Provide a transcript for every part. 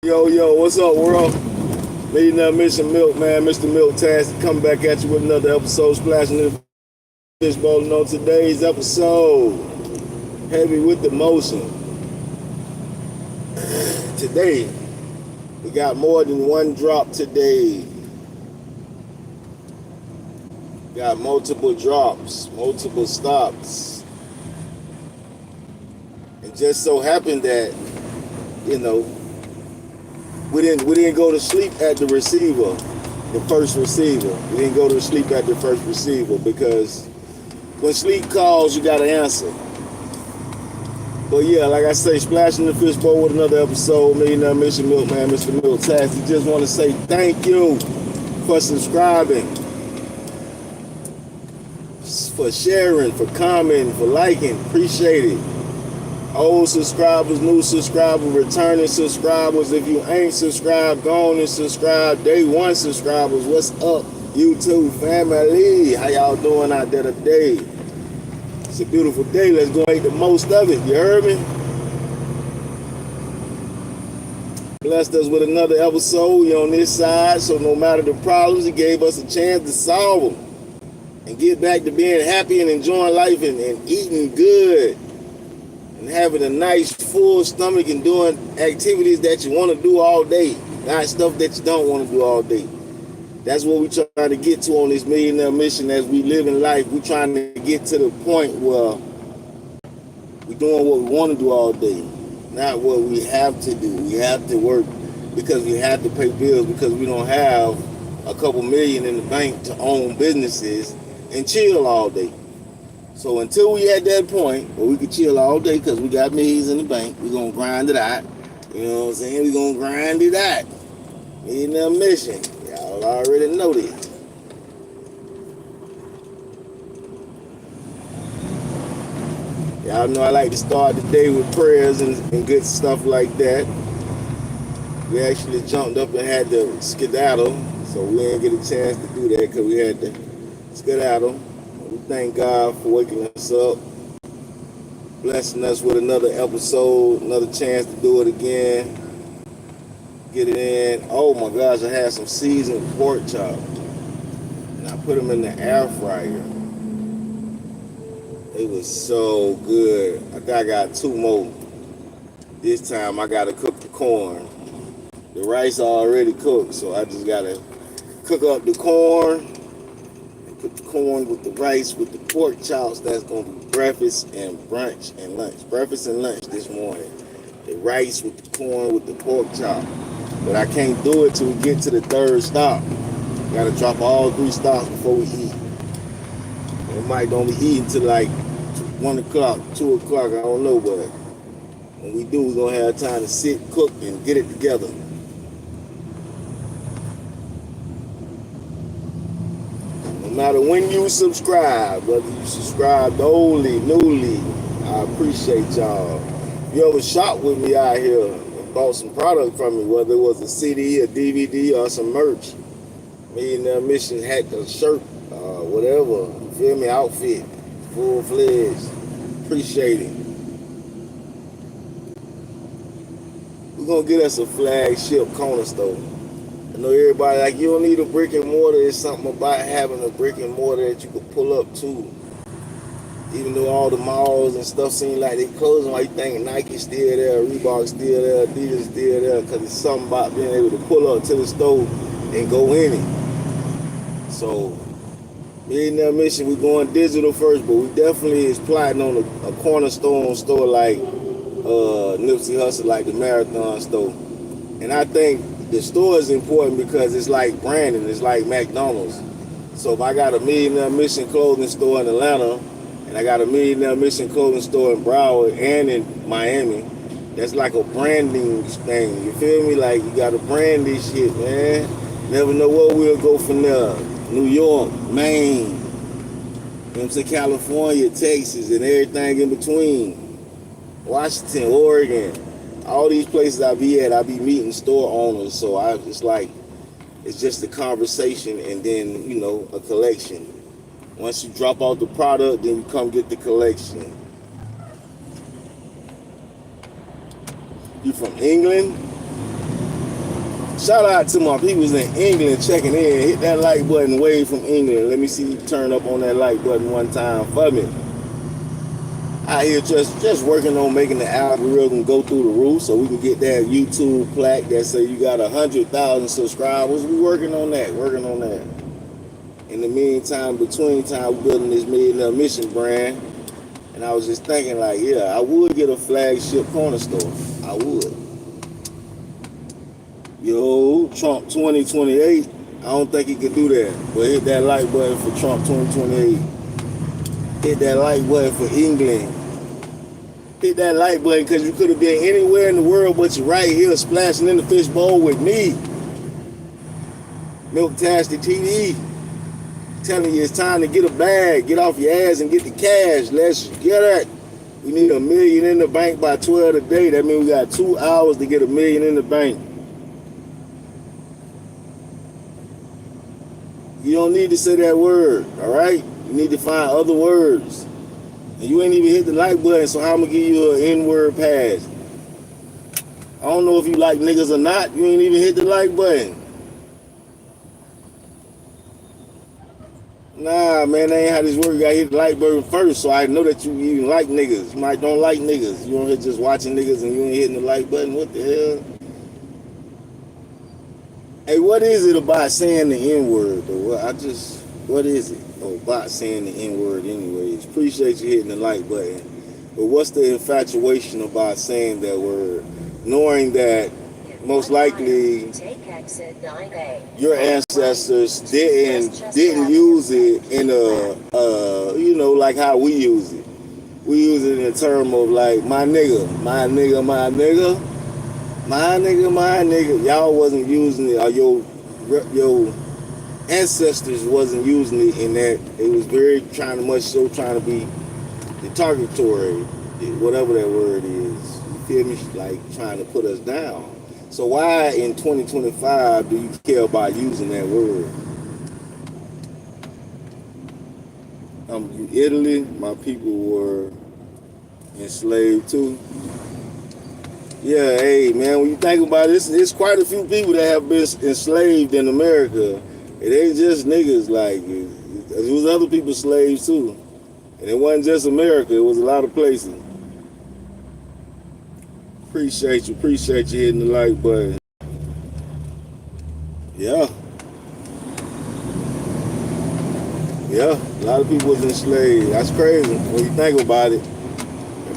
Yo, what's up, world? Millionaire Mission Milk, man. Mr. Milk Tastic coming back at you with another episode, splashing in the fishbowl. And on today's episode, heavy with the motion. Today, we got more than one drop today. Got multiple drops, multiple stops. It just so happened that, we didn't go to sleep at the receiver, the first receiver. We didn't go to sleep at the first receiver because when sleep calls, you gotta answer. But yeah, like I say, splashing the fishbowl with another episode. Millionaire Mission Milk, man, Mr. Milk Tastic. Just want to say thank you for subscribing, for sharing, for commenting, for liking. Appreciate it. Old subscribers, new subscribers, returning subscribers. If you ain't subscribed, go on and subscribe. Day one subscribers, what's up, YouTube family? How y'all doing out there today? It's a beautiful day. Let's go make the most of it. You heard me? Blessed us with another episode. We on this side, so no matter the problems, he gave us a chance to solve them and get back to being happy and enjoying life and eating good. And having a nice full stomach and doing activities that you want to do all day, not stuff that you don't want to do all day. That's what we're trying to get to on this millionaire mission as we live in life. We're trying to get to the point where we're doing what we want to do all day, not what we have to do. We have to work because we have to pay bills, because we don't have a couple million in the bank to own businesses and chill all day. So until we at that point where we can chill all day because we got millions in the bank, we're going to grind it out. You know what I'm saying? We're going to grind it out. Millionaire Mission. Y'all already know this. Y'all know I like to start the day with prayers and good stuff like that. We actually jumped up and had to skedaddle, so we didn't get a chance to do that because we had to skedaddle. We thank God for waking us up, blessing us with another episode, another chance to do it again, get it in. Oh my gosh, I had some seasoned pork chop, and I put them in the air fryer. It was so good. I think I got two more. This time I gotta cook the corn. The rice already cooked, so I just gotta cook up the corn. Put the corn with the rice, with the pork chops. That's going to be breakfast and brunch and lunch. Breakfast and lunch this morning. The rice with the corn with the pork chop. But I can't do it till we get to the third stop. Got to drop all 3 stops before we eat. We might don't be eating till like 1 o'clock, 2 o'clock, I don't know, but when we do, we're going to have time to sit, cook, and get it together. No matter when you subscribe, whether you subscribed oldly, newly, I appreciate y'all. If you ever shop with me out here and bought some product from me, whether it was a CD, a DVD, or some merch, Millionaire Mission hat, a shirt, whatever, you feel me, outfit, full-fledged, appreciate it. We're going to get us a flagship corner store. I know everybody like, you don't need a brick and mortar. It's something about having a brick and mortar that you can pull up to. Even though all the malls and stuff seem like they closing, like you think Nike's still there, Reebok's still there, Adidas still there, because it's something about being able to pull up to the store and go in it. So, Millionaire Mission, we're going digital first, but we definitely is plotting on a cornerstone store like Nipsey Hussle, like the Marathon store. And I think the store is important because it's like branding. It's like McDonald's. So if I got a Millionaire Mission clothing store in Atlanta, and I got a Millionaire Mission clothing store in Broward and in Miami, that's like a branding thing. You feel me? Like, you got to brand this shit, man. Never know where we'll go from there. New York, Maine, you know what I'm saying, California, Texas, and everything in between. Washington, Oregon. All these places I be at, I be meeting store owners, so it's just a conversation and then, a collection. Once you drop off the product, then you come get the collection. You from England? Shout out to my peoples in England checking in. Hit that like button, wave from England. Let me see you turn up on that like button one time for me. Out here just working on making the algorithm go through the roof so we can get that YouTube plaque that say you got 100,000 subscribers. We working on that. In the meantime, between time, we're building this Millionaire Mission brand. And I was just thinking like, yeah, I would get a flagship corner store. I would. Yo, Trump 2028. I don't think he could do that. But hit that like button for Trump 2028. Hit that like button for England. Hit that like button because you could have been anywhere in the world but you're right here splashing in the fishbowl with me. Milk-tastic TD. Telling you it's time to get a bag. Get off your ass and get the cash. Let's get it. We need $1 million in the bank by 12 today. That means we got 2 hours to get $1 million in the bank. You don't need to say that word, all right? You need to find other words. And you ain't even hit the like button, so how I'm gonna give you an N-word pass? I don't know if you like niggas or not. You ain't even hit the like button. Nah, man, that ain't how this works. You gotta hit the like button first, so I know that you even like niggas. You might don't like niggas. You don't hit just watching niggas and you ain't hitting the like button. What the hell? Hey, what is it about saying the N-word, though? What is it about saying the N-word anyways? Appreciate you hitting the like button. But what's the infatuation about saying that word? Knowing that most likely your ancestors didn't use it in a, like how we use it. We use it in a term of like, my nigga, my nigga, my nigga. My nigga, my nigga, y'all wasn't using it, or your ancestors wasn't using it in that. It was very trying to be derogatory, whatever that word is. You feel me? Like trying to put us down. So why in 2025 do you care about using that word? Italy, my people were enslaved too. Yeah, hey man, when you think about it, it's quite a few people that have been enslaved in America. It ain't just niggas, like, it was other people's slaves too. And it wasn't just America, it was a lot of places. Appreciate you hitting the like button. Yeah, a lot of people was enslaved. That's crazy when you think about it.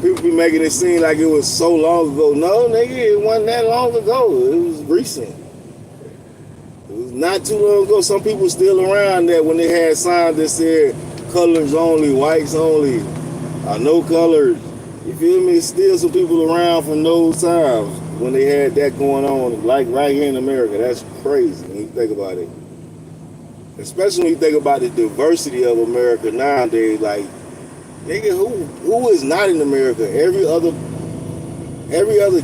People be making it seem like it was so long ago. No, nigga, it wasn't that long ago. It was recent. It was not too long ago. Some people still around that when they had signs that said colors only, whites only, no colors. You feel me? Still some people around from those times when they had that going on, like right here in America. That's crazy when you think about it. Especially when you think about the diversity of America nowadays, like, nigga, who is not in America? Every other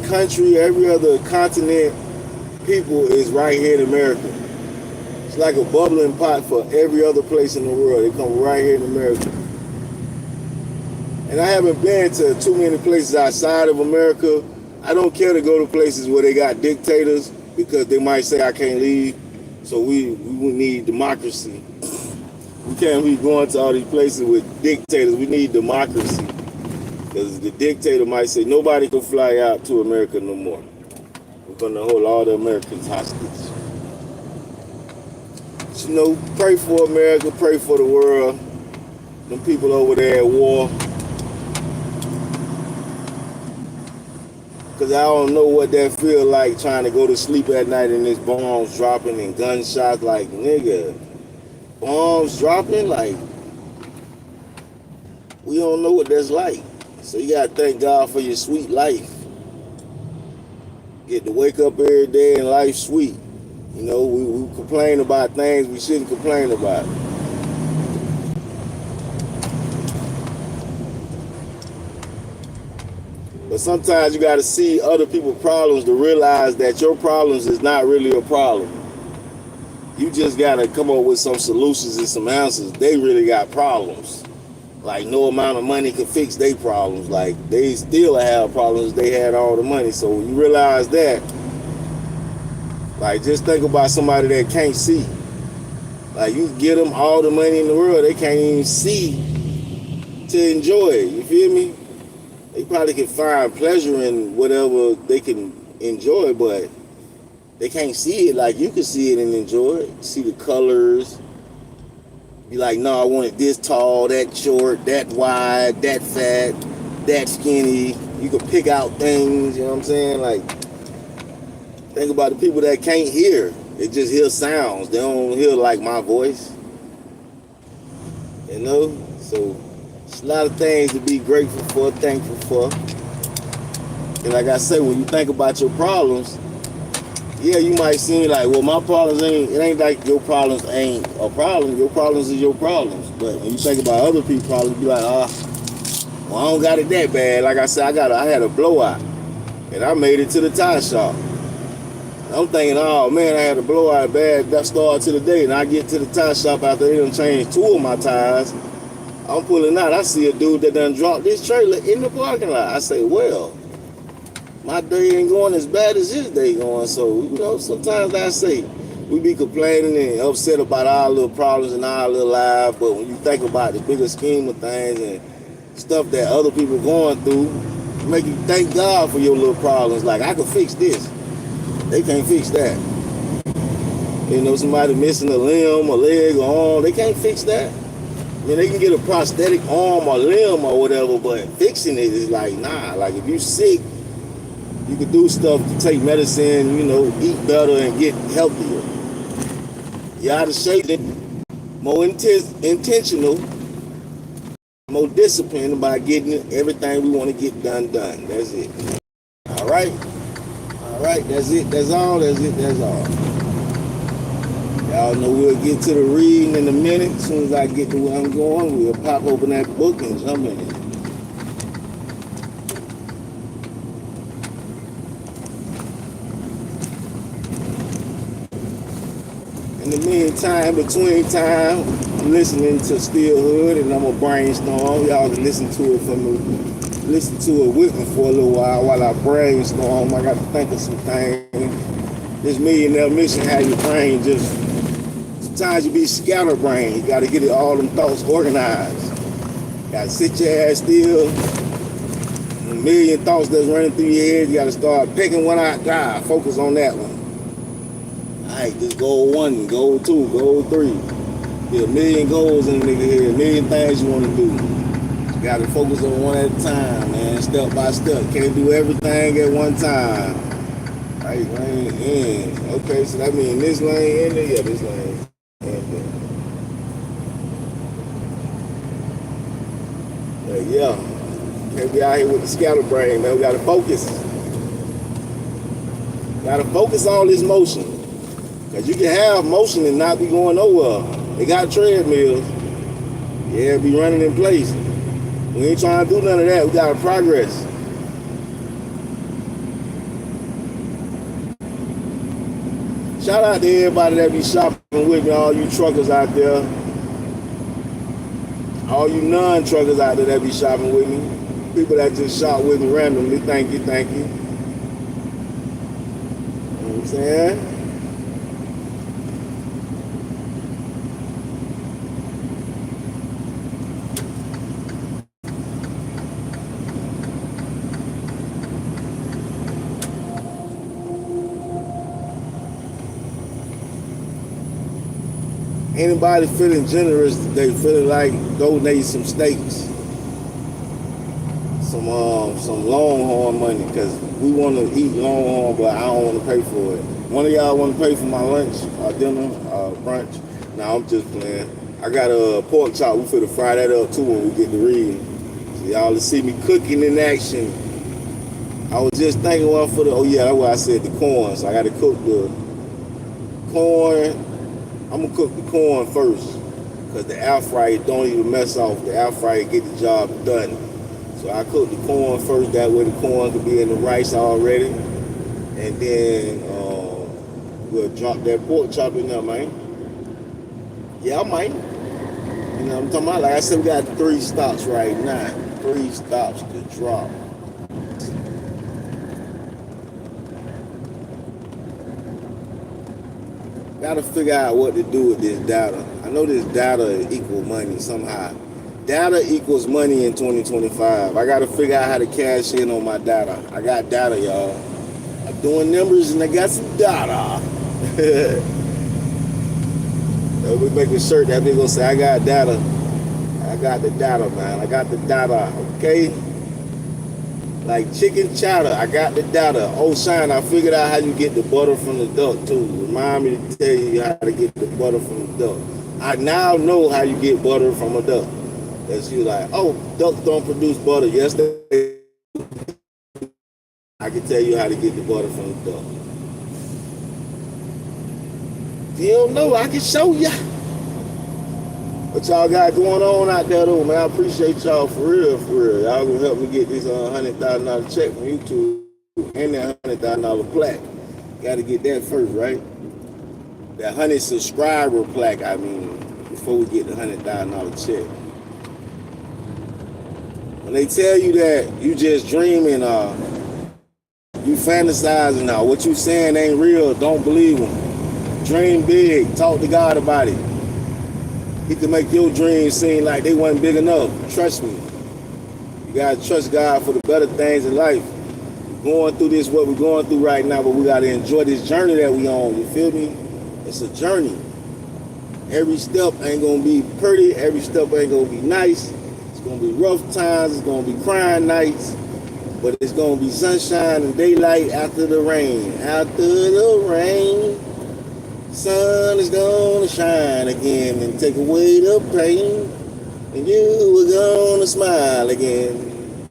country, every other continent, people is right here in America. It's like a bubbling pot for every other place in the world. They come right here in America. And I haven't been to too many places outside of America. I don't care to go to places where they got dictators because they might say I can't leave. So we need democracy. We can't be going to all these places with dictators. We need democracy. Because the dictator might say, nobody can fly out to America no more. We're going to hold all the Americans hostage. But, pray for America, pray for the world. Them people over there at war. Because I don't know what that feel like trying to go to sleep at night and there's bombs dropping and gunshots. Like, nigga, bombs dropping? Like, we don't know what that's like. So you got to thank God for your sweet life. Get to wake up every day and life's sweet. We complain about things we shouldn't complain about. But sometimes you got to see other people's problems to realize that your problems is not really a problem. You just got to come up with some solutions and some answers. They really got problems. Like, no amount of money can fix their problems. Like, they still have problems. They had all the money. So when you realize that, Like, just think about somebody that can't see. Like, you get them all the money in the world, they can't even see to enjoy it. You feel me? They probably can find pleasure in whatever they can enjoy, but they can't see it like you can see it and enjoy it. See the colors. Be like, no, I want it this tall, that short, that wide, that fat, that skinny. You can pick out things, you know what I'm saying? Like, think about the people that can't hear. They just hear sounds. They don't hear like my voice. You know? So it's a lot of things to be grateful for, thankful for. And like I say, when you think about your problems, yeah, you might seem like, well, my problems it ain't like your problems ain't a problem. Your problems is your problems. But when you think about other people's problems, you be like, well, I don't got it that bad. Like I said, I had a blowout, and I made it to the tire shop. I'm thinking, oh man, I had a blowout bad that start to the day, and I get to the tire shop after they done changed 2 of my tires. I'm pulling out, I see a dude that done dropped this trailer in the parking lot. I say, well, my day ain't going as bad as his day going. So, you know, sometimes I say, we be complaining and upset about our little problems in our little life, but when you think about the bigger scheme of things and stuff that other people going through, make you thank God for your little problems. Like, I can fix this. They can't fix that. You know, somebody missing a limb, a leg, or arm, they can't fix that. I mean, they can get a prosthetic arm or limb or whatever, but fixing it is like, nah. Like, if you sick, you can do stuff to take medicine, you know, eat better and get healthier. You out of shape, more intentional, more disciplined about getting everything we want to get done. That's it. All right? All right, that's it. That's all. That's it. That's all. Y'all know we'll get to the reading in a minute. As soon as I get to where I'm going, we'll pop open that book and jump in it. In the meantime, between time, I'm listening to Still Hood, and I'm gonna brainstorm. Y'all can listen to it with me for a little while I brainstorm. I got to think of some things. This millionaire mission had your brain just, sometimes you be scatterbrained. You got to get all them thoughts organized. Got to sit your ass still. A million thoughts that's running through your head, you got to start picking one out. God, focus on that one. Alright, just goal 1, goal 2, goal 3. There are a million goals in the nigga here, a million things you want to do. You gotta focus on one at a time, man, step by step. Can't do everything at one time. Right, lane in. Okay, so that means this lane in there, yeah, this lane in there. Yeah. Can't be out here with the scatterbrain, man. We gotta focus. Gotta focus on this motion. Cause you can have motion and not be going nowhere. They got treadmills. Yeah, be running in place. We ain't trying to do none of that. We gotta progress. Shout out to everybody that be shopping with me, all you truckers out there. All you non-truckers out there that be shopping with me. People that just shop with me randomly. Thank you, thank you. You know what I'm saying? Anybody feeling generous today, feeling like donate some steaks, some Longhorn money, because we want to eat Longhorn, but I don't want to pay for it. One of y'all want to pay for my lunch, dinner, brunch? Nah, I'm just playing. I got a pork chop. We finna fry that up too when we get to reading. So y'all will see me cooking in action. I was just thinking one for the, that's why I said the corn. So I got to cook the corn. I'm gonna cook the corn first, cause the air fryer don't even mess off. The air fryer get the job done. So I cook the corn first. That way the corn could be in the rice already, and then we'll drop that pork chop in there, man. Yeah, I might. You know what I'm talking about? Like I said, we got 3 stops right now. 3 stops to drop. Gotta figure out what to do with this data. I know this data equal money somehow. Data equals money in 2025. I gotta figure out how to cash in on my data. I got data, y'all. I'm doing numbers and I got some data. We make a shirt that they gonna say, I got data. I got the data, man. I got the data, okay? Like chicken chowder, I got the data. Oh, Shine, I figured out how you get the butter from the duck, too. Remind me to tell you how to get the butter from the duck. I now know how you get butter from a duck. That's you like, oh, ducks don't produce butter. Yes, they. I can tell you how to get the butter from the duck. If you don't know, I can show ya. What y'all got going on out there, though, man? I appreciate y'all for real, for real. Y'all gonna help me get this $100,000 check from YouTube and that $100,000 plaque. Gotta get that first, right? That 100 subscriber plaque, I mean, before we get the $100,000 check. When they tell you that you just dreaming, you fantasizing now, what you saying ain't real, don't believe them. Dream big, talk to God about it. He can make your dreams seem like they weren't big enough. Trust me. You gotta trust God for the better things in life. We're going through this, what we're going through right now, but we gotta enjoy this journey that we on. You feel me? It's a journey. Every step ain't gonna be pretty. Every step ain't gonna be nice. It's gonna be rough times. It's gonna be crying nights. But it's gonna be sunshine and daylight after the rain. After the rain. Sun is gonna shine again and take away the pain, and you are gonna smile again.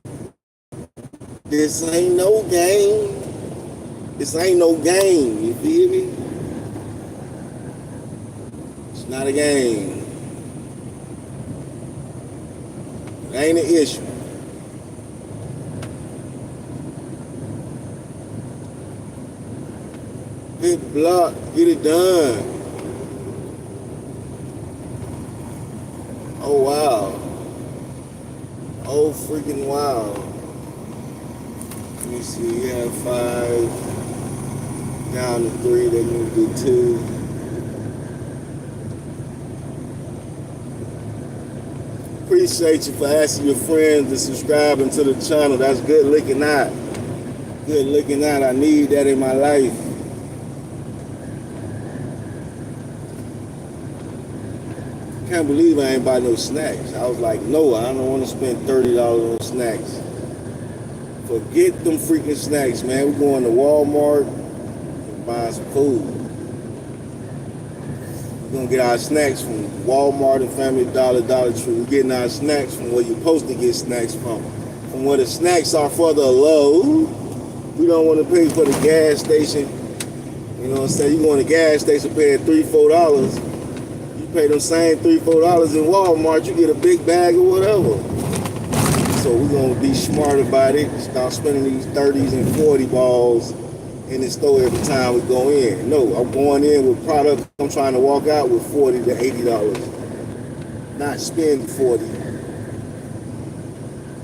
This ain't no game. This ain't no game, you feel me? It's not a game. It ain't an issue. Hit the block, get it done. Oh wow. Oh freaking wow. Let me see, we have 5, down to 3, they need to do 2. Appreciate you for asking your friends to subscribe to the channel. That's good looking out. Good looking out. I need that in my life. Can't believe I ain't buy no snacks. I was like, no, I don't want to spend $30 on snacks. Forget them freaking snacks, man. We're going to Walmart and buying some food. We're going to get our snacks from Walmart and Family Dollar, Dollar Tree. We're getting our snacks from where you're supposed to get snacks from where the snacks are for the low. We don't want to pay for the gas station. You know what I'm saying? You go to the gas station paying $3, $4. Pay them same $3, $4 in Walmart, you get a big bag or whatever. So we're gonna be smart about it. Start spending these 30s and 40 balls in the store every time we go in. No, I'm going in with product I'm trying to walk out with $40 to $80. Not spend 40.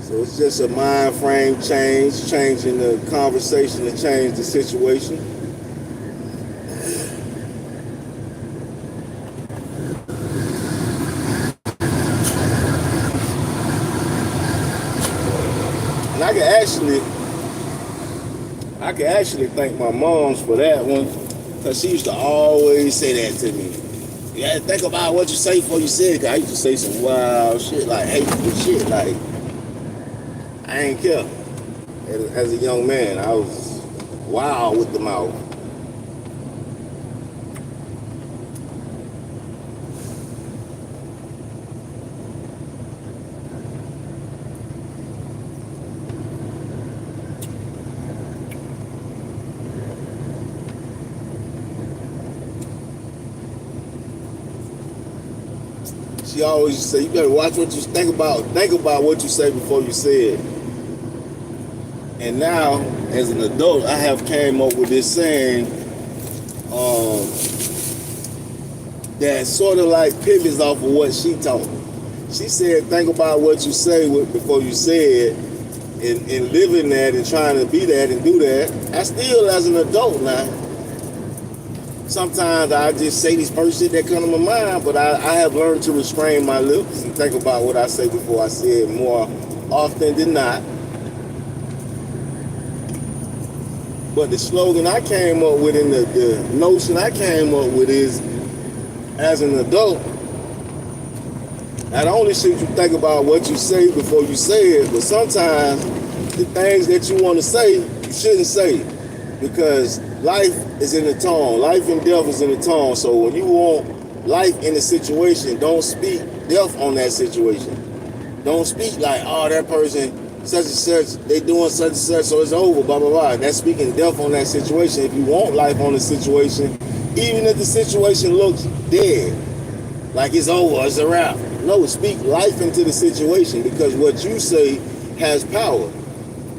So it's just a mind frame change, changing the conversation to change the situation. I can actually thank my moms for that one, because she used to always say that to me. You gotta think about what you say before you say it, because I used to say some wild shit, like hateful shit, like, I ain't care. As a young man, I was wild with the mouth. She always say, you better watch what you think about what you say before you say it. And now, as an adult, I have came up with this saying that sort of like pivots off of what she taught me. She said, think about what you say before you say it, and living that and trying to be that and do that. I still, as an adult now, Sometimes I just say this first shit that come to my mind, but I have learned to restrain my lips and think about what I say before I say it more often than not. But the slogan I came up with and the notion I came up with is, as an adult, not only should you think about what you say before you say it, but sometimes the things that you want to say, you shouldn't say. Because life is in the tone. Life and death is in the tone. So when you want life in a situation, don't speak death on that situation. Don't speak like, oh, that person, such and such, they doing such and such, so it's over, blah, blah, blah. That's speaking death on that situation. If you want life on the situation, even if the situation looks dead, like it's over, it's a wrap. No, speak life into the situation, because what you say has power.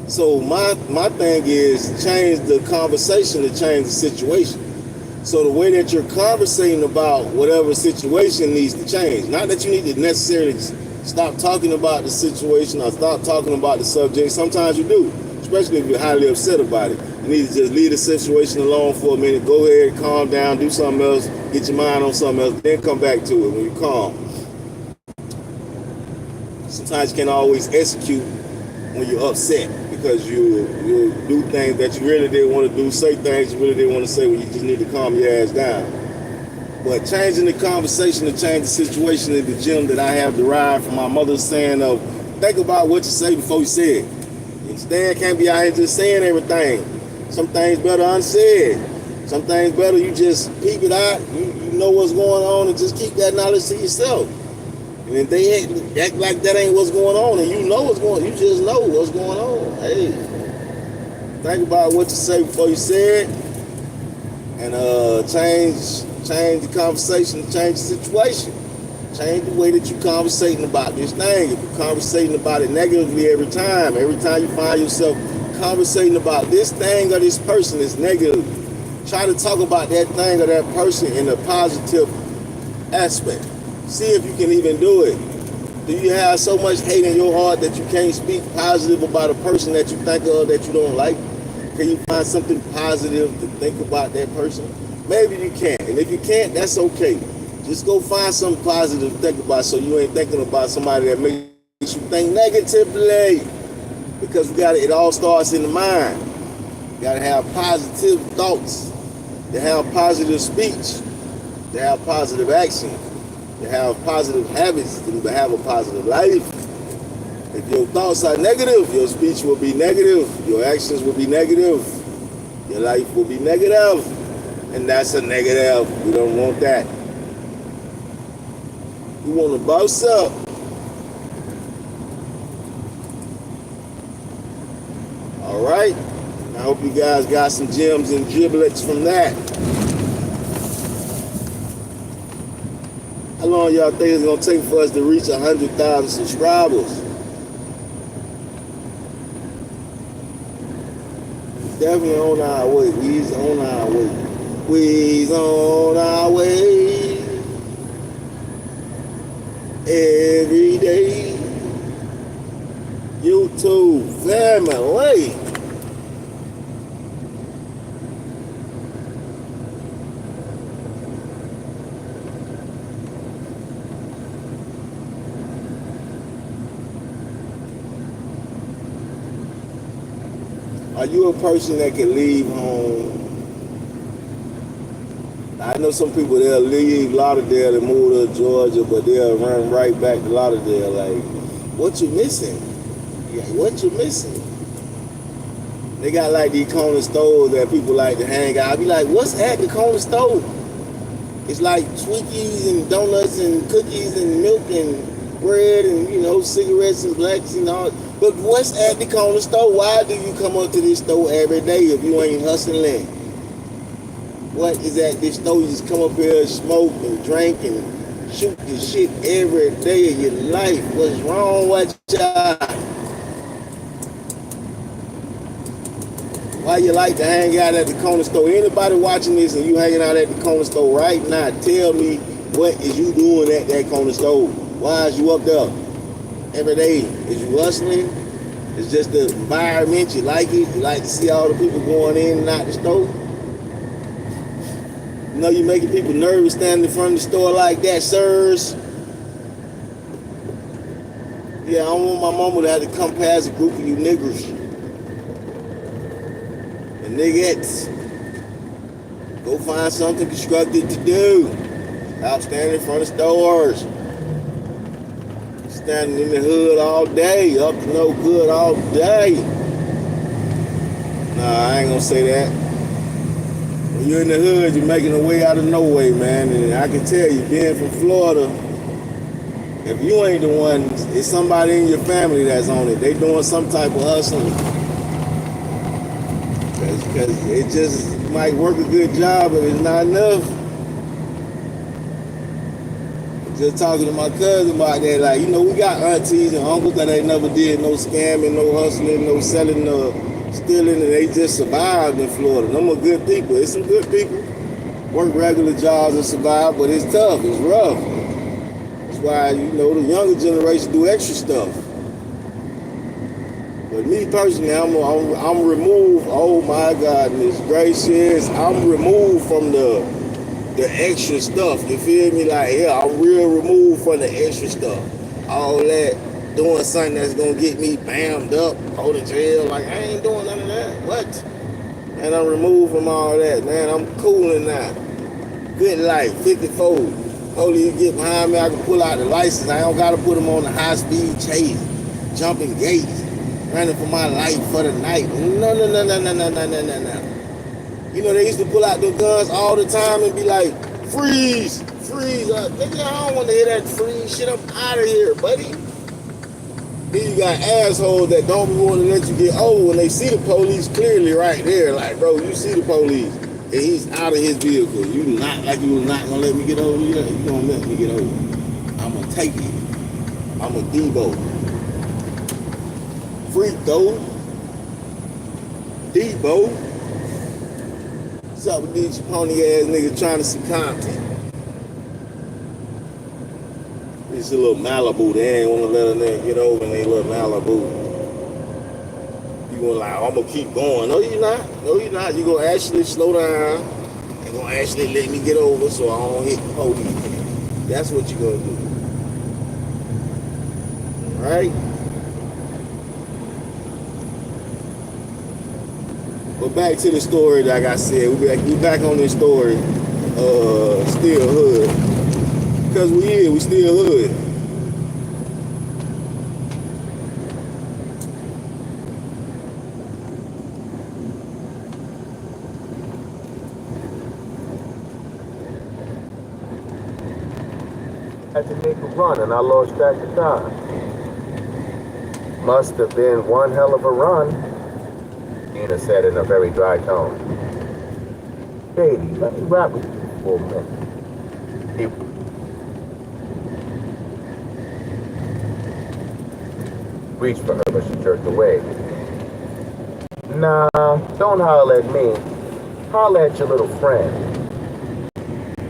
So my thing is change the conversation to change the situation. So the way that you're conversating about whatever situation needs to change. Not that you need to necessarily stop talking about the situation or stop talking about the subject. Sometimes you do, especially if you're highly upset about it. You need to just leave the situation alone for a minute. Go ahead, calm down, do something else, get your mind on something else, then come back to it when you're calm. Sometimes you can't always execute when you're upset, because you do things that you really didn't want to do, say things you really didn't want to say when you just need to calm your ass down. But changing the conversation to change the situation in the gym that I have derived from my mother's saying of, think about what you say before you say it. Instead, can't be out here just saying everything. Some things better unsaid. Some things better you just peep it out, you know what's going on, and just keep that knowledge to yourself. And if they act like that ain't what's going on, and you know what's going on, you just know what's going on. Hey, think about what you say before you say it, and change the conversation, change the situation. Change the way that you're conversating about this thing. If you're conversating about it negatively every time you find yourself conversating about this thing or this person is negative, try to talk about that thing or that person in a positive aspect. See if you can even do it. Do you have so much hate in your heart that you can't speak positive about a person that you think of that you don't like? Can you find something positive to think about that person? Maybe you can't. And if you can't, that's okay. Just go find something positive to think about so you ain't thinking about somebody that makes you think negatively. Because it all starts in the mind. You gotta have positive thoughts, to have positive speech, to have positive action, to have positive habits, to have a positive life. If your thoughts are negative, your speech will be negative, your actions will be negative, your life will be negative, and that's a negative. We don't want that. We want to boss up. All right. I hope you guys got some gems and giblets from that. How long y'all think it's gonna take for us to reach 100,000 subscribers? Definitely on our way. We's on our way. We's on our way. Every day. YouTube family. Are you a person that can leave home? I know some people, they'll leave Lauderdale and move to Georgia, but they'll run right back to Lauderdale. Like, what you missing? Yeah, what you missing? They got like these corner stores that people like to hang out. I be like, what's at the corner store? It's like Twinkies and donuts and cookies and milk and bread and, cigarettes and blacks and all. But what's at the corner store? Why do you come up to this store every day if you ain't hustling? What is at this store? You just come up here and smoke and drink and shoot the shit every day of your life. What's wrong with y'all? Why you like to hang out at the corner store? Anybody watching this and you hanging out at the corner store right now, tell me what is you doing at that corner store? Why is you up there every day? Is you hustling? It's just the environment, you like it? You like to see all the people going in and out the store? You know, you making people nervous standing in front of the store like that, sirs. Yeah, I don't want my mama to have to come past a group of you niggers and niggettes. Go find something constructive to do. Stop standing in front of stores. Standing in the hood all day, up to no good all day. Nah, I ain't gonna say that. When you're in the hood, you're making a way out of no way, man. And I can tell you, being from Florida, if you ain't the one, it's somebody in your family that's on it. They doing some type of hustling. Because it just might work a good job, but it's not enough. Just talking to my cousin about that, like, you know, we got aunties and uncles that ain't never did no scamming, no hustling, no selling, no stealing, and they just survived in Florida. Them are good people. It's some good people. Work regular jobs and survive, but it's tough. It's rough. That's why, you know, the younger generation do extra stuff. But me personally, I'm removed. Oh my goodness gracious, I'm removed from the extra stuff. You feel me? Like, yeah, I'm real removed from the extra stuff. All that doing something that's gonna get me bammed up, go to jail. Like, I ain't doing none of that. What? And I'm removed from all that, man. I'm cooling now. Good life, 54. Police get behind me, I can pull out the license. I don't gotta put them on the high speed chase, jumping gates, running for my life for the night. No. You know, they used to pull out their guns all the time and be like, freeze. Nigga, I don't want to hear that freeze shit. I'm out of here, buddy. Then you got assholes that don't want to let you get over when they see the police clearly right there. Like, bro, you see the police and he's out of his vehicle. You not like you was not going to let me get over. You going to let me get over. I'm going to take it. I'm a Debo. Freak, though. Debo. What's up with these pony ass niggas trying to see content? It's a little Malibu. They ain't want to let a nigga get over in they little Malibu. You gonna like, I'm gonna keep going. No, you're not. You gonna actually slow down and gonna actually let me get over so I don't hit the police. That's what you gonna do. Alright? But back to the story, like I said, we back on this story, still hood. Because we still hood. I had to make a run and I lost track of time. Must have been one hell of a run, Nina said in a very dry tone. Baby, let me rap with you for a minute. Reached for her, but she jerked away. Nah, don't holler at me. Holler at your little friend.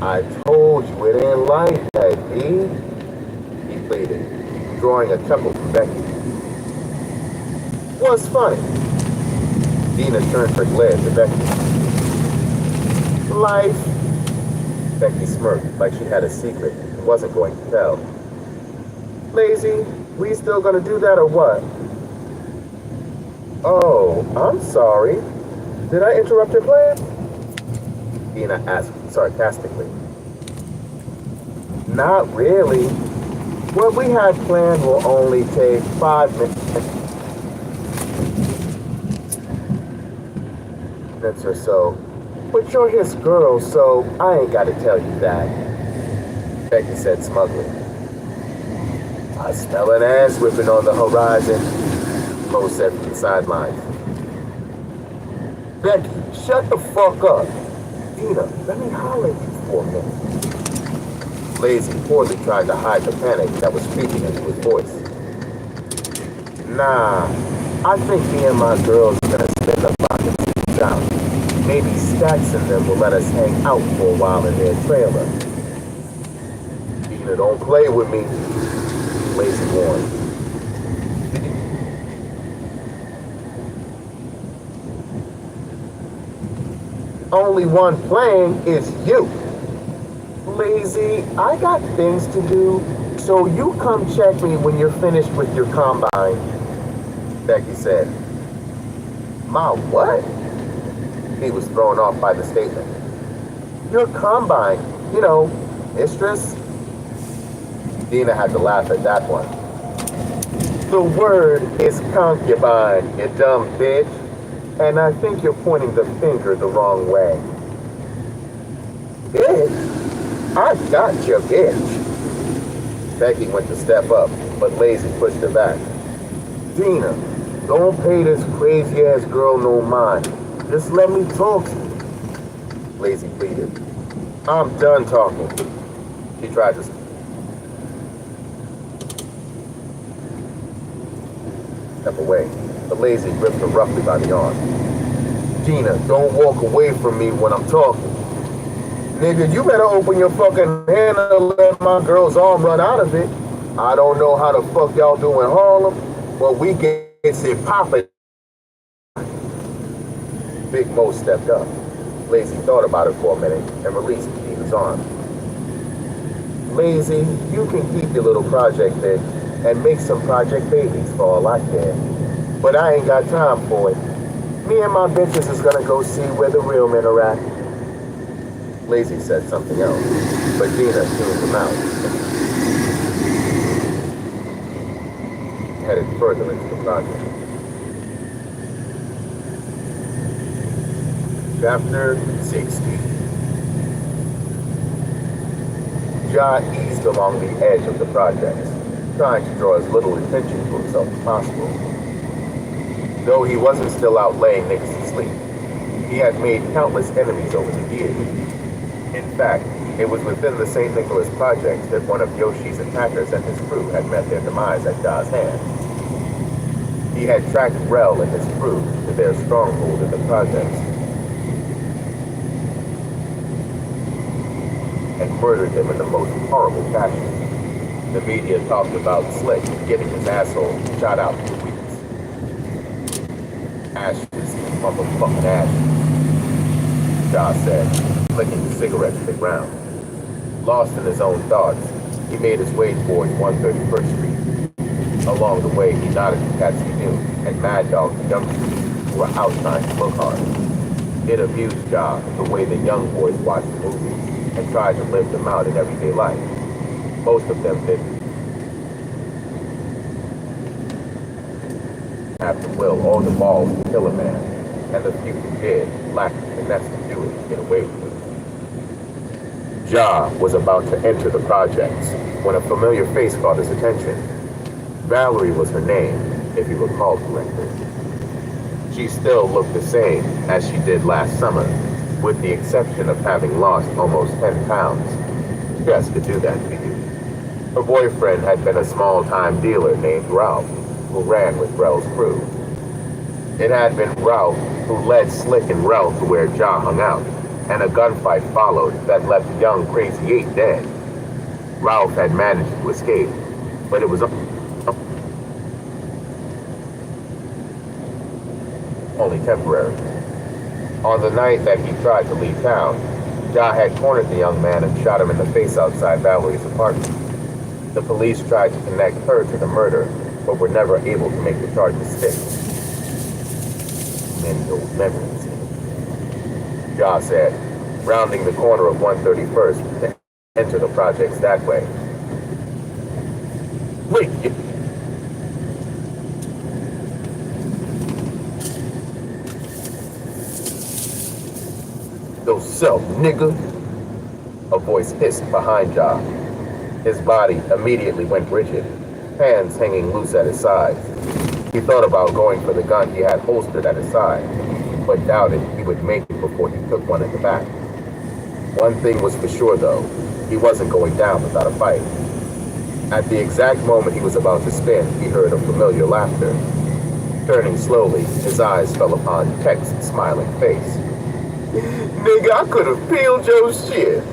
I told you it ain't like that, B. He pleaded, drawing a chuckle from Becky. What's funny? Dina turned her glare to Becky. Life. Becky smirked like she had a secret and wasn't going to tell. Lazy, we still gonna do that or what? Oh, I'm sorry. Did I interrupt your plan? Dina asked sarcastically. Not really. What we had planned will only take 5 minutes or so. But you're his girl, so I ain't gotta tell you that, Becky said smugly. I smell an ass whipping on the horizon, Mo said from the sidelines. Becky, shut the fuck up. Dina, let me holler at you for a minute. Lazy poorly tried to hide the panic that was creeping into his voice. Nah, I think me and my girls are gonna spend the pocket down. Maybe Stacks and them will let us hang out for a while in their trailer. Dina, don't play with me, Lazy warned. Only one playing is you. Lazy, I got things to do, so you come check me when you're finished with your combine, Becky said. My what? He was thrown off by the statement. Your combine, you know, mistress. Dina had to laugh at that one. The word is concubine, you dumb bitch. And I think you're pointing the finger the wrong way. Bitch? I got your bitch. Becky went to step up, but Lazy pushed her back. Dina, don't pay this crazy-ass girl no mind. Just let me talk to you. Lazy pleaded. I'm done talking. She tried to step away, but Lazy gripped her roughly by the arm. Gina, don't walk away from me when I'm talking. Nigga, you better open your fucking hand and let my girl's arm run out of it. I don't know how the fuck y'all do in Harlem, but we get it poppin'. Big Mo stepped up. Lazy thought about it for a minute and released Dina's arm. Lazy, you can keep your little project there and make some project babies for all I care. But I ain't got time for it. Me and my bitches is gonna go see where the real men are at. Lazy said something else, but Dina tuned him out. Headed further into the project. Chapter 60. Ja eased along the edge of the project, trying to draw as little attention to himself as possible. Though he wasn't still out laying niggas to sleep, he had made countless enemies over the years. In fact, it was within the St. Nicholas project that one of Yoshi's attackers and his crew had met their demise at Ja's hands. He had tracked Rel and his crew to their stronghold in the project and murdered them in the most horrible fashion. The media talked about Slick getting his asshole shot out for weeks. Ashes, motherfucking ashes, Ja said, flicking the cigarette to the ground. Lost in his own thoughts, he made his way towards 131st Street. Along the way, he nodded to Patsy Noon and Mad Dog the youngsters who were out trying to look hard. It amused Ja the way the young boys watched movies and tried to live them out in everyday life. Most of them didn't have the will or the balls to kill a man, and the few who did lacked the finesse to do it to get away with it. Ja was about to enter the projects when a familiar face caught his attention. Valerie was her name, if he recalled correctly. She still looked the same as she did last summer, with the exception of having lost almost 10 pounds. Yes, to do that to you. Her boyfriend had been a small-time dealer named Ralph, who ran with Rel's crew. It had been Ralph who led Slick and Rel to where Ja hung out, and a gunfight followed that left young Crazy 8 dead. Ralph had managed to escape, but it was only temporary. On the night that he tried to leave town, Ja had cornered the young man and shot him in the face outside Valerie's apartment. The police tried to connect her to the murder, but were never able to make the charges stick. Many old memories. Ja said, rounding the corner of 131st to enter the projects that way. Wait, yourself, nigga, a voice hissed behind Ja. His body immediately went rigid, hands hanging loose at his sides. He thought about going for the gun he had holstered at his side, but doubted he would make it before he took one in the back. One thing was for sure, though, he wasn't going down without a fight. At the exact moment he was about to spin, he heard a familiar laughter. Turning slowly, his eyes fell upon Tech's smiling face. Nigga, I could have peeled your shit.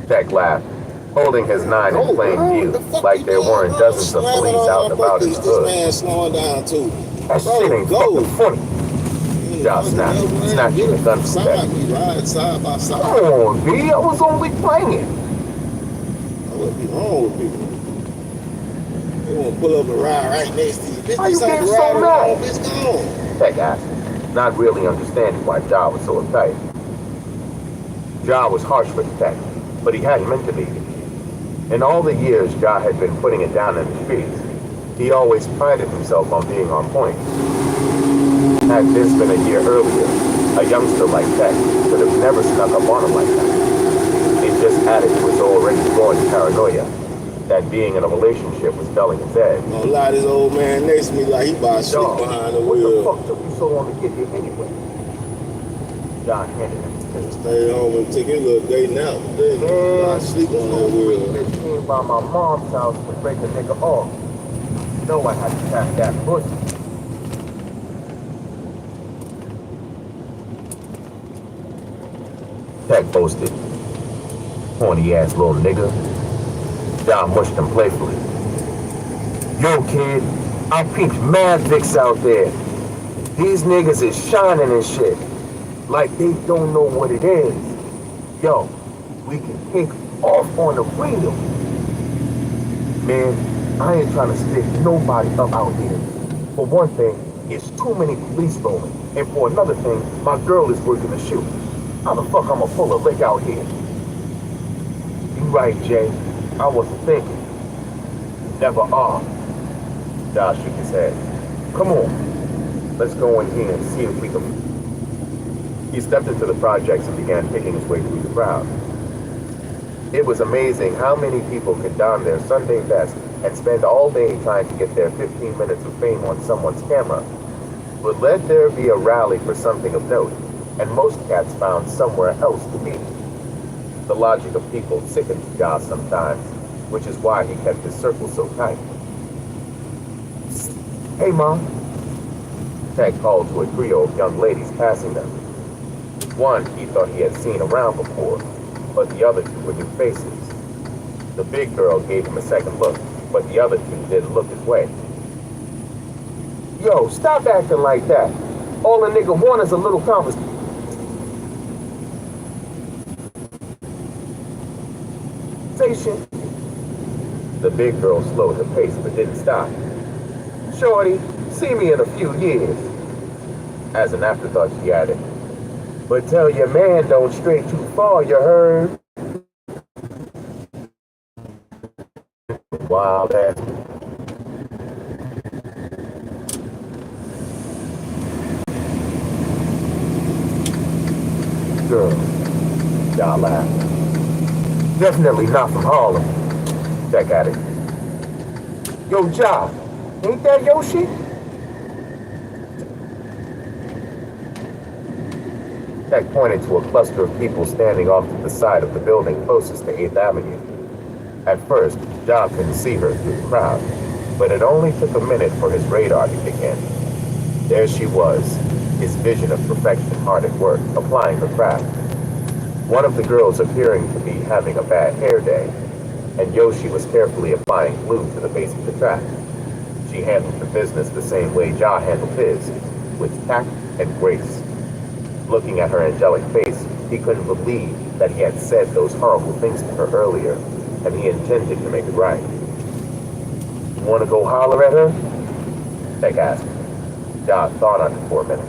Tech laughed, holding his 9 in plain view, like there weren't dozens of police out and about in the hood. This man slowing down too. That shit ain't fucking funny. Ja snapped, snatching the gun from Beck. We ride side by side. Come on, B, I was only playing. What be wrong with people? They want to pull up and ride right next to you. Bitch, Why you getting so mad? Bitch, gone. Beck asked, not really understanding why Ja was so uptight. Ja was harsh with Beck, but he hadn't meant to be. In all the years Ja had been putting it down in the streets, he always prided himself on being on point. Had this been a year earlier, a youngster like Beck could have never snuck up on him like that. It just added to his already growing paranoia that being in a relationship was dulling his edge. Don't lie, this old man next to me like he about to sleep behind the wheel. What the fuck took you so long to get here anyway? John handed him his pistol. Stayed home and took his little day nap. Then I sleep on that wheel. Bitch came by my mom's house to break the nigga off. You know I had to tap that pussy. Tech boasted. Horny ass little nigga. John mushed him playfully. Yo kid, I peeped mad Vicks out there. These niggas is shining and shit. Like they don't know what it is. Yo, we can take off on the wheel. Man, I ain't trying to stick nobody up out here. For one thing, it's too many police rolling. And for another thing, my girl is working the shoot. How the fuck I'ma pull a lick out here? You right, Jay. I wasn't thinking. Never are. Josh shook his head. Come on. Let's go in here and see if we can... He stepped into the projects and began picking his way through the crowd. It was amazing how many people could don their Sunday best and spend all day trying to get their 15 minutes of fame on someone's camera. But let there be a rally for something of note, and most cats found somewhere else to be. The logic of people sickened Josh sometimes, which is why he kept his circle so tight. Hey, Mom. Ted called to a trio of young ladies passing them. One he thought he had seen around before, but the other two were new faces. The big girl gave him a second look, but the other two didn't look his way. Yo, stop acting like that. All a nigga want is a little conversation. The big girl slowed her pace but didn't stop. Shorty, see me in a few years. As an afterthought, she added, but tell your man don't stray too far, you heard? Wild ass. Girl, y'all laughed. Definitely not from Harlem. Check at it. Yo, Ja, ain't that Yoshi? Jack pointed to a cluster of people standing off to the side of the building closest to 8th Avenue. At first, Ja couldn't see her through the crowd, but it only took a minute for his radar to kick in. There she was, his vision of perfection hard at work, applying her craft. One of the girls appearing to be having a bad hair day, and Yoshi was carefully applying glue to the base of the track. She handled the business the same way Ja handled his, with tact and grace. Looking at her angelic face, he couldn't believe that he had said those horrible things to her earlier, and he intended to make it right. You want to go holler at her? Beck asked. Ja thought on it for a minute.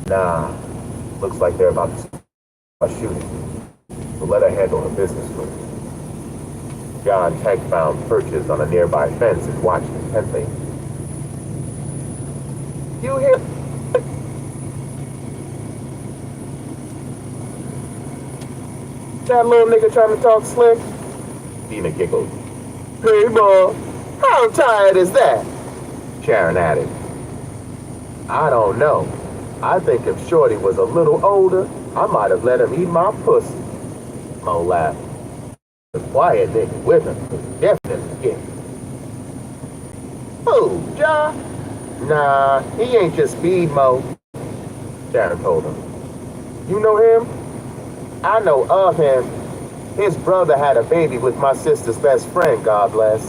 Nah, looks like they're about to start shooting, so let her handle her business with it. John Tank found perches on a nearby fence and watched intently. You hear? That little nigga trying to talk slick? Dina giggled. Hey, boy, how tired is that? Sharon added. I don't know. I think if Shorty was a little older, I might have let him eat my pussy. Mo laughed. The quiet nigga with him was definitely gay. Who, Ja? Nah, he ain't just speed, Mo. Sharon told him. You know him? I know of him. His brother had a baby with my sister's best friend, God bless.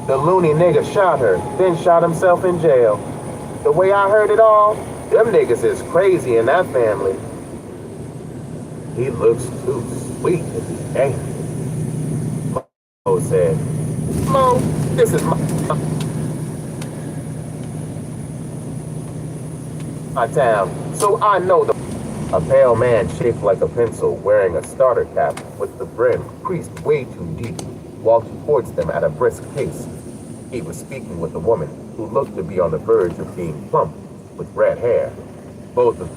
The loony nigga shot her, then shot himself in jail. The way I heard it all, Them niggas is crazy in that family. He looks too sweet to be dangerous. Mo said, Mo, this is my town, so I know the... A pale man shaped like a pencil, wearing a starter cap with the brim creased way too deep, walked towards them at a brisk pace. He was speaking with a woman who looked to be on the verge of being plump with red hair. Both of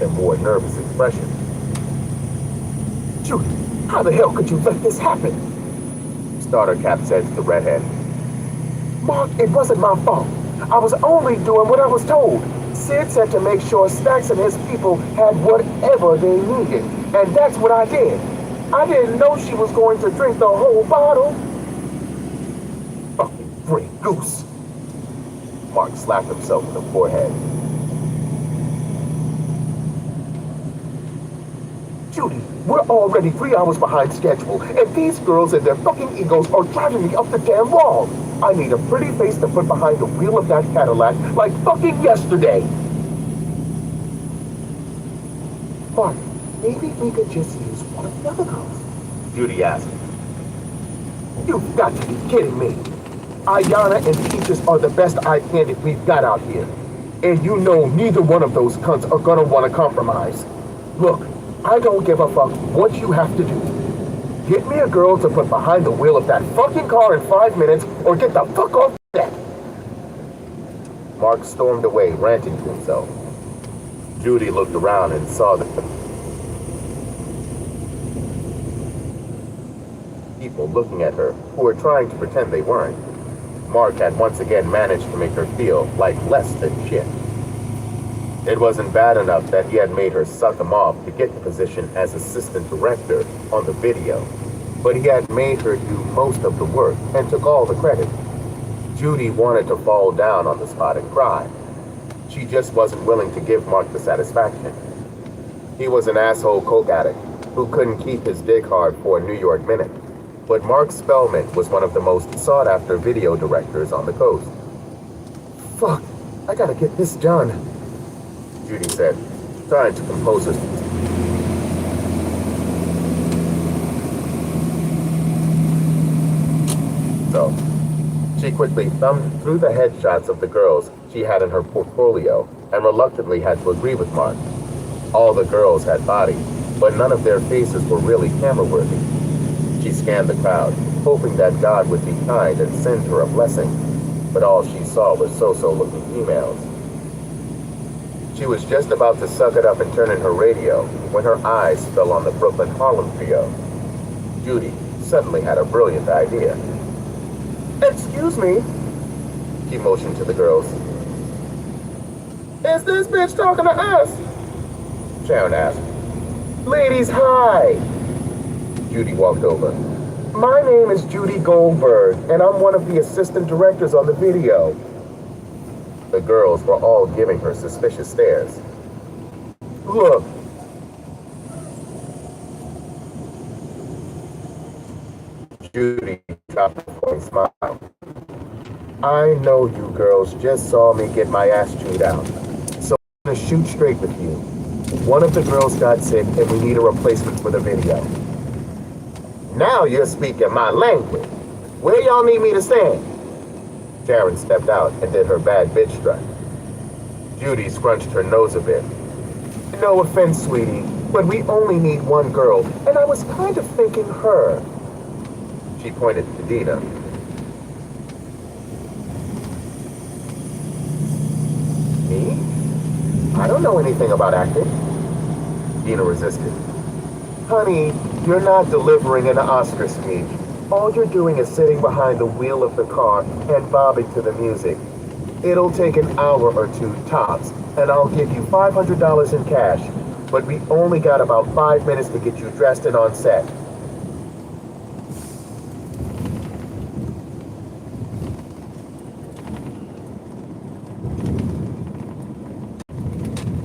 them wore a nervous expression. Judy, how the hell could you let this happen? Starter cap said to the redhead. Mark, it wasn't my fault. I was only doing what I was told. Sid said to make sure Stacks and his people had whatever they needed, and that's what I did. I didn't know she was going to drink the whole bottle. Fucking Grey Goose. Mark slapped himself in the forehead. Judy, we're already 3 hours behind schedule, and these girls and their fucking egos are driving me up the damn wall. I need a pretty face to put behind the wheel of that Cadillac like fucking yesterday. Mark, maybe we could just use one of the other girls, Judy asked. You've got to be kidding me. Ayana and Peaches are the best eye candy we've got out here. And you know neither one of those cunts are gonna want to compromise. Look, I don't give a fuck what you have to do. Get me a girl to put behind the wheel of that fucking car in 5 minutes, or get the fuck off that. Mark stormed away, ranting to himself. Judy looked around and saw the people looking at her who were trying to pretend they weren't. Mark had once again managed to make her feel like less than shit. It wasn't bad enough that he had made her suck him off to get the position as assistant director on the video, but he had made her do most of the work and took all the credit. Judy wanted to fall down on the spot and cry. She just wasn't willing to give Mark the satisfaction. He was an asshole coke addict who couldn't keep his dick hard for a New York minute, but Mark Spellman was one of the most sought-after video directors on the coast. Fuck, I gotta get this done, Judy said, trying to compose herself. So, she quickly thumbed through the headshots of the girls she had in her portfolio and reluctantly had to agree with Mark. All the girls had bodies, but none of their faces were really camera-worthy. She scanned the crowd, hoping that God would be kind and send her a blessing, but all she saw was so-so-looking females. She was just about to suck it up and turn in her radio when her eyes fell on the Brooklyn Harlem trio. Judy suddenly had a brilliant idea. Excuse me, she motioned to the girls. Is this bitch talking to us? Sharon asked. Ladies, hi. Judy walked over. My name is Judy Goldberg, and I'm one of the assistant directors on the video. The girls were all giving her suspicious stares. Look. Judy dropped a funny smile. I know you girls just saw me get my ass chewed out, so I'm gonna shoot straight with you. One of the girls got sick and we need a replacement for the video. Now you're speaking my language. Where y'all need me to stand? Sharon stepped out and did her bad bitch strut. Judy scrunched her nose a bit. No offense, sweetie, but we only need one girl, and I was kind of thinking her. She pointed to Dina. Me? I don't know anything about acting. Dina resisted. Honey, you're not delivering an Oscar speech. All you're doing is sitting behind the wheel of the car and bobbing to the music. It'll take an hour or two tops, and I'll give you $500 in cash. But we only got about 5 minutes to get you dressed and on set.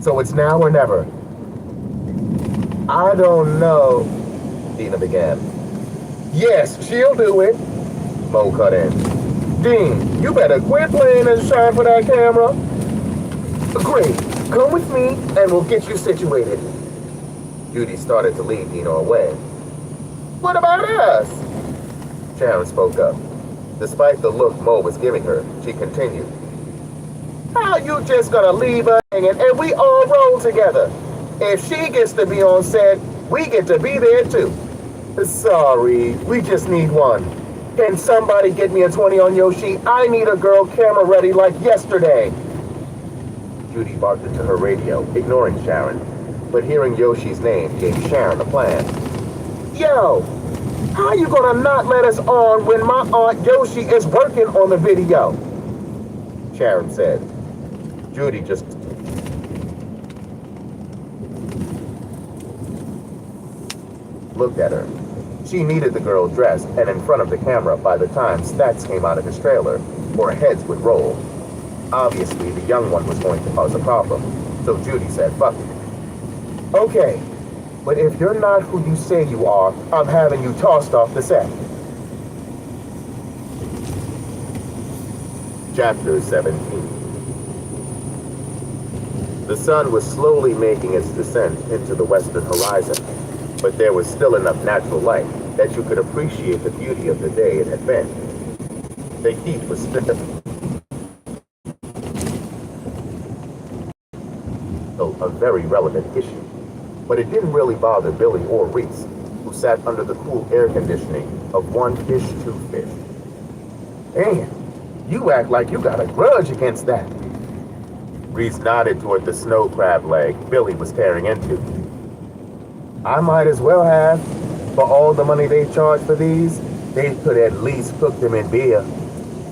So it's now or never. I don't know, Dina began. Yes, she'll do it, Mo cut in. Dean, you better quit playing and shine for that camera. Great. Come with me and we'll get you situated. Judy started to lead Dino away. What about us? Sharon spoke up. Despite the look Mo was giving her, she continued. How you just gonna leave her hanging and we all roll together? If she gets to be on set, we get to be there too. Sorry, we just need one. Can somebody get me a 20 on Yoshi? I need a girl camera ready like yesterday. Judy barked into her radio, ignoring Sharon, but hearing Yoshi's name gave Sharon a plan. Yo, how you gonna not let us on when my Aunt Yoshi is working on the video? Sharon said. Judy just looked at her. She needed the girl dressed and in front of the camera by the time Stacks came out of his trailer, or heads would roll. Obviously, the young one was going to cause a problem, so Judy said, fuck it. Okay, but if you're not who you say you are, I'm having you tossed off the set. Chapter 17. The sun was slowly making its descent into the western horizon, but there was still enough natural light that you could appreciate the beauty of the day it had been. The heat was still a very relevant issue, but it didn't really bother Billy or Reese, who sat under the cool air conditioning of One Fish, Two Fish. Damn, you act like you got a grudge against that. Reese nodded toward the snow crab leg Billy was tearing into. I might as well have. For all the money they charge for these, they could at least cook them in beer.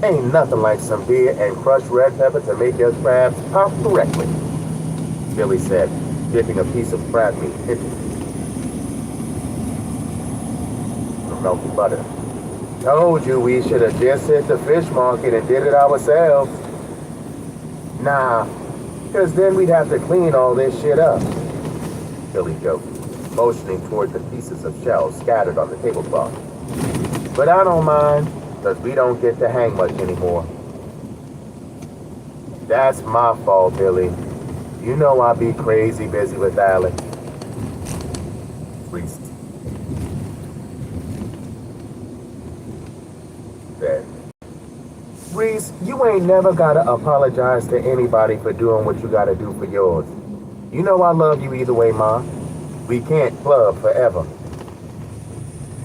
Ain't nothing like some beer and crushed red pepper to make your crabs pop correctly, Billy said, dipping a piece of crab meat into the melted butter. Told you we should have just hit the fish market and did it ourselves. Nah, because then we'd have to clean all this shit up, Billy joked, motioning toward the pieces of shells scattered on the tablecloth. But I don't mind, because we don't get to hang much anymore. That's my fault, Billy. You know I be crazy busy with Alex. Reese said. Reese, you ain't never gotta apologize to anybody for doing what you gotta do for yours. You know I love you either way, Ma. We can't club forever.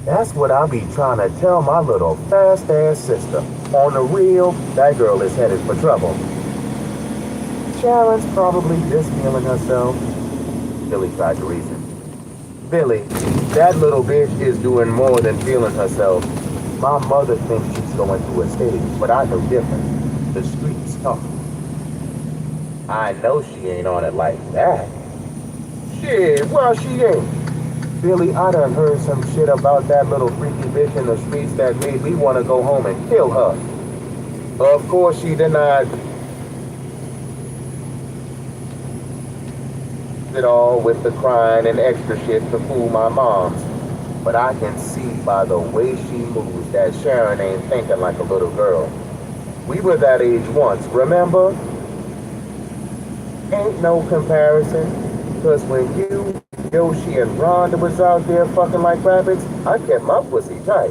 That's what I be trying to tell my little fast-ass sister. On the real, that girl is headed for trouble. Sharon's probably just feeling herself, Billy tried to reason. Billy, that little bitch is doing more than feeling herself. My mother thinks she's going through a stage, but I know different. The streets talk. I know she ain't on it like that. Shit, well, she ain't. Billy, I done heard some shit about that little freaky bitch in the streets that made me want to go home and kill her. Of course she denied it all with the crying and extra shit to fool my moms. But I can see by the way she moves that Sharon ain't thinking like a little girl. We were that age once, remember? Ain't no comparison. Because when you, Yoshi, and Rhonda was out there fucking like rabbits, I kept my pussy tight.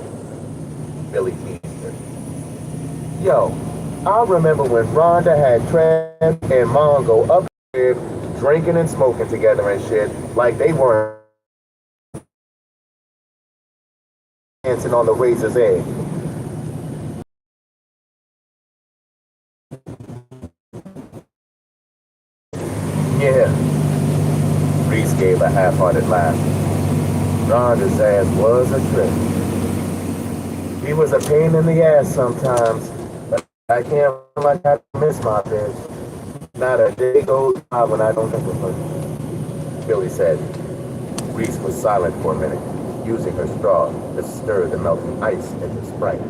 Billy teased her. Yo, I remember when Rhonda had Trav and Mongo up there drinking and smoking together and shit, like they weren't dancing on the razor's edge. Yeah. Reese gave a half-hearted laugh. Rhonda's ass was a trip. He was a pain in the ass sometimes, but I can't like I miss my bitch. Not a day goes by when I don't think of her, Billy said. Reese was silent for a minute, using her straw to stir the melting ice into Sprite.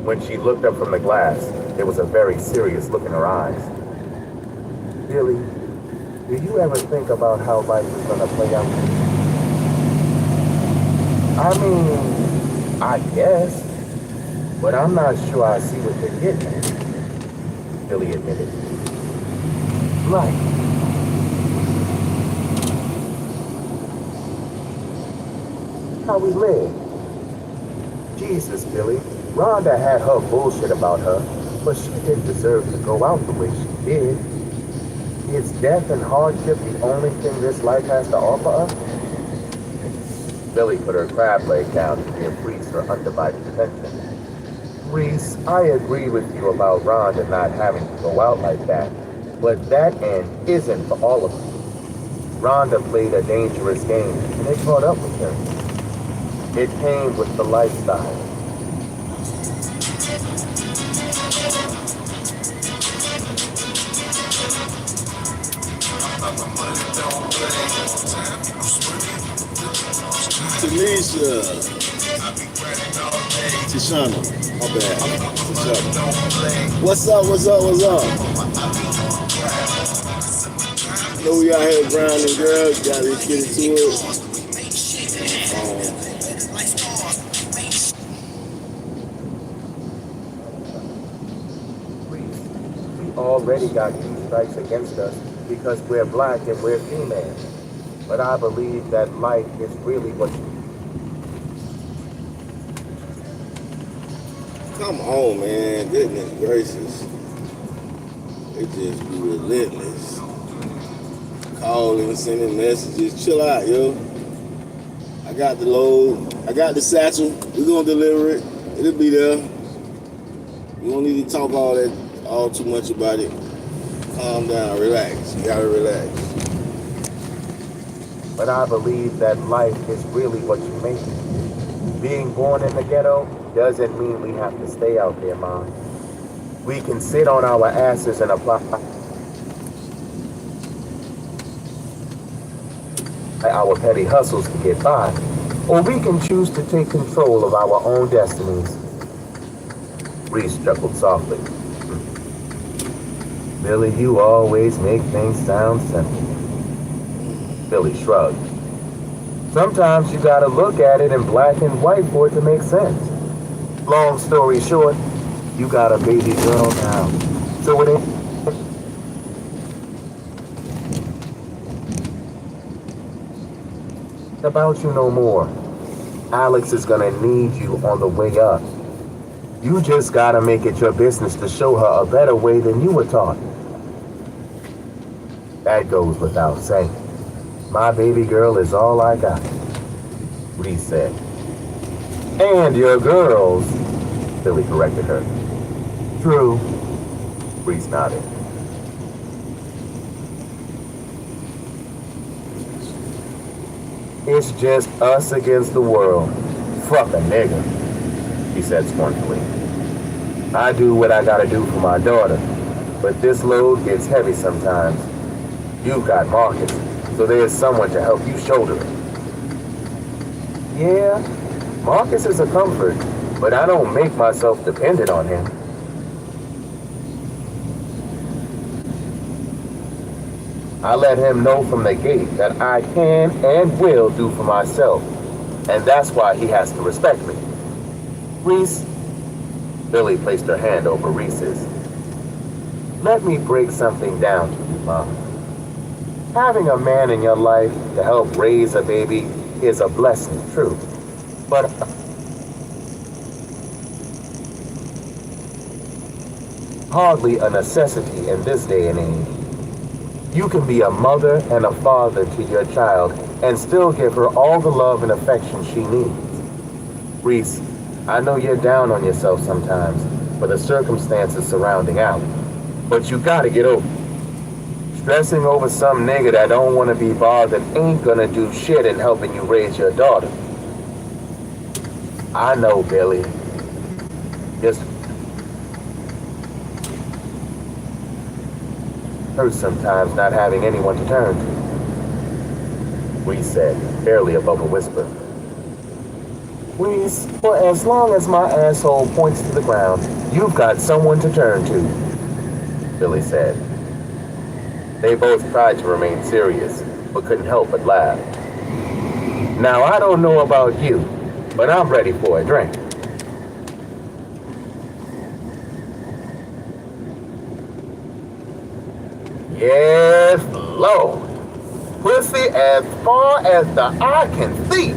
When she looked up from the glass, there was a very serious look in her eyes. Billy, do you ever think about how life is gonna play out? I mean, I guess. but I'm not sure I see what they're getting at, Billy admitted. Like, how we live. Jesus, Billy. Rhonda had her bullshit about her, but she didn't deserve to go out the way she did. Is death and hardship the only thing this life has to offer us? Billy put her crab leg down to give Reese her undivided attention. Reese, I agree with you about Rhonda not having to go out like that, but that end isn't for all of us. Rhonda played a dangerous game, and it caught up with her. It came with the lifestyle. Tanisha. Tishana. My bad. Tishana. What's up? I know we out here grinding, girl. Gotta get into it. We already got 2 strikes against us because we're black and we're female. But I believe that life is really what you... Come on, man. Goodness gracious. They just be relentless. Calling, sending messages. Chill out, yo. I got the load. I got the satchel. We're gonna deliver it. It'll be there. We don't need to talk all too much about it. Calm down, relax. You gotta relax. But I believe that life is really what you make it. Being born in the ghetto doesn't mean we have to stay out there, Mom. We can sit on our asses and apply our petty hustles to get by, or we can choose to take control of our own destinies. Reese chuckled softly. Billy, you always make things sound simple. Billy shrugged. Sometimes you gotta look at it in black and white for it to make sense. Long story short, you got a baby girl now. So it ain't... about you no more. Alex is gonna need you on the way up. You just gotta make it your business to show her a better way than you were taught. That goes without saying. My baby girl is all I got, Reese said. And your girls, Billy corrected her. True, Reese nodded. It's just us against the world. Fuck a nigga, he said scornfully. I do what I gotta do for my daughter, but this load gets heavy sometimes. You've got Marcus, so there's someone to help you shoulder it. Yeah, Marcus is a comfort, but I don't make myself dependent on him. I let him know from the gate that I can and will do for myself, and that's why he has to respect me. Reese, Billy placed her hand over Reese's. Let me break something down to you, Mom. Having a man in your life to help raise a baby is a blessing, true, but hardly a necessity in this day and age. You can be a mother and a father to your child and still give her all the love and affection she needs. Reese, I know you're down on yourself sometimes for the circumstances surrounding Alec, but you gotta get over it. Stressing over some nigga that don't want to be bothered ain't gonna do shit in helping you raise your daughter. I know, Billy. Just hurts sometimes not having anyone to turn to. Reese said, barely above a whisper. Reese, for as long as my asshole points to the ground, you've got someone to turn to, Billy said. They both tried to remain serious, but couldn't help but laugh. Now, I don't know about you, but I'm ready for a drink. Yes, Lord. Pussy as far as the eye can see.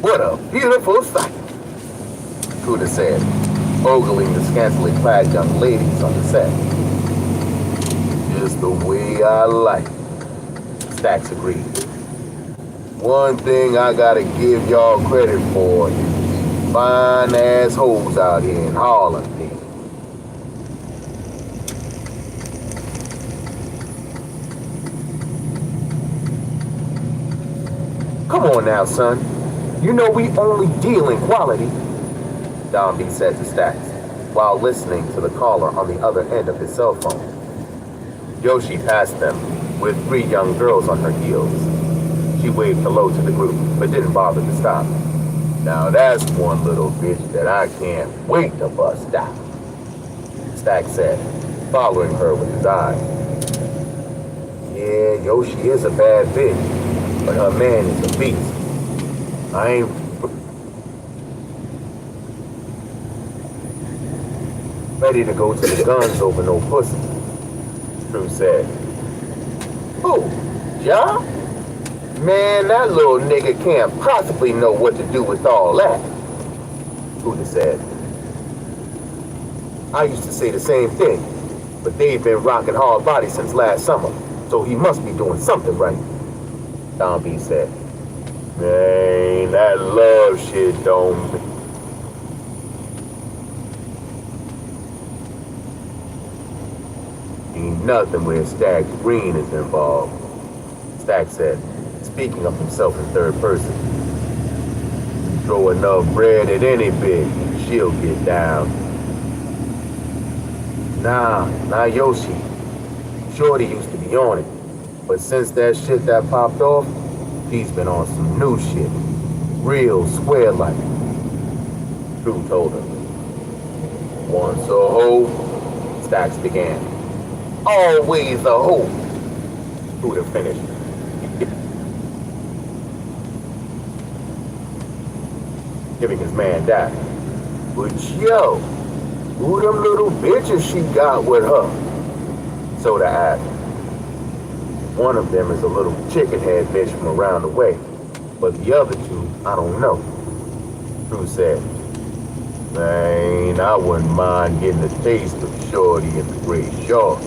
What a beautiful sight, Cooter said, ogling the scantily clad young ladies on the set. Just the way I like it, Stax agreed. One thing I gotta give y'all credit for is fine ass hoes out here in Harlem. Come on now, son. You know we only deal in quality, Don B said to Stax, while listening to the caller on the other end of his cell phone. Yoshi passed them, with 3 young girls on her heels. She waved hello to the group, but didn't bother to stop. Now that's one little bitch that I can't wait to bust out, Stax said, following her with his eyes. Yeah, Yoshi is a bad bitch, but her man is a beast. I ain't... ready to go to the guns over no pussy, Drew said. Who? Ja? Man, that little nigga can't possibly know what to do with all that, Cooter said. I used to say the same thing, but they've been rocking hard body since last summer, so he must be doing something right, Don B said. Man, that love shit don't... ain't nothing where Stax Green is involved, Stax said, speaking of himself in third person. Throw enough bread at any bitch, she'll get down. Nah, Yoshi. Shorty used to be on it, but since that shit that popped off, he's been on some new shit. Real square-like, Drew told her. Once a hoe, Stax began. Always a hoe, Cooter finished. Giving his man that. But yo, who them little bitches she got with her? Soda asked. One of them is a little chicken-head bitch from around the way, but the other 2, I don't know, Drew said. Man, I wouldn't mind getting a taste of Shorty in the gray short,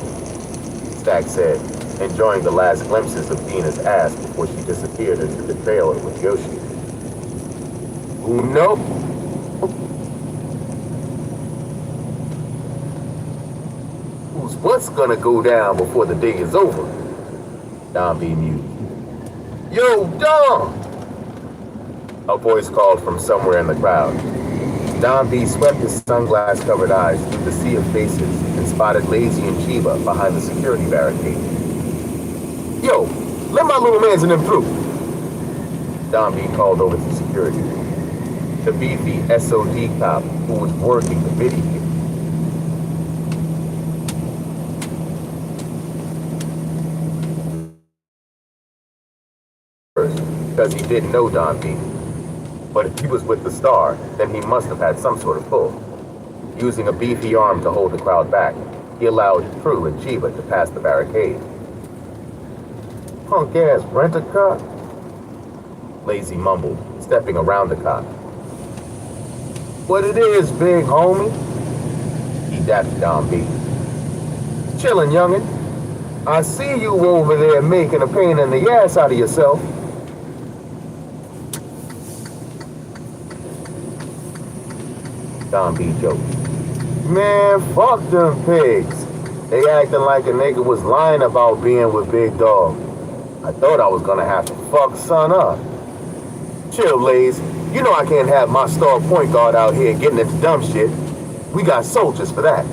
Stax said, enjoying the last glimpses of Dina's ass before she disappeared into the trailer with Yoshi. No. What's gonna go down before the day is over? Don B mused. Yo, Don! A voice called from somewhere in the crowd. Don B swept his sunglass-covered eyes through the sea of faces and spotted Lazy and Chiba behind the security barricade. Yo, let my little man's in them through, Don B called over to security. The beefy SOD cop who was working the video. Because he didn't know Don B. But if he was with the star, then he must have had some sort of pull. Using a beefy arm to hold the crowd back, he allowed True and Chiba to pass the barricade. Punk-ass rent-a-cop? Lazy mumbled, stepping around the cop. What it is, big homie? He dapped Don B. Chillin', youngin'. I see you over there making a pain in the ass out of yourself. Don B joked. Man, fuck them pigs. They acting like a nigga was lying about being with Big Dog. I thought I was gonna have to fuck son up. Chill, Laze. You know I can't have my star point guard out here getting into dumb shit. We got soldiers for that.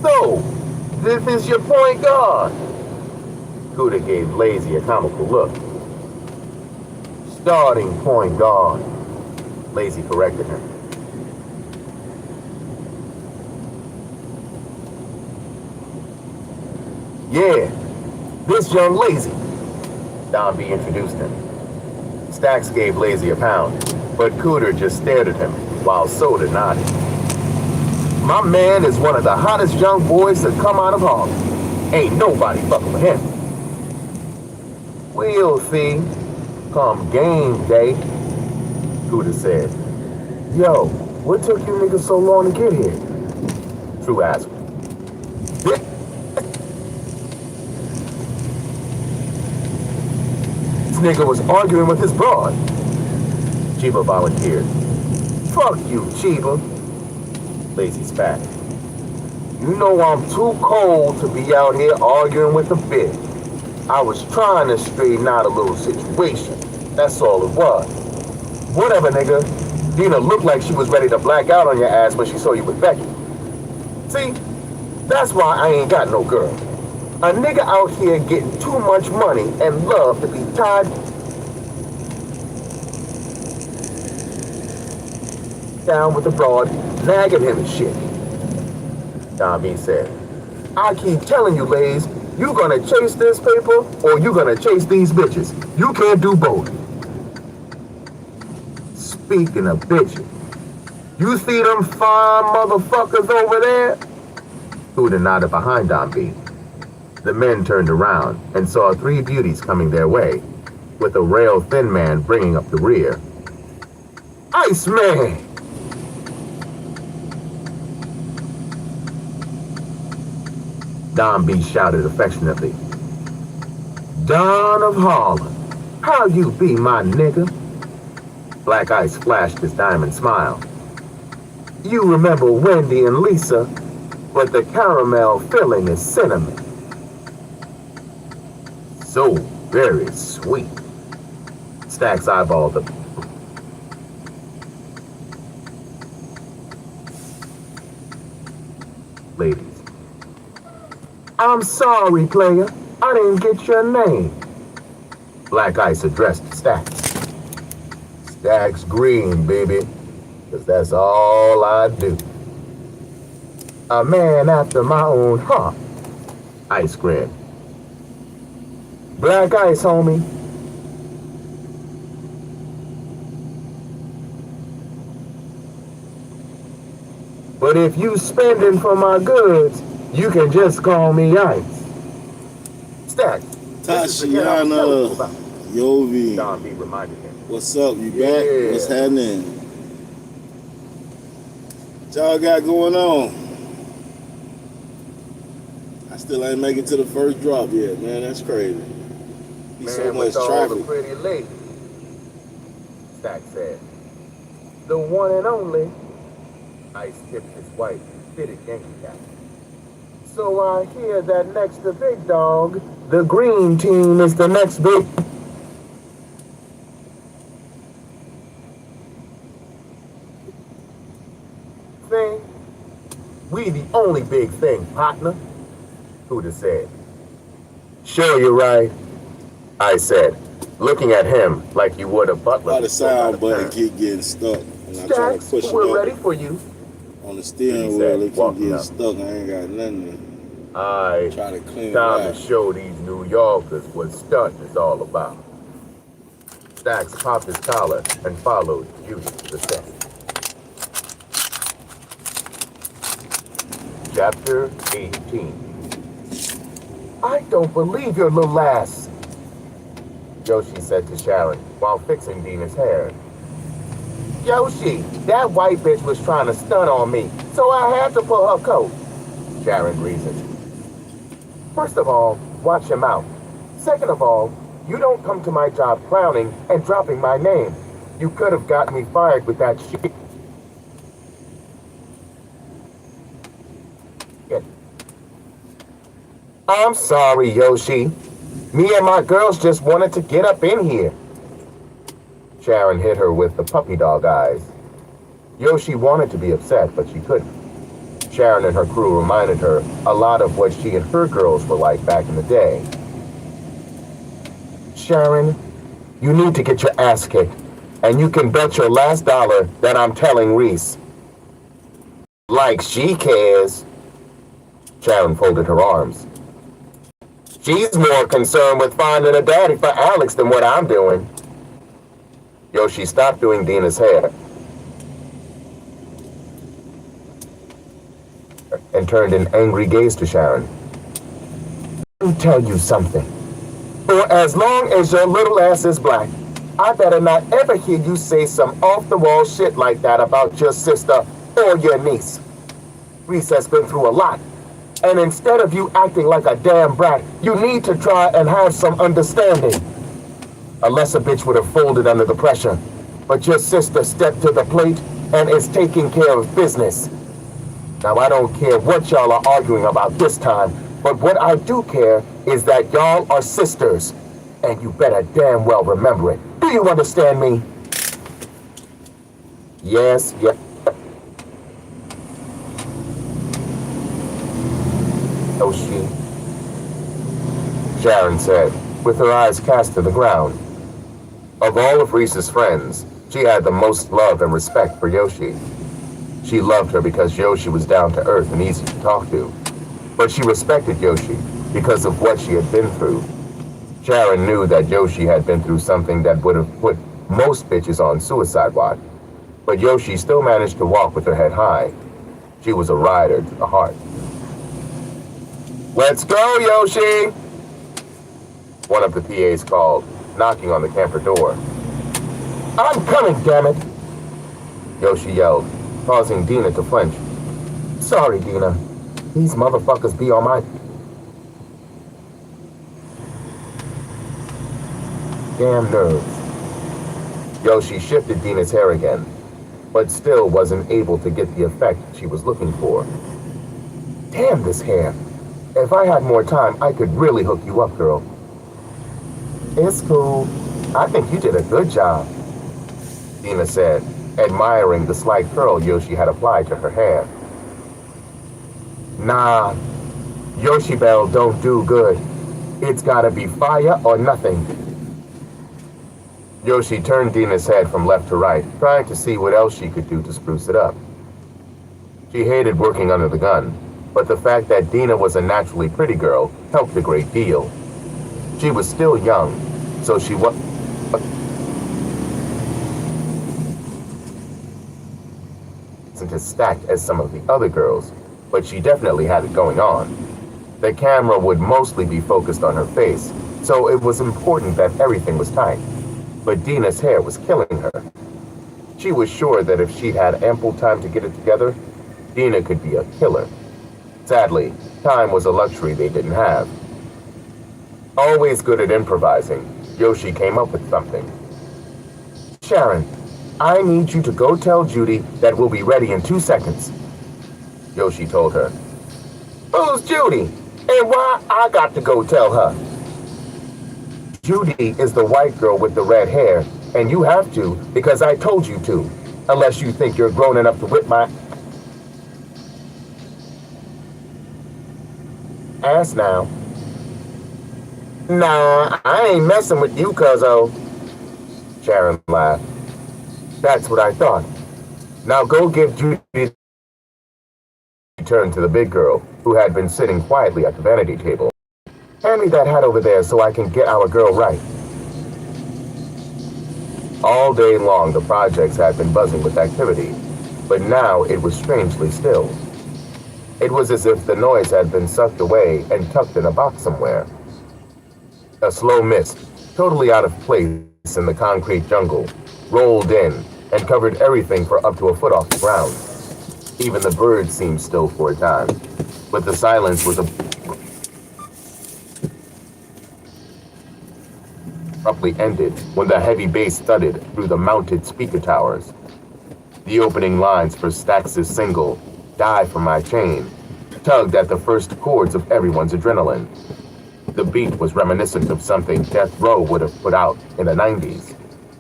So, this is your point guard? Cooter gave Lazy a comical look. Starting point guard, Lazy corrected him. Yeah, this young Lazy, Don B introduced him. Stax gave Lazy a pound, but Cooter just stared at him while Soda nodded. My man is one of the hottest young boys to come out of Harlem. Ain't nobody fucking with him. We'll see. Come game day, Scooter said. Yo, what took you niggas so long to get here? True asked. This nigga was arguing with his broad. Chiba volunteered. Fuck you, Chiba. Lazy spat. You know I'm too cold to be out here arguing with a bitch. I was trying to straighten out a little situation. That's all it was. Whatever, nigga. Dina looked like she was ready to black out on your ass when she saw you with Becky. See? That's why I ain't got no girl. A nigga out here getting too much money and love to be tied down with the broad, nagging him and shit. Don B said, I keep telling you, Lays, you gonna chase this paper or you gonna chase these bitches. You can't do both. Speaking of bitches, you see them fine motherfuckers over there? Huda nodded behind Don B. The men turned around and saw 3 beauties coming their way, with a rail-thin man bringing up the rear. Iceman! Don B shouted affectionately. Don of Harlem, how you be, my nigga? Black Ice flashed his diamond smile. You remember Wendy and Lisa, but the caramel filling is cinnamon. So very sweet. Stacks eyeballed the ladies. I'm sorry, player. I didn't get your name. Black Ice addressed Stacks. Stacks Green, baby. Because that's all I do. A man after my own heart. Ice grinned. Black Ice, homie. But if you spending for my goods, you can just call me Ice. Stacks. Tashiana, Yovi. Don B reminded him. What's up? You back? What's happening? What y'all got going on? I still ain't make it to the first drop yet, man. That's crazy. Be so much traffic. The pretty lady, Stack said. The one and only. Ice tipped his white, fitted Yankee cap. So I hear that next to Big Dog, the green team is the next big thing. We the only big thing, partner, Huda said. Sure, you're right, I said, looking at him like you would a butler. Why the sound button keep getting stuck when I try to push it we're up ready for you. on the steering wheel, it keep getting stuck. I ain't got nothing to try to clean it Time out. to show these New Yorkers what stunting is all about. Stacks popped his collar and followed Beauty to the set. Chapter 18. I don't believe your little ass, Yoshi said to Sharon while fixing Dina's hair. Yoshi, that white bitch was trying to stunt on me, so I had to pull her coat, Sharon reasoned. First of all, watch your mouth. Second of all, you don't come to my job clowning and dropping my name. You could have gotten me fired with that shit. I'm sorry, Yoshi. Me and my girls just wanted to get up in here. Sharon hit her with the puppy dog eyes. Yoshi wanted to be upset, but she couldn't. Sharon and her crew reminded her a lot of what she and her girls were like back in the day. Sharon, you need to get your ass kicked, and you can bet your last dollar that I'm telling Reese. Like she cares. Sharon folded her arms. She's more concerned with finding a daddy for Alex than what I'm doing. Yoshi stopped doing Dina's hair and turned an angry gaze to Sharon. me tell you something. For as long as your little ass is black, I better not ever hear you say some off-the-wall shit like that about your sister or your niece. Reese has been through a lot. And instead of you acting like a damn brat, you need to try and have some understanding. A lesser bitch would have folded under the pressure. But your sister stepped to the plate and is taking care of business. Now, I don't care what y'all are arguing about this time, but what I do care is that y'all are sisters. And you better damn well remember it. Do you understand me? Yes, yes. Oh, Sharon said, with her eyes cast to the ground. Of all of Reese's friends, she had the most love and respect for Yoshi. She loved her because Yoshi was down to earth and easy to talk to. But she respected Yoshi because of what she had been through. Sharon knew that Yoshi had been through something that would have put most bitches on suicide watch. But Yoshi still managed to walk with her head high. She was a rider to the heart. Let's go, Yoshi! One of the PAs called, knocking on the camper door. I'm coming, damn it! Yoshi yelled, causing Dina to flinch. Sorry, Dina. These motherfuckers be on my damn nerves. Yoshi shifted Dina's hair again, but still wasn't able to get the effect she was looking for. Damn this hair. If I had more time, I could really hook you up, girl. It's cool. I think you did a good job, Dina said, admiring the slight curl Yoshi had applied to her hair. Nah, Yoshi Bell don't do good. It's gotta be fire or nothing. Yoshi turned Dina's head from left to right, trying to see what else she could do to spruce it up. She hated working under the gun, but the fact that Dina was a naturally pretty girl helped a great deal. She was still young, so she wasn't as stacked as some of the other girls, but she definitely had it going on. The camera would mostly be focused on her face, so it was important that everything was tight. But Dina's hair was killing her. She was sure that if she'd had ample time to get it together, Dina could be a killer. Sadly, time was a luxury they didn't have. Always good at improvising, Yoshi came up with something. Sharon, I need you to go tell Judy that we'll be ready in 2 seconds, Yoshi told her. Who's Judy? And why I got to go tell her? Judy is the white girl with the red hair, and you have to because I told you to, unless you think you're grown enough to whip my ass now. Nah, I ain't messing with you, cuzzo. Sharon laughed. That's what I thought. Now go give Judy. She turned to the big girl, who had been sitting quietly at the vanity table. Hand me that hat over there so I can get our girl right. All day long, the projects had been buzzing with activity, but now it was strangely still. It was as if the noise had been sucked away and tucked in a box somewhere. A slow mist, totally out of place in the concrete jungle, rolled in and covered everything for up to a foot off the ground. Even the birds seemed still for a time, but the silence was abruptly ended when the heavy bass thudded through the mounted speaker towers. The opening lines for Stax's single, Die for My Chain, tugged at the first chords of everyone's adrenaline. The beat was reminiscent of something Death Row would have put out in the 90s,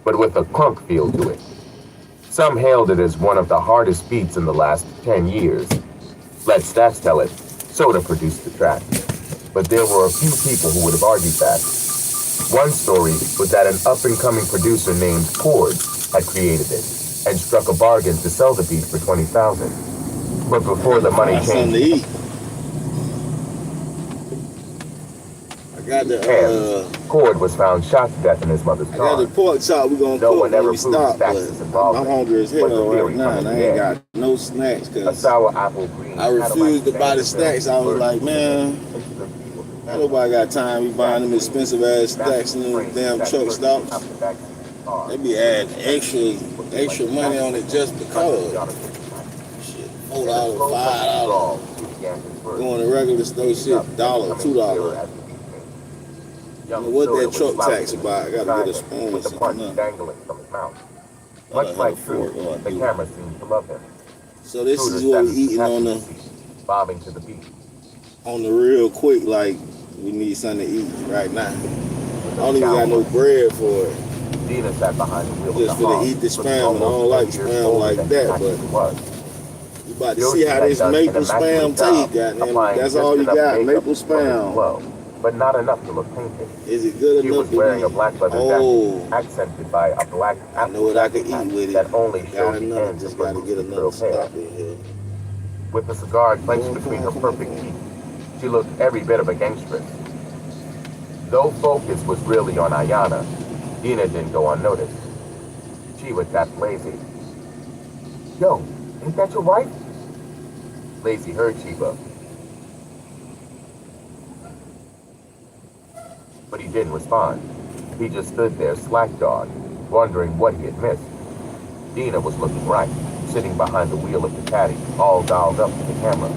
but with a crunk feel to it. Some hailed it as one of the hardest beats in the last 10 years. Let Stax tell it, Soda produced the track. But there were a few people who would have argued that. One story was that an up-and-coming producer named Cord had created it and struck a bargain to sell the beat for $20,000. But before the money changed, Cord was found shot to death in his mother's car. I got the pork chop we're going to cook when we stop, but I'm hungry as hell right now, and I ain't got no snacks, because a sour apple green I refused to buy the snacks. I was like, man, Ain't nobody got time. We buying them expensive ass stacks in them damn truck stops. They be adding extra money on it just because. Shit, $4, $5. Going to regular store shit, $1, $2. I don't know what that truck tax about. I gotta get a spoon or something. Dangling from his mouth. Much like Truth, the camera seemed to love him. So this is what we eating on bobbing to the beat. On the real quick, like we need something to eat right now. I don't even got no bread for it. Dina sat behind the wheel. Just for to eat the spam, and I don't like spam like that, but you about to see how this maple spam taste, goddamn. That's all you got, maple spam. But not enough to look painted. Is it good enough to be? She was wearing a black leather jacket, accented by a black I know what I can eat with it. That only showed the enough, ends just of gotta get another stop in here. With the cigar clenched between her perfect teeth, she looked every bit of a gangstress. Though focus was really on Ayana, Dina didn't go unnoticed. Chiba tapped Lazy. Yo, ain't that your wife? Lazy heard Chiba, but he didn't respond. He just stood there slack-jawed, wondering what he had missed. Dina was looking right, sitting behind the wheel of the caddy, all dialed up to the camera.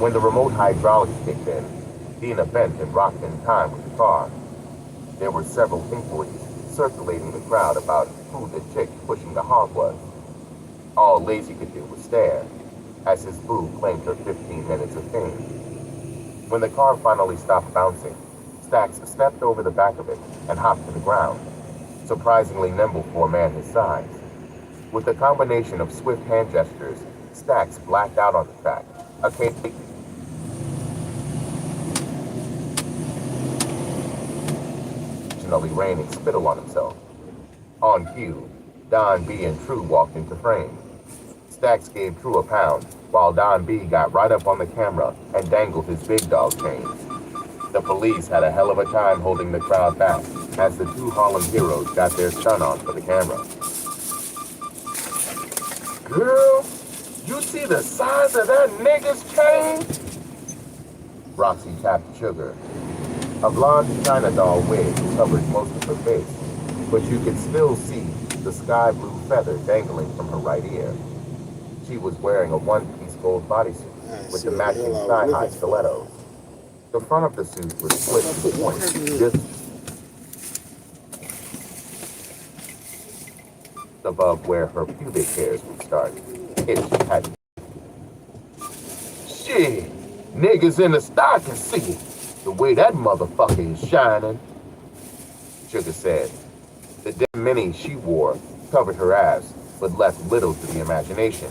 When the remote hydraulics kicked in, Dina bent and rocked in time with the car. There were several inquiries circulating the crowd about who the chick pushing the hog was. All Lazy could do was stare, as his boo claimed her 15 minutes of fame. When the car finally stopped bouncing, Stacks stepped over the back of it and hopped to the ground, surprisingly nimble for a man his size. With a combination of swift hand gestures, Stacks blacked out on the track, occasionally raining spittle on himself. On cue, Don B and True walked into frame. Stacks gave True a pound, while Don B got right up on the camera and dangled his big dog chains. The police had a hell of a time holding the crowd back as the two Harlem heroes got their stun on for the camera. Girl, you see the size of that nigga's chain? Roxy tapped Sugar. A blonde China doll wig covered most of her face, but you could still see the sky blue feather dangling from her right ear. She was wearing a one-piece gold bodysuit with the matching thigh-high stilettos. The front of the suit was split to the point, just above where her pubic hairs would start. If she had. Shit, niggas in the stock can see it. The way that motherfucker is shining. Sugar said. The damn mini she wore covered her ass, but left little to the imagination.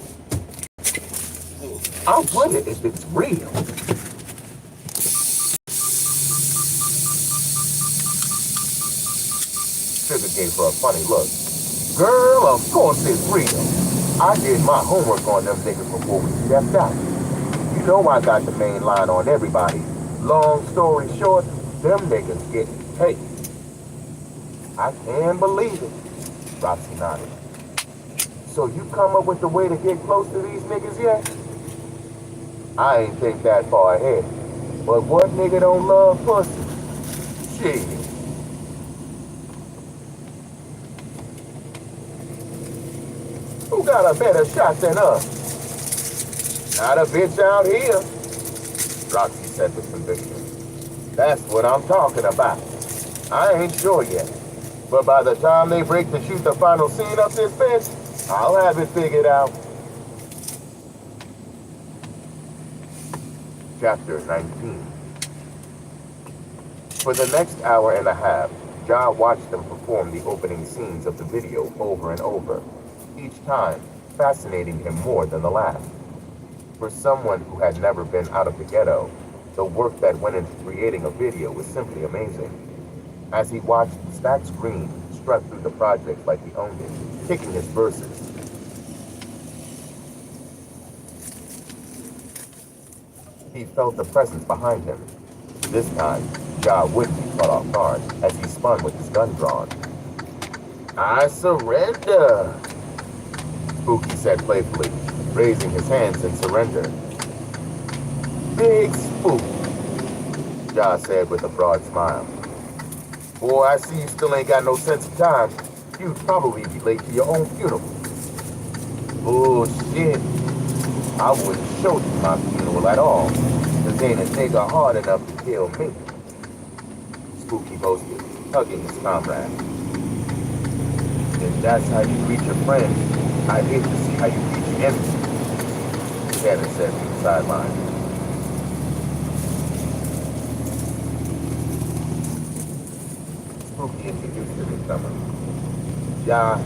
I wonder if it's real. Sugar gave her a funny look. Girl, of course it's real. I did my homework on them niggas before we stepped out. You know I got the main line on everybody. Long story short, them niggas get paid. I can't believe it. Roxy nodded. So you come up with the way to get close to these niggas yet? I ain't think that far ahead. But what nigga don't love pussy? Shit. Who got a better shot than us? Not a bitch out here, Roxy said with conviction. That's what I'm talking about. I ain't sure yet, but by the time they break to shoot the final scene up this bitch, I'll have it figured out. Chapter 19. For the next hour and a half, Ja watched them perform the opening scenes of the video over and over, each time fascinating him more than the last. For someone who had never been out of the ghetto, the work that went into creating a video was simply amazing. As he watched Stax Green strut through the project like he owned it, kicking his verses, he felt the presence behind him. This time, Ja wouldn't be caught off guard as he spun with his gun drawn. I surrender, Spooky said playfully, raising his hands in surrender. Big Spook. Josh said with a broad smile. Boy, I see you still ain't got no sense of time. You'd probably be late to your own funeral. Bullshit. I wouldn't show you my funeral at all. Cause ain't a nigga hard enough to kill me. Spooky boasted, hugging his comrade. If that's how you greet your friends, I'd hate to see how you greet your enemies, Shannon said from the sideline. Spooky introduced the newcomer. Yeah,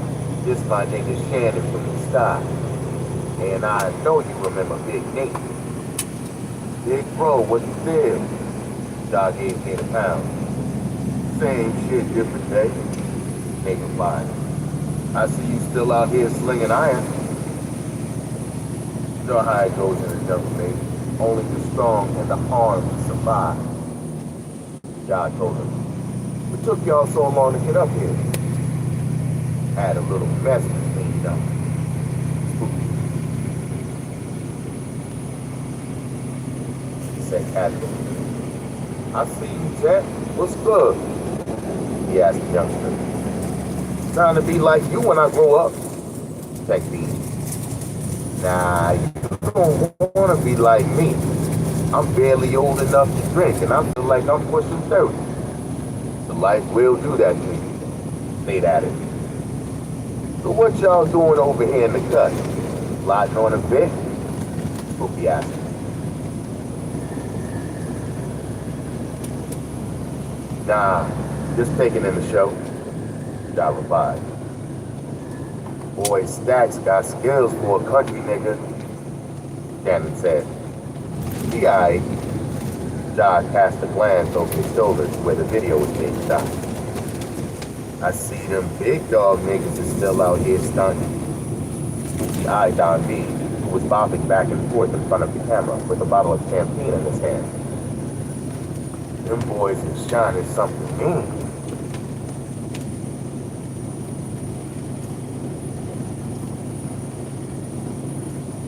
this my nigga Shannon from the sky. And I know you remember Big Nate. Big bro, what you feel? Ja gave Nate a pound. Same shit, different day. Nate replied. I see you still out here slinging iron. You know how it goes in the jungle, baby. Only the strong and the armed survive. Ja told him. What took y'all so long to get up here? Had a little mess between them. He said casually. I see you, Jet. What's good? He asked the youngster. Trying to be like you when I grow up. Tech B. Nah, you don't want to be like me. I'm barely old enough to drink, and I feel like I'm pushing 30. The life will do that to you. Nate added. So what y'all doing over here in the cut? Plotting on a bit? Spooky asked. Nah, just taking in the show. Ja replied. Boy, Stacks got skills for a country nigga, Shannon said. He aight. Ja cast a glance over his shoulders where the video was being shot. I see them big dog niggas is still out here stunting. Spooky eyed Don B, who was bobbing back and forth in front of the camera with a bottle of champagne in his hand. Them boys is shining something mean.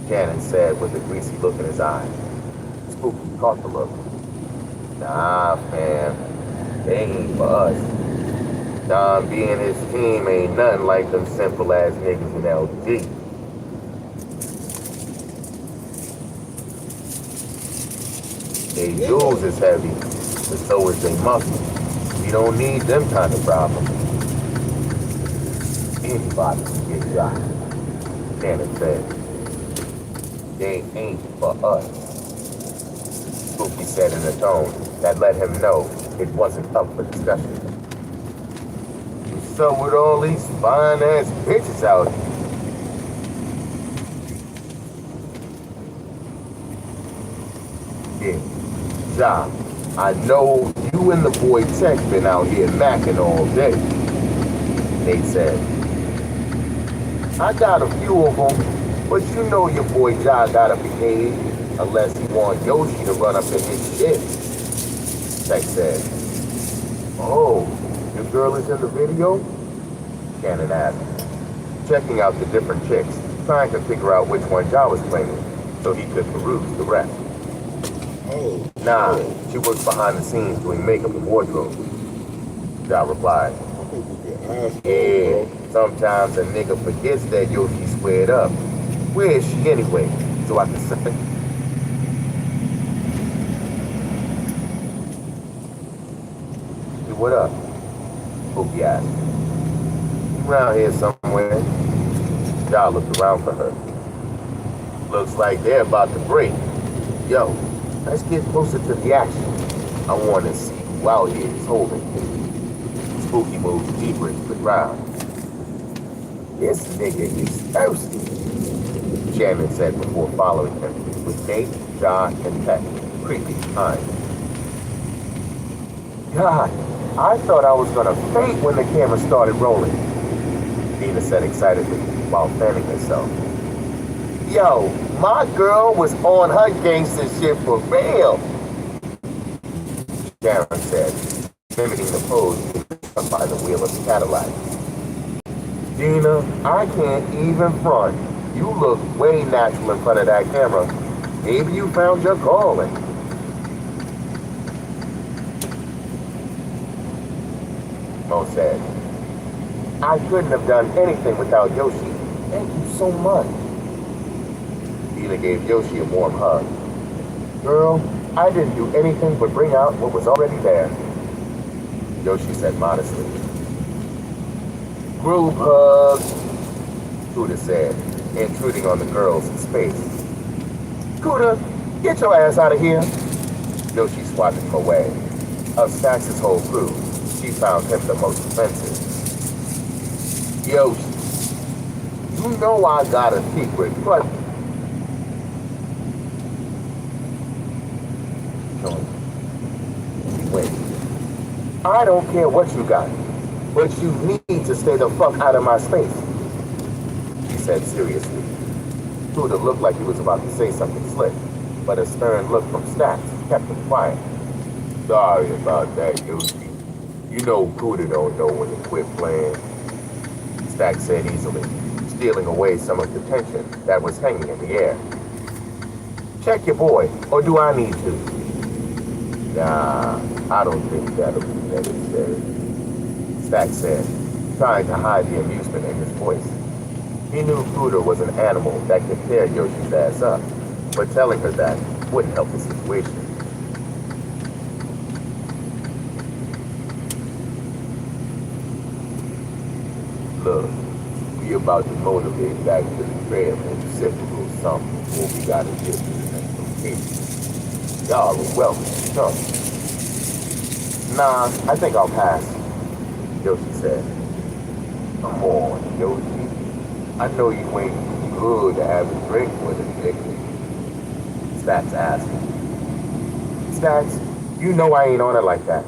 Shannon said with a greasy look in his eye. Spooky caught the look. Nah, fam. They ain't for us. Don B and his team ain't nothing like them simple ass niggas in LG. They jewels is heavy, but so is they muscle. We don't need them kind of problems. Anybody can get shot, Shannon said. They ain't for us. Spooky said in a tone that let him know it wasn't up for discussion. What's up with all these fine-ass bitches out here? Yeah, Ja, I know you and the boy Tech been out here macking all day, Nate said. I got a few of them. But you know your boy Ja gotta behave unless he want Yoshi to run up in his shit, Tech said. Oh, your girl is in the video? Shannon asked, checking out the different chicks, trying to figure out which one Ja was claiming so he could peruse the rest. Oh. Nah, she works behind the scenes doing makeup and wardrobe, Ja replied. Yeah, sometimes a nigga forgets that Yoshi squared up. Where is she anyway? So I can say. Hey, what up? Spooky asked. You around here somewhere? Ja looked around for her. Looks like they're about to break. Yo, let's get closer to the action. I want to see who out here is holding. Spooky moved deeper into the crowd. This nigga is thirsty, Shannon said before following him, with Nate, John, and Peck creeping behind. God, I thought I was gonna faint when the camera started rolling, Nina said excitedly while fanning herself. Yo, my girl was on her gangster shit for real, Sharon said, mimicking the pose by the wheel of the Cadillac. Gina, I can't even front. You look way natural in front of that camera. Maybe you found your calling. Mo said. I couldn't have done anything without Yoshi. Thank you so much. Hina gave Yoshi a warm hug. Girl, I didn't do anything but bring out what was already there. Yoshi said modestly. Group hug, Kuda said, intruding on the girl's space. Kuda, get your ass out of here. Yoshi swatted him away. Of Stax's whole crew, she found him the most offensive. Yoshi, you know I got a secret, but... No. Wait. I don't care what you got, but you need to stay the fuck out of my space, she said seriously. Kuda looked like he was about to say something slick, but a stern look from Stax kept him quiet. Sorry about that, Yoshi. You know Kuda don't know when to quit playing, Stax said easily, stealing away some of the tension that was hanging in the air. Check your boy, or do I need to? Nah, I don't think that'll be necessary, Stax said, trying to hide the amusement in his voice. He knew Kuda was an animal that could tear Yoshi's ass up, but telling her that wouldn't help the situation. Look, we about to motivate back to the trail and sip a little something before we gotta get to the next location. Y'all are welcome to come. Nah, I think I'll pass, Yoshi said. Come on, Yoshi. I know you ain't good to have a drink with a nigga, Stax asked. Stax, you know I ain't on it like that.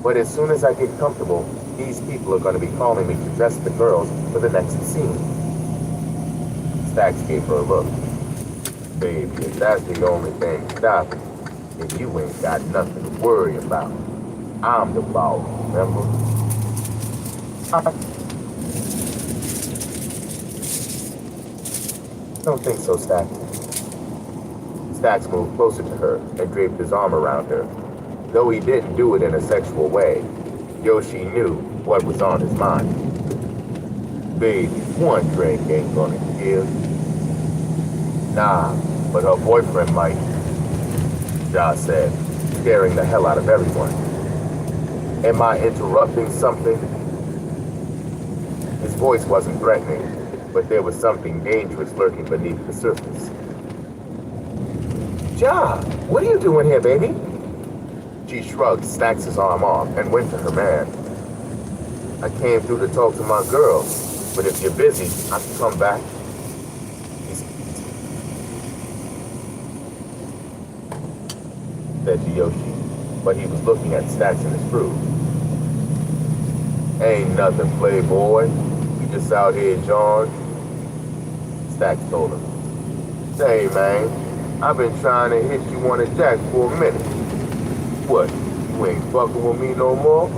But as soon as I get comfortable, these people are going to be calling me to dress the girls for the next scene. Stax gave her a look. Baby, if that's the only thing stopping, then you ain't got nothing to worry about. I'm the boss, remember? Don't think so, Stax. Stax moved closer to her and draped his arm around her. Though he didn't do it in a sexual way, Yoshi knew what was on his mind. Baby, one drink ain't gonna kill. Nah, but her boyfriend might, Ja said, scaring the hell out of everyone. Am I interrupting something? His voice wasn't threatening, but there was something dangerous lurking beneath the surface. Ja, what are you doing here, baby? She shrugged Stax's arm off and went to her man. I came through to talk to my girl, but if you're busy, I can come back. Said to Yoshi, but he was looking at Stax and his crew. Ain't nothing, playboy. We just out here, John. Stax told him. Say, man, I've been trying to hit you on a jack for a minute. What, you ain't fucking with me no more?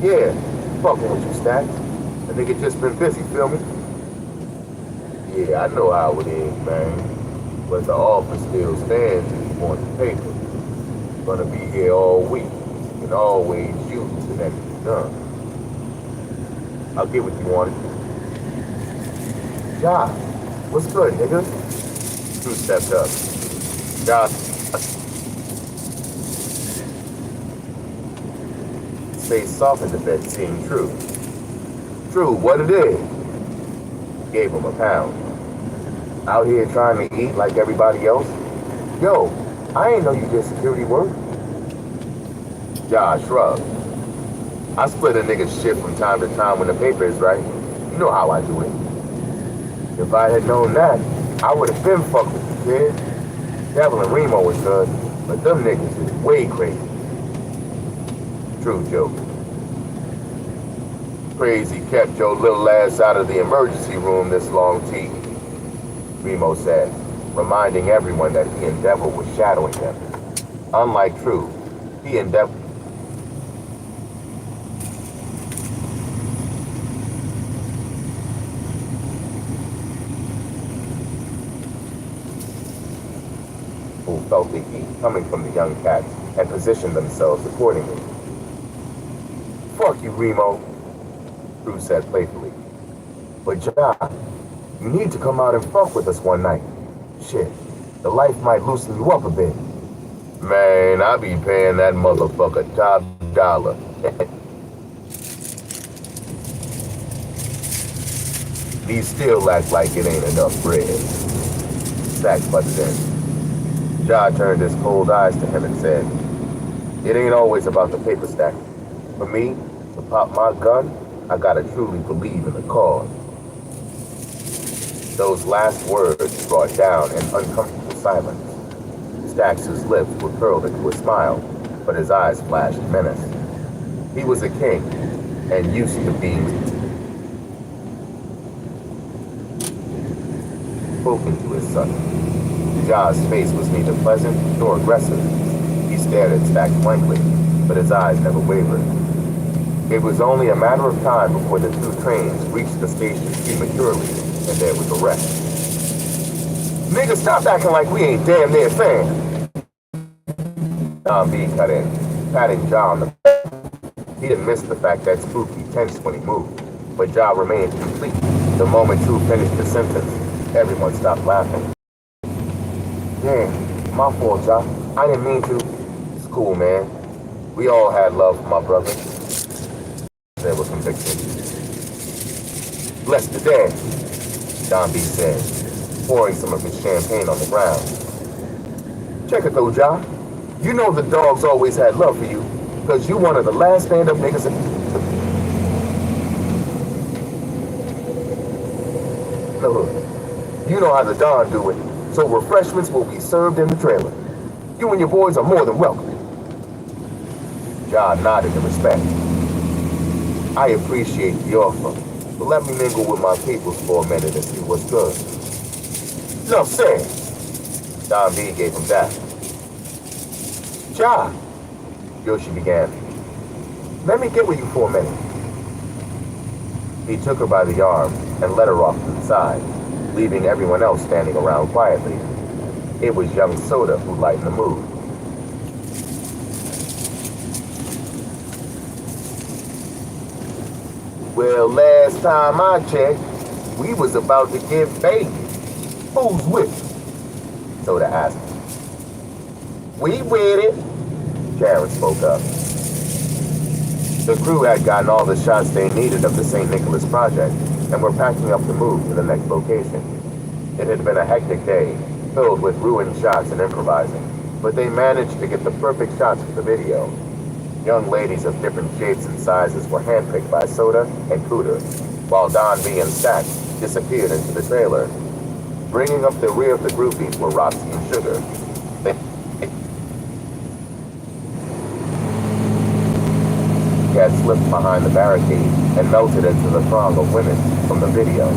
Yeah, fucking with you, Stax. A nigga just been busy, feel me? Yeah, I know how it is, man. But the offer still stands if you want the paper. Gonna be here all week, and always use the next done. I'll get what you wanted. Ja, what's good, nigga? Drew stepped up. Ja, face softened a bit, seeing Drew. Drew, what it is? Gave him a pound. Out here trying to eat like everybody else? Yo, I ain't know you did security work. Ja shrugged. I split a nigga's shit from time to time when the paper is right. You know how I do it. If I had known that, I would have been fucked with you, kid. Devil and Remo was good, but them niggas is way crazy. True joke. Crazy kept your little ass out of the emergency room this long, T. Remo said, reminding everyone that he and Devil was shadowing him. Unlike True, he and Devil who felt the heat coming from the young cats and positioned themselves accordingly. Fuck you, Remo, Drew said playfully. But Ja, you need to come out and fuck with us one night. Shit, the life might loosen you up a bit. Man, I be paying that motherfucker top dollar. He still act like it ain't enough bread. Stack butted in. Ja turned his cold eyes to him and said, it ain't always about the paper stack. For me, to pop my gun, I gotta truly believe in the cause. Those last words brought down an uncomfortable silence. Stax's lips were curled into a smile, but his eyes flashed menace. He was a king, and used to being spoken to his son. Ja's face was neither pleasant nor aggressive. He stared at Stax blankly, but his eyes never wavered. It was only a matter of time before the two trains reached the station prematurely, and there was a wreck. Nigga, stop acting like we ain't damn near fans. Don B cut in, patting Ja on the back. He didn't miss the fact that Spooky tensed when he moved, but Ja remained complete. The moment Drew finished his sentence, everyone stopped laughing. Damn, my fault, Ja. I didn't mean to. It's cool, man. We all had love for my brother. There was conviction. Bless the dead, Don B said, pouring some of his champagne on the ground. Check it though, Ja. You know the dogs always had love for you, because you one of the last stand-up niggas in the hood. You know how the Don do it, so refreshments will be served in the trailer. You and your boys are more than welcome. Ja nodded in respect. I appreciate the offer, but let me mingle with my peoples for a minute and see what's good. Enough said. Don B gave him that. Ja, Yoshi began. Let me get with you for a minute. He took her by the arm and led her off to the side, leaving everyone else standing around quietly. It was young Soda who lightened the mood. Well, last time I checked, we was about to give baby. Who's with you? Soda asked. We with it, Sharon spoke up. The crew had gotten all the shots they needed of the St. Nicholas project and were packing up to move to the next location. It had been a hectic day, filled with ruined shots and improvising, but they managed to get the perfect shots for the video. Young ladies of different shapes and sizes were handpicked by Soda and Cooter, while Don B and Stack disappeared into the trailer. Bringing up the rear of the groupies were Roxy and Sugar. They had slipped behind the barricade and melted into the throng of women from the video.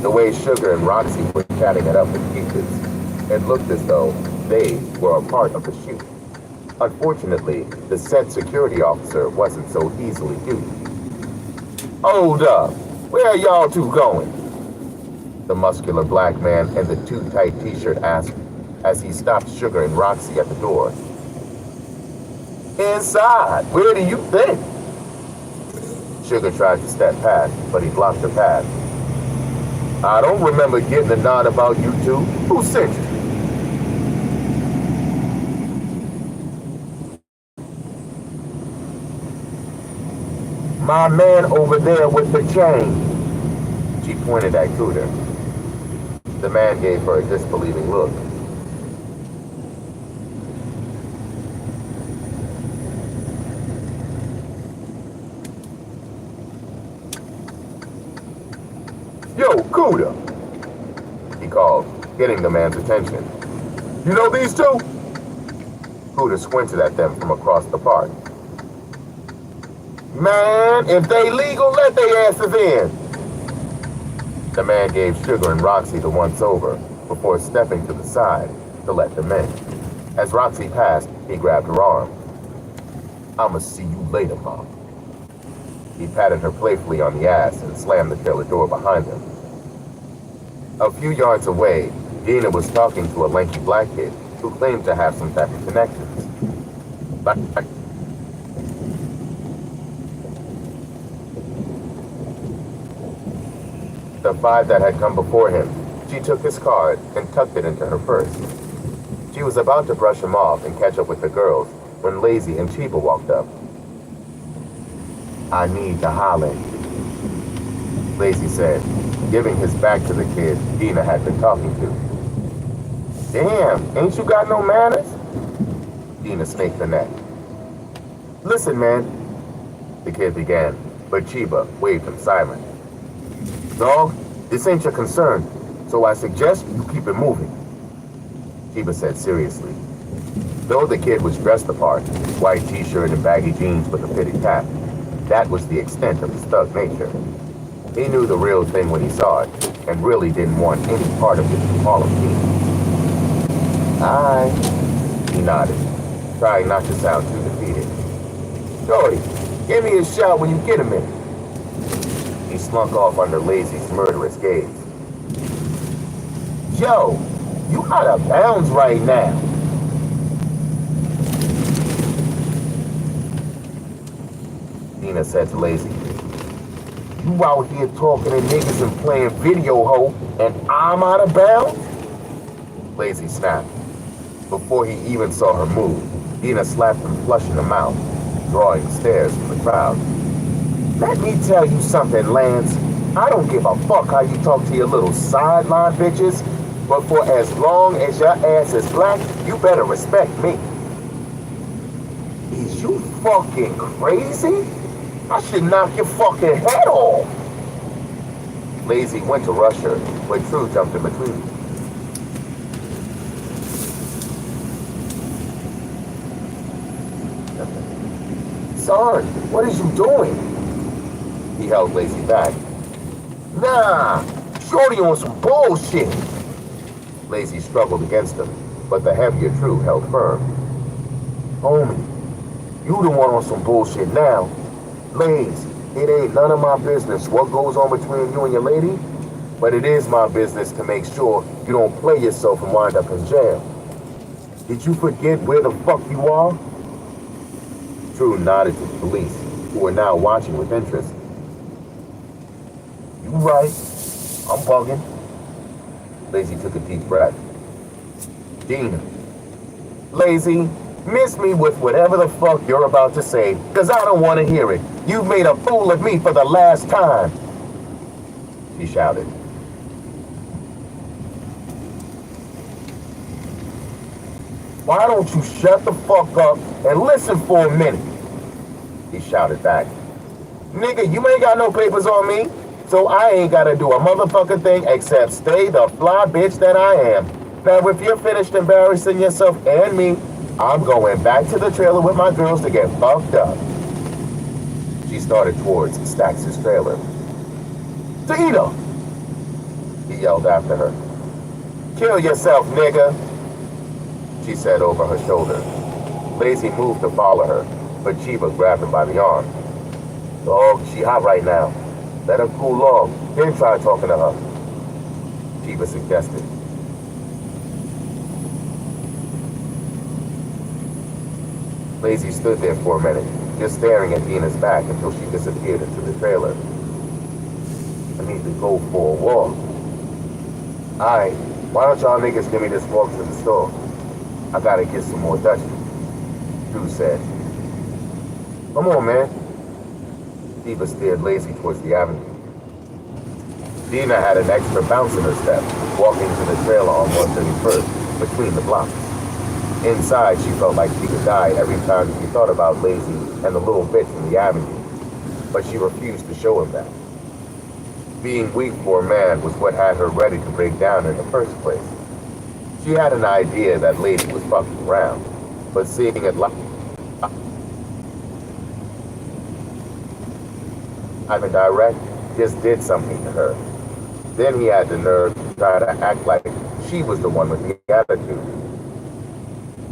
The way Sugar and Roxy were chatting it up with pieces, it looked as though they were a part of the shoot. Unfortunately, the said security officer wasn't so easily duped. Hold up, where are y'all two going? The muscular black man in the too tight t-shirt asked as he stopped Sugar and Roxy at the door. Inside, where do you think? Sugar tried to step past, but he blocked her path. I don't remember getting a nod about you two. Who sent you? My man over there with the chain. She pointed at Cooter. The man gave her a disbelieving look. Yo, Cooter, he called, getting the man's attention. You know these two? Cooter squinted at them from across the park. Man, if they legal, let their asses in. The man gave Sugar and Roxy the once-over before stepping to the side to let them in. As Roxy passed, he grabbed her arm. I'ma see you later, Mom. He patted her playfully on the ass and slammed the trailer door behind him. A few yards away, Dina was talking to a lanky black kid who claimed to have some type of connections. the 5 that had come before him, she took his card and tucked it into her purse. She was about to brush him off and catch up with the girls when Lazy and Chiba walked up. "I need to holler," Lazy said, giving his back to the kid Dina had been talking to. "Damn, ain't you got no manners?" Dina snaked the neck. "Listen, man," the kid began, but Chiba waved him silent. "Dog, this ain't your concern, so I suggest you keep it moving," Chiba said seriously. Though the kid was dressed the part, white t-shirt and baggy jeans with a fitted cap, that was the extent of his thug nature. He knew the real thing when he saw it, and really didn't want any part of it to fall apart. "Aye," he nodded, trying not to sound too defeated. "Shorty, give me a shout when you get a minute." He slunk off under Lazy's murderous gaze. "Yo, you out of bounds right now." Dina said to Lazy, "You out here talking to niggas and playing video, ho, and I'm out of bounds?" Lazy snapped. Before he even saw her move, Dina slapped him flush in the mouth, drawing stares from the crowd. "Let me tell you something, Lance. I don't give a fuck how you talk to your little sideline bitches, but for as long as your ass is black, you better respect me." "Is you fucking crazy? I should knock your fucking head off." Lazy went to rush her, but True jumped in between. "Sorry, what is you doing?" He held Lazy back. "Nah, Shorty on some bullshit." Lazy struggled against him, but the heavier True held firm. "Homie, you the one on some bullshit now. Lazy, it ain't none of my business what goes on between you and your lady, but it is my business to make sure you don't play yourself and wind up in jail. Did you forget where the fuck you are?" True nodded to the police, who were now watching with interest. "You right. I'm bugging." Lazy took a deep breath. "Dina." "Lazy, miss me with whatever the fuck you're about to say, because I don't want to hear it. You've made a fool of me for the last time," she shouted. "Why don't you shut the fuck up and listen for a minute?" he shouted back. "Nigga, you ain't got no papers on me, so I ain't gotta do a motherfucking thing except stay the fly bitch that I am. Now, if you're finished embarrassing yourself and me, I'm going back to the trailer with my girls to get fucked up." She started towards Stax's trailer. "Dina!" he yelled after her. "Kill yourself, nigga," she said over her shoulder. Lazy moved to follow her, but Chiba grabbed him by the arm. "Dog, she hot right now. Let her cool off, then try talking to her," Chiba suggested. Lazy stood there for a minute, just staring at Dina's back until she disappeared into the trailer. "I need to go for a walk." "Alright, why don't y'all niggas give me this walk to the store? I gotta get some more Dutchies," Drew said. "Come on, man." Chiba steered Lazy towards the avenue. Dina had an extra bounce in her step, walking to the trailer on 131st, between the blocks. Inside, she felt like she could die every time she thought about Lazy and the little bitch in the avenue, but she refused to show him that. Being weak for a man was what had her ready to break down in the first place. She had an idea that Lazy was fucking around, but seeing it live and direct just did something to her. Then he had the nerve to try to act like she was the one with the attitude.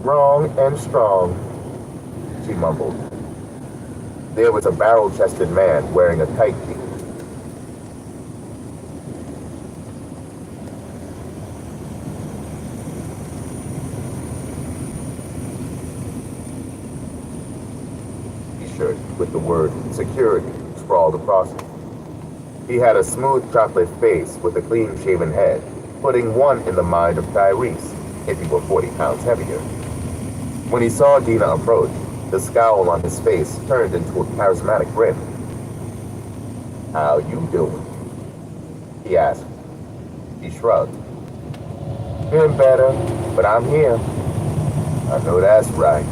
"Wrong and strong," she mumbled. There was a barrel-chested man wearing a tight jean. T-shirt with the word security sprawled across it. He had a smooth chocolate face with a clean-shaven head, putting one in the mind of Tyrese, if he were 40 pounds heavier. When he saw Dina approach, the scowl on his face turned into a charismatic grin. "How you doing?" he asked. She shrugged. "Been better, but I'm here." "I know that's right."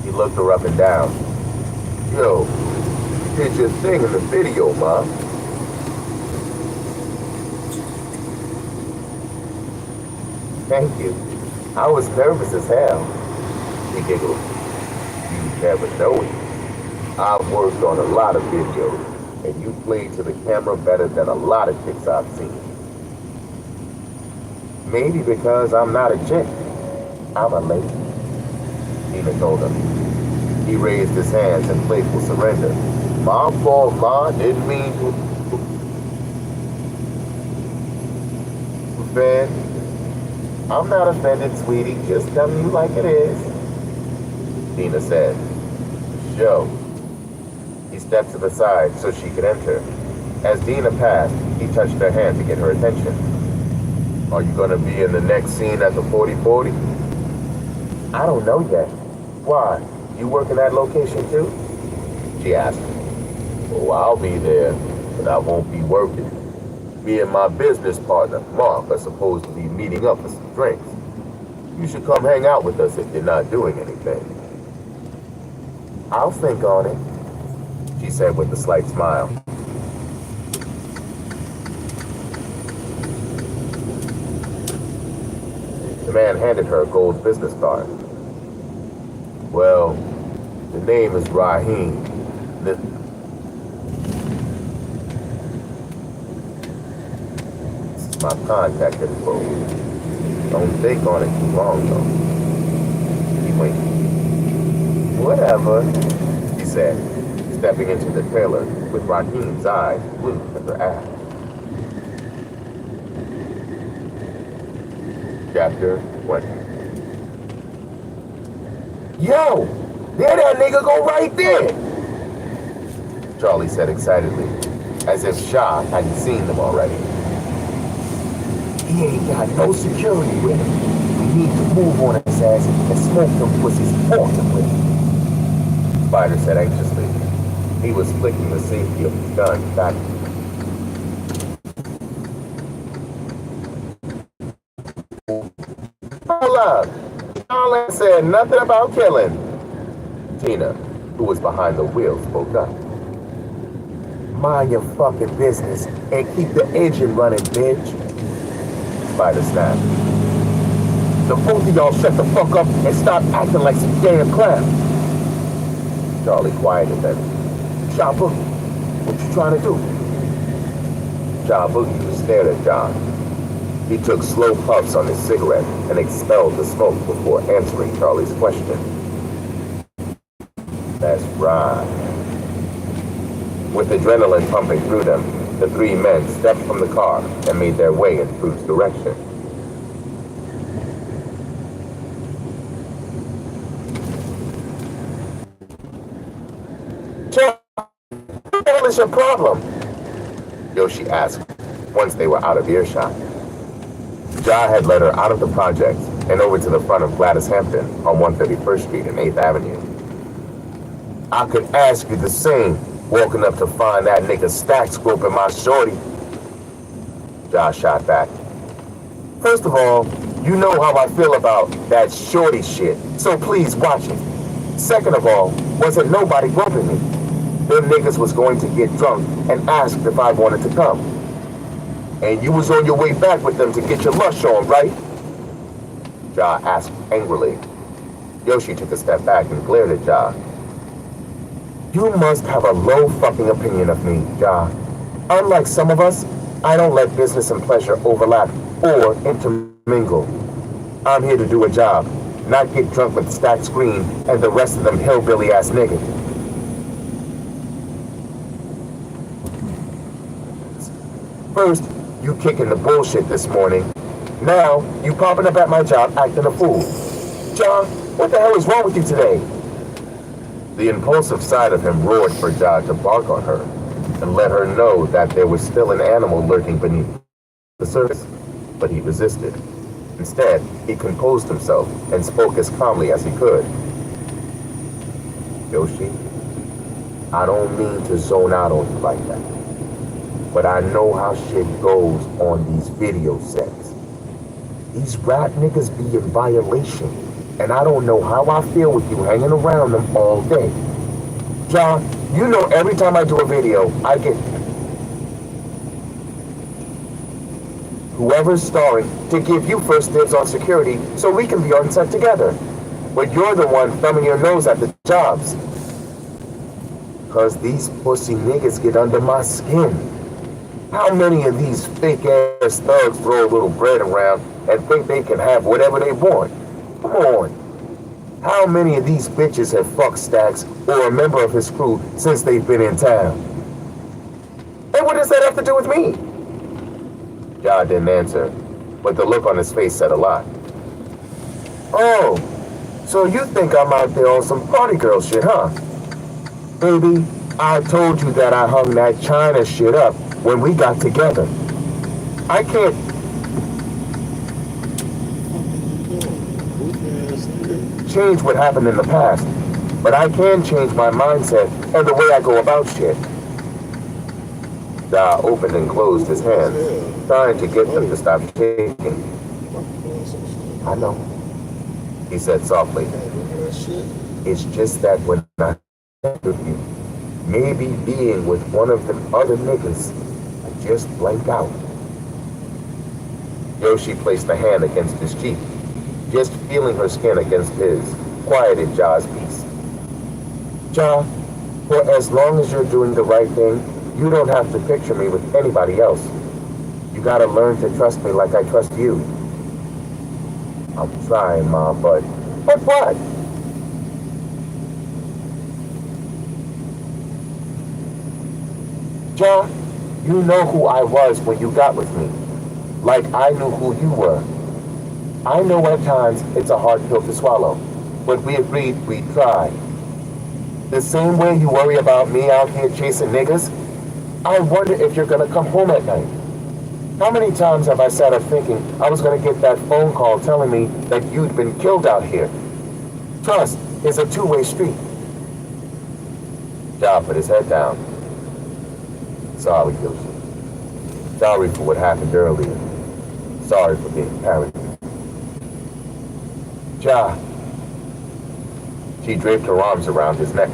He looked her up and down. "Yo, you did your thing in the video, Mom." "Thank you. I was nervous as hell." He giggled. "You never know it. I've worked on a lot of videos, and you played to the camera better than a lot of chicks I've seen." "Maybe because I'm not a chick. I'm a lady," Dina told him. He raised his hands in playful surrender. "My fault, Ma. Didn't mean to offend." "I'm not offended, sweetie. Just telling you like it is," Dina said. "Sure." He stepped to the side so she could enter. As Dina passed, he touched her hand to get her attention. "Are you gonna be in the next scene at the 4040? "I don't know yet." "Why? You work in that location too?" she asked. "Oh, I'll be there, but I won't be working. Me and my business partner, Mark, are supposed to be meeting up for some drinks. You should come hang out with us if you're not doing anything." "I'll think on it," she said with a slight smile. The man handed her a gold business card. "Well, the name is Raheem. This is my contact info. Don't think on it too long, though." He winked. "Whatever," she said, stepping into the trailer with Raheem's eyes glued to her ass. Chapter 20. "Yo! There that nigga go right there!" Charlie said excitedly, as if Shaw hadn't seen them already. "He ain't got no security with him. We need to move on his ass and smoke them pussies forcibly," Spider said anxiously. He was flicking the safety of his gun back. "Hold up. Y'all ain't said nothing about killing." Tina, who was behind the wheel, spoke up. "Mind your fucking business and keep the engine running, bitch," Spider snapped. "The both of y'all shut the fuck up and stop acting like some damn clowns." Charlie quieted them. "John Boogie, what you trying to do?" John Boogie stared at John. He took slow puffs on his cigarette and expelled the smoke before answering Charlie's question. "That's right." With adrenaline pumping through them, the three men stepped from the car and made their way in Fruit's direction. "What the hell is your problem?" Yoshi asked once they were out of earshot. Ja had led her out of the project and over to the front of Gladys Hampton on 131st Street and 8th Avenue. "I could ask you the same, walking up to find that nigga Stacks groping my shorty," Ja shot back. "First of all, you know how I feel about that shorty shit, so please watch it. Second of all, wasn't nobody groping me. Them niggas was going to get drunk and asked if I wanted to come. And you was on your way back with them to get your lush on, right?" Ja asked angrily. Yoshi took a step back and glared at Ja. "You must have a low fucking opinion of me, Ja. Unlike some of us, I don't let business and pleasure overlap or intermingle. I'm here to do a job, not get drunk with Stack Screen and the rest of them hillbilly-ass niggas." "First, you kicking the bullshit this morning. Now, you popping up at my job acting a fool. Ja, what the hell is wrong with you today?" The impulsive side of him roared for Ja to bark on her. and let her know that there was still an animal lurking beneath the surface, but he resisted. Instead, he composed himself and spoke as calmly as he could. Yoshi, I don't mean to zone out on you like that, but I know how shit goes on these video sets. These rat niggas be in violation, and I don't know how I feel with you hanging around them all day. John, you know every time I do a video, I get whoever's starring to give you first dibs on security so we can be on set together. But you're the one thumbing your nose at the jobs. Cause these pussy niggas get under my skin. How many of these fake-ass thugs throw a little bread around and think they can have whatever they want? Come on. How many of these bitches have fucked Stacks or a member of his crew since they've been in town? And what does that have to do with me? Ja didn't answer, but the look on his face said a lot. Oh, so you think I'm out there on some party girl shit, huh? Baby, I told you that I hung that China shit up when we got together. I can't change what happened in the past, but I can change my mindset and the way I go about shit. Ja opened and closed his hands, trying to get them to stop shaking. I know, he said softly. It's just that when I think of you, maybe being with one of them other niggas, I just blank out. Yoshi placed a hand against his cheek, just feeling her skin against his, quieted Ja's peace. Ja, for as long as you're doing the right thing, you don't have to picture me with anybody else. You gotta learn to trust me like I trust you. I'm trying, Ma, but what? Ja, you know who I was when you got with me. Like I knew who you were. I know at times it's a hard pill to swallow, but we agreed we'd try. The same way you worry about me out here chasing niggas, I wonder if you're gonna come home at night. How many times have I sat up thinking I was gonna get that phone call telling me that you'd been killed out here? Trust is a two-way street. Ja put his head down. Sorry, Yoshi. Sorry for what happened earlier. Sorry for being paranoid. Ja. She draped her arms around his neck.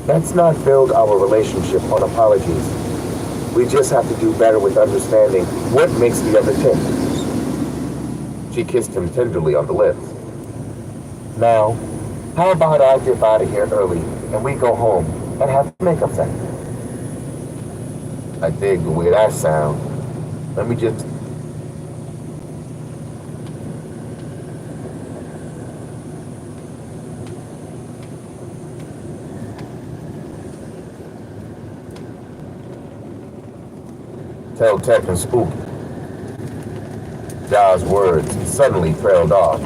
Let's not build our relationship on apologies. We just have to do better with understanding what makes the other tick. She kissed him tenderly on the lips. Now, how about I dip out of here early and we go home and have makeup sex? I dig the way that sounds. Let me just... Tell Tech and Spook. Ja's words suddenly trailed off.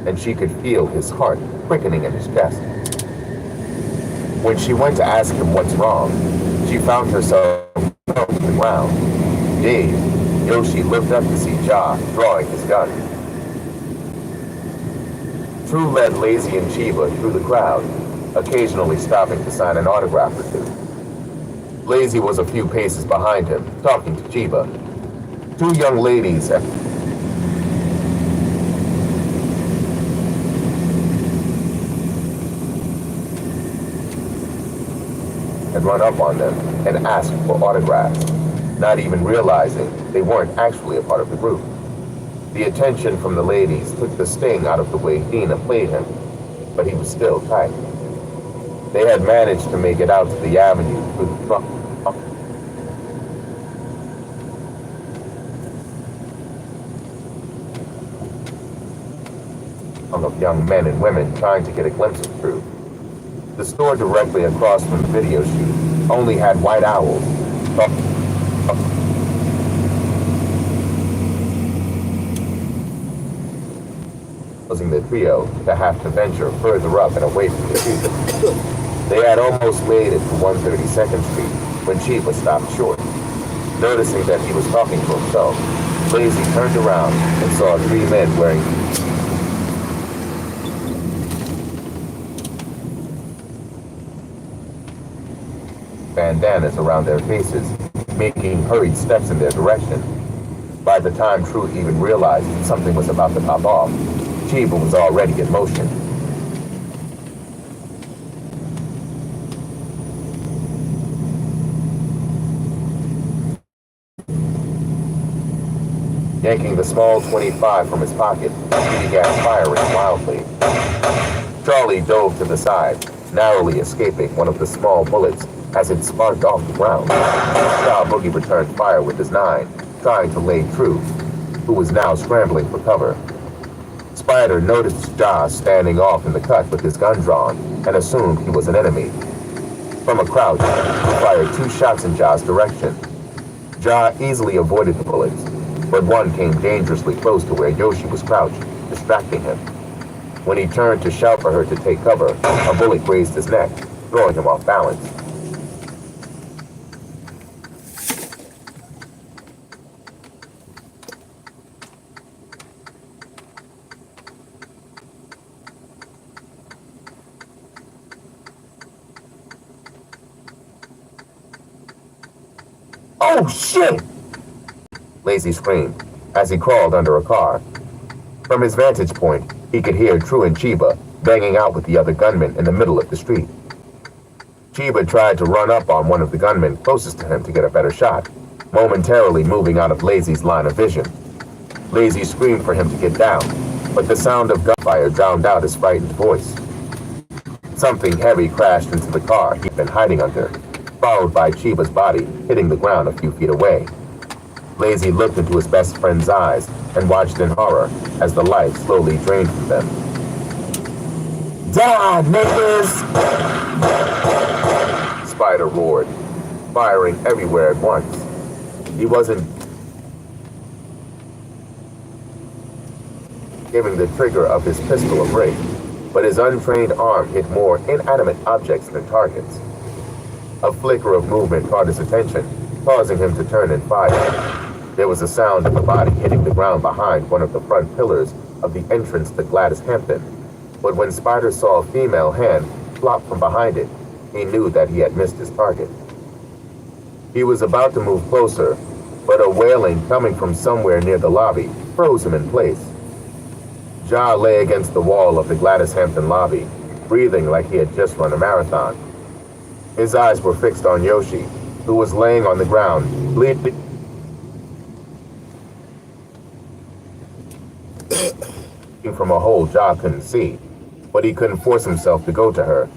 And she could feel his heart quickening in his chest. When she went to ask him what's wrong, she found herself thrown to the ground. Dazed, Yoshi looked up to see Ja drawing his gun. True led Lazy and Chiba through the crowd, occasionally stopping to sign an autograph or two. Lazy was a few paces behind him, talking to Chiba. Two young ladies had run up on them and asked for autographs, not even realizing they weren't actually a part of the group. The attention from the ladies took the sting out of the way Dina played him, but he was still tight. They had managed to make it out to the avenue through the front. throng of young men and women trying to get a glimpse of truth. The store directly across from the video shoot only had white owls, causing the trio to have to venture further up and away from the shoot. They had almost made it to 132nd Street when Chiba stopped short. Noticing that he was talking to himself, Lazy turned around and saw three men wearing bandanas around their faces, making hurried steps in their direction. By the time Truth even realized something was about to pop off, Chiba was already in motion. Yanking the small .25 from his pocket, he began firing wildly. Charlie dove to the side, narrowly escaping one of the small bullets as it sparked off the ground. Shaw Boogie returned fire with his 9, trying to lay Truth, who was now scrambling for cover. Spider noticed Ja standing off in the cut with his gun drawn and assumed he was an enemy. From a crouch, he fired 2 shots in Ja's direction. Ja easily avoided the bullets, but one came dangerously close to where Yoshi was crouched, distracting him. When he turned to shout for her to take cover, a bullet grazed his neck, throwing him off balance. "Oh, shit!" Lazy screamed as he crawled under a car. From his vantage point, he could hear True and Chiba banging out with the other gunmen in the middle of the street. Chiba tried to run up on one of the gunmen closest to him to get a better shot, momentarily moving out of Lazy's line of vision. Lazy screamed for him to get down, but the sound of gunfire drowned out his frightened voice. Something heavy crashed into the car he'd been hiding under, followed by Chiba's body hitting the ground a few feet away. Lazy looked into his best friend's eyes and watched in horror as the life slowly drained from them. "Die, niggas!" Spider roared, firing everywhere at once. He wasn't giving the trigger of his pistol a break, but his untrained arm hit more inanimate objects than targets. A flicker of movement caught his attention, causing him to turn and fire. There was a sound of a body hitting the ground behind one of the front pillars of the entrance to Gladys Hampton, but when Spider saw a female hand flop from behind it, he knew that he had missed his target. He was about to move closer, but a wailing coming from somewhere near the lobby froze him in place. Ja lay against the wall of the Gladys Hampton lobby, breathing like he had just run a marathon. His eyes were fixed on Yoshi, who was laying on the ground, bleeding from a hole Ja couldn't see, but he couldn't force himself to go to her.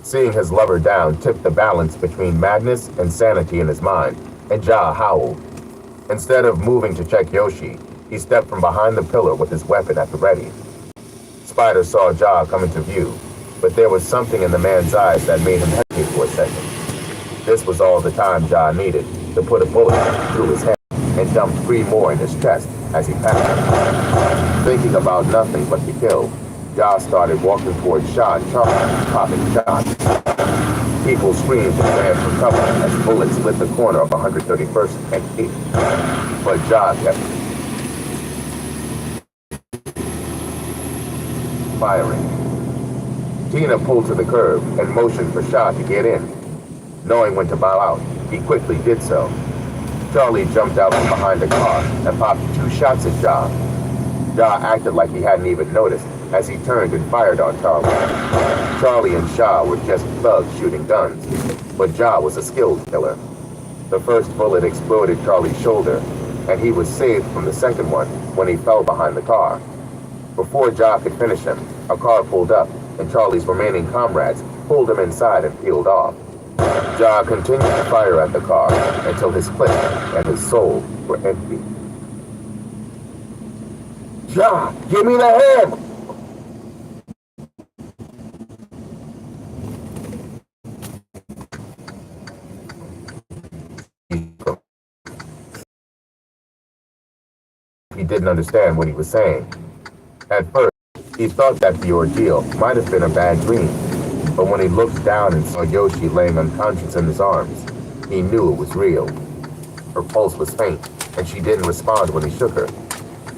Seeing his lover down tipped the balance between madness and sanity in his mind, and Ja howled. Instead of moving to check Yoshi, he stepped from behind the pillar with his weapon at the ready. Spider saw Ja come into view, but there was something in the man's eyes that made him hesitate for a second. This was all the time Ja needed to put a bullet through his head and dump 3 more in his chest as he passed. Thinking about nothing but to kill, Ja started walking towards Shaw and Charlie, popping shots. People screamed and ran for cover as bullets lit the corner of 131st and 8th. But Ja kept firing. Tina pulled to the curb and motioned for Shaw to get in. Knowing when to bow out, he quickly did so. Charlie jumped out from behind the car and popped 2 shots at Ja. Ja acted like he hadn't even noticed as he turned and fired on Charlie. Charlie and Shaw were just thugs shooting guns, but Ja was a skilled killer. The first bullet exploded Charlie's shoulder, and he was saved from the second one when he fell behind the car. Before Ja could finish him, a car pulled up, and Charlie's remaining comrades pulled him inside and peeled off. Ja continued to fire at the car until his clip and his soul were empty. "Ja, give me the hand!" didn't understand what he was saying. At first, he thought that the ordeal might have been a bad dream, but when he looked down and saw Yoshi laying unconscious in his arms, he knew it was real. Her pulse was faint, and she didn't respond when he shook her.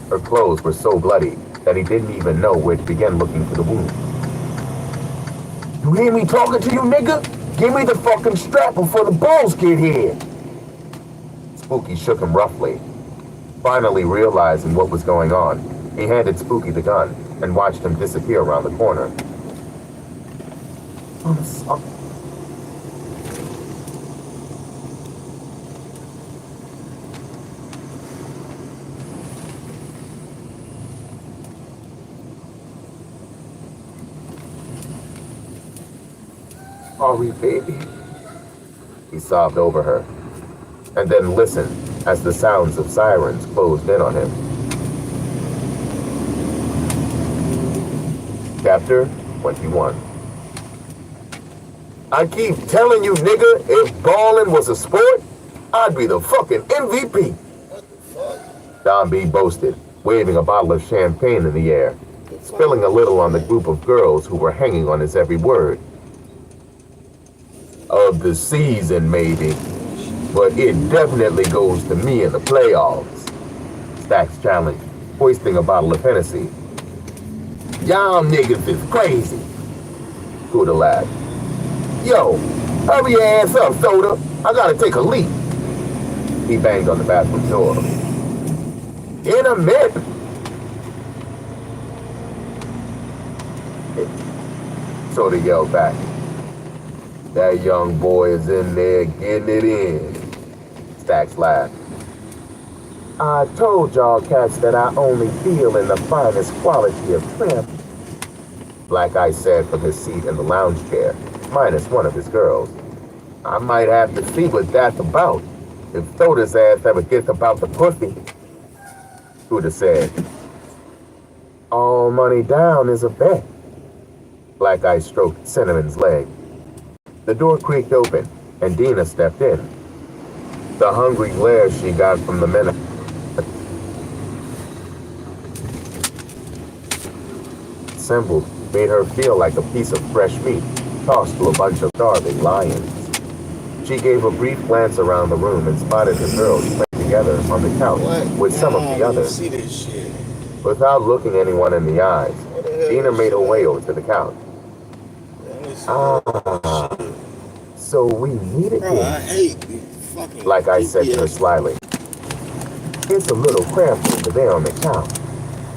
Her clothes were so bloody that he didn't even know where to begin looking for the wound. You hear me talking to you, nigga? Give me the fucking strap before the balls get here. Spooky shook him roughly. Finally realizing what was going on, he handed Spooky the gun and watched him disappear around the corner. I'm sorry. Sorry, baby. He sobbed over her, and then listened as the sounds of sirens closed in on him. Chapter 21. I keep telling you, nigga, if ballin' was a sport, I'd be the fucking MVP. What the fuck? Don B boasted, waving a bottle of champagne in the air, spilling a little on the group of girls who were hanging on his every word. Of the season, maybe, but it definitely goes to me in the playoffs. Stacks challenged, hoisting a bottle of Hennessy. Y'all niggas is crazy. Kuda laughed. Yo, hurry your ass up, Soda. I gotta take a leak. He banged on the bathroom door. In a minute. Soda yelled back. That young boy is in there getting it in. Stacks laughed. I told y'all cats that I only deal in the finest quality of trim. Black Ice said from his seat in the lounge chair, minus one of his girls. I might have to see what that's about, if Soda's ass ever gets about the pussy. Kuda said. All money down is a bet. Black Ice stroked Cinnamon's leg. The door creaked open, and Dina stepped in. The hungry glare she got from the men assembled made her feel like a piece of fresh meat tossed to a bunch of starving lions. She gave a brief glance around the room and spotted the girls playing together on the couch with some of the others. See this shit. Without looking anyone in the eyes, Dina made her way over to the couch. So we need it Bro, here. I hate you fucking. Like I said to her slyly. It's a little cramped over there on the couch,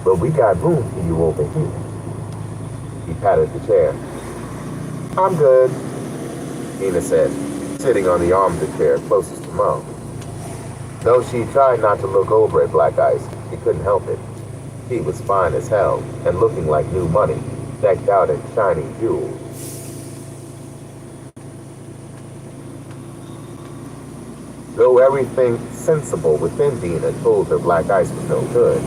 but we got room for you over here. He patted the chair. I'm good, Dina said, sitting on the arm of the chair closest to Mo. Though she tried not to look over at Black Ice, she couldn't help it. He was fine as hell and looking like new money, decked out in shiny jewels. Though everything sensible within Dina told her Black Ice was no good,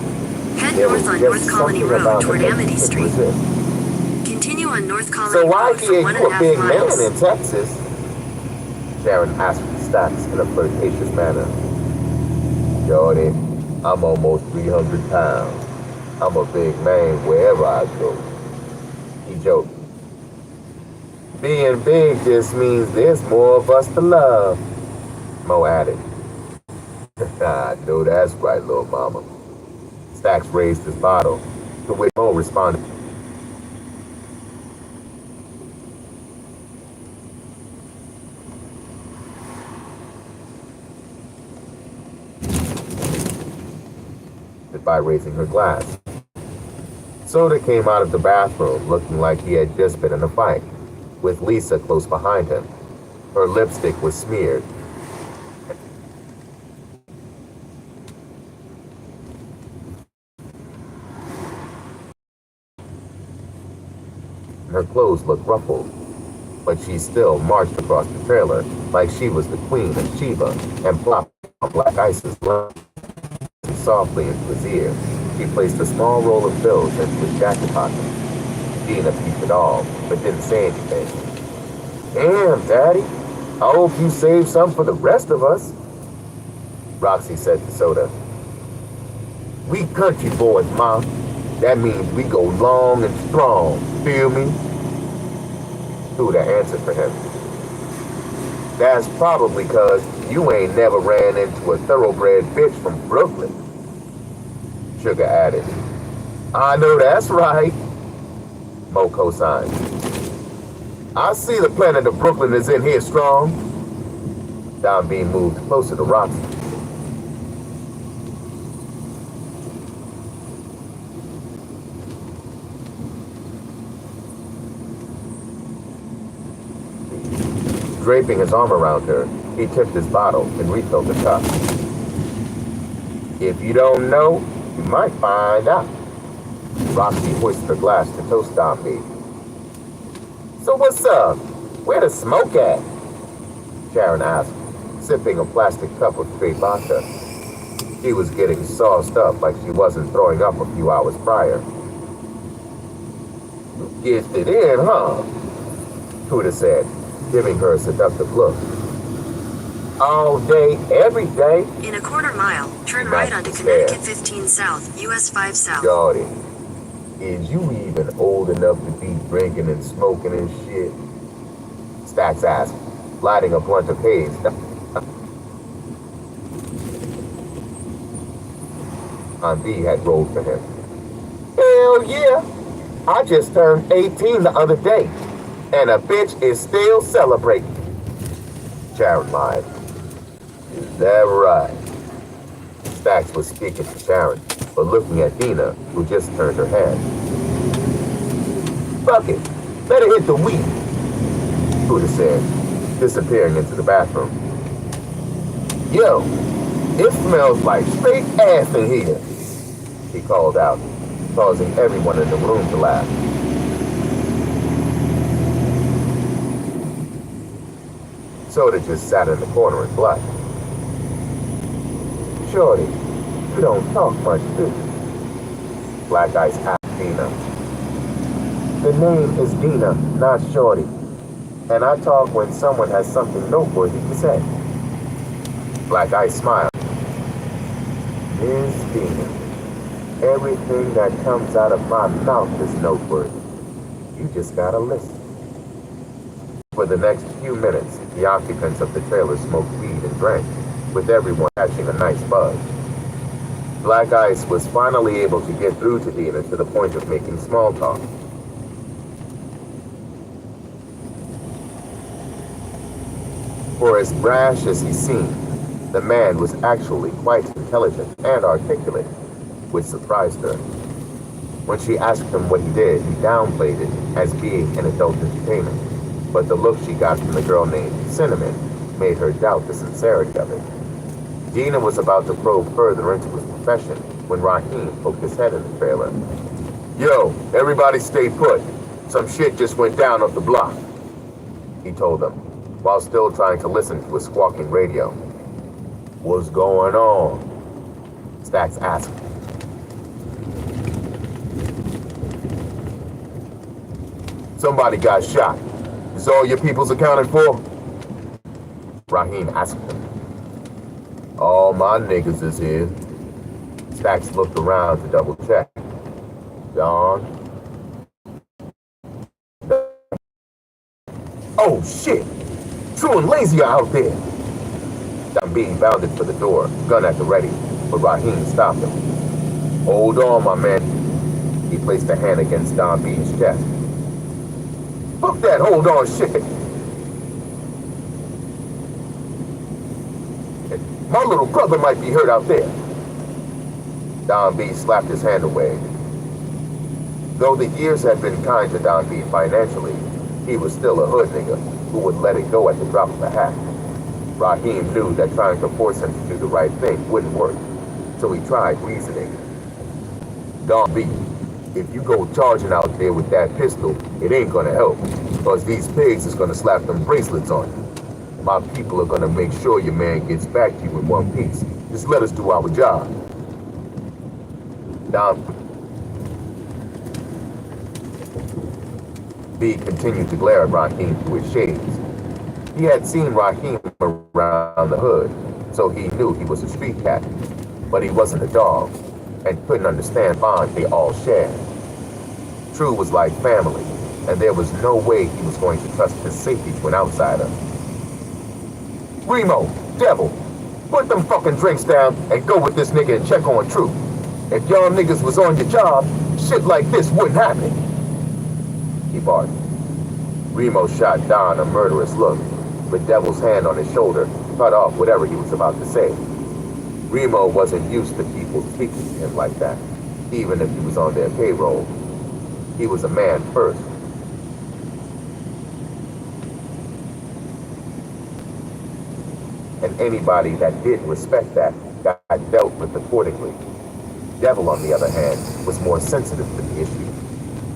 Head there was north on just North Colony something Road about toward him that Amity she Street. couldn't resist. Continue on North Colony So why Road be for you 1.5 a big miles. man in Texas? Sharon asked Stacks in a flirtatious manner. Jordy, I'm almost 300 pounds. I'm a big man wherever I go. He joked. Being big just means there's more of us to love, Mo added. I know that's right, little mama. Stacks raised his bottle, to which Mo responded. By raising her glass. Soda came out of the bathroom looking like he had just been in a fight, with Lisa close behind him. Her lipstick was smeared. Her clothes looked ruffled, but she still marched across the trailer like she was the queen of Sheba and plopped on Black Ice's lap. Softly into his ear, he placed a small roll of bills into his jacket pocket. Dina peeped it all, but didn't say anything. Damn, Daddy. I hope you saved some for the rest of us, Roxy said to Soda. We country boys, Ma. That means we go long and strong. Feel me? Huda answered for him. That's probably because you ain't never ran into a thoroughbred bitch from Brooklyn. Sugar added. I know that's right. Mo co-signed. I see the planet of Brooklyn is in here strong. Don B moved closer to Roxy. Draping his arm around her, he tipped his bottle and refilled the cup. If you don't know, you might find out. Roxy hoisted her glass to toast Don B. So what's up? Where the smoke at? Sharon asked, sipping a plastic cup of straight vodka. She was getting sauced up like she wasn't throwing up a few hours prior. You gifted in, huh? Huda said, giving her a seductive look. All day, every day. In a quarter mile, turn right onto Connecticut 15 South, US 5 South. Shorty, is you even old enough to be drinking and smoking and shit? Stacks asked, lighting a blunt of haze. Aunt B had rolled for him. Hell yeah! I just turned 18 the other day, and a bitch is still celebrating. Sharon lied. Is that right? Stacks was speaking to Sharon, but looking at Dina, who just turned her head. Fuck it, better hit the weed, Huda said, disappearing into the bathroom. Yo, it smells like straight ass in here, he called out, causing everyone in the room to laugh. Soda just sat in the corner and blushed. Shorty, you don't talk much, do you? Black Ice asked Dina. The name is Dina, not Shorty. And I talk when someone has something noteworthy to say. Black Ice smiled. Miss Dina, everything that comes out of my mouth is noteworthy. You just gotta listen. For the next few minutes, the occupants of the trailer smoked weed and drank, with everyone catching a nice buzz. Black Ice was finally able to get through to Dina to the point of making small talk. For as brash as he seemed, the man was actually quite intelligent and articulate, which surprised her. When she asked him what he did, he downplayed it as being an adult entertainment, but the look she got from the girl named Cinnamon made her doubt the sincerity of it. Dina was about to probe further into his profession when Raheem poked his head in the trailer. Yo, everybody stay put. Some shit just went down off the block, he told them, while still trying to listen to a squawking radio. What's going on? Stacks asked. Somebody got shot. Is all your people's accounted for? Raheem asked him. All my niggas is here. Stacks looked around to double check. Don? Oh shit! True and Lazy are out there! Don B bounded for the door, gun at the ready, but Raheem stopped him. Hold on, my man. He placed a hand against Don B's chest. Fuck that hold on shit! My little brother might be hurt out there. Don B slapped his hand away. Though the years had been kind to Don B financially, he was still a hood nigga who would let it go at the drop of a hat. Raheem knew that trying to force him to do the right thing wouldn't work, so he tried reasoning. Don B, if you go charging out there with that pistol, it ain't gonna help, because these pigs is gonna slap them bracelets on you. My people are gonna make sure your man gets back to you in one piece. Just let us do our job. Don B continued to glare at Raheem through his shades. He had seen Raheem around the hood, so he knew he was a street cat, but he wasn't a dog, and couldn't understand bond they all shared. True was like family, and there was no way he was going to trust his safety to an outsider. Remo, Devil, put them fucking drinks down and go with this nigga and check on True. If y'all niggas was on your job, shit like this wouldn't happen. He barked. Remo shot Don a murderous look, with Devil's hand on his shoulder cut off whatever he was about to say. Remo wasn't used to people speaking to him like that, even if he was on their payroll. He was a man first. And anybody that didn't respect that got dealt with accordingly. Devil, on the other hand, was more sensitive to the issue.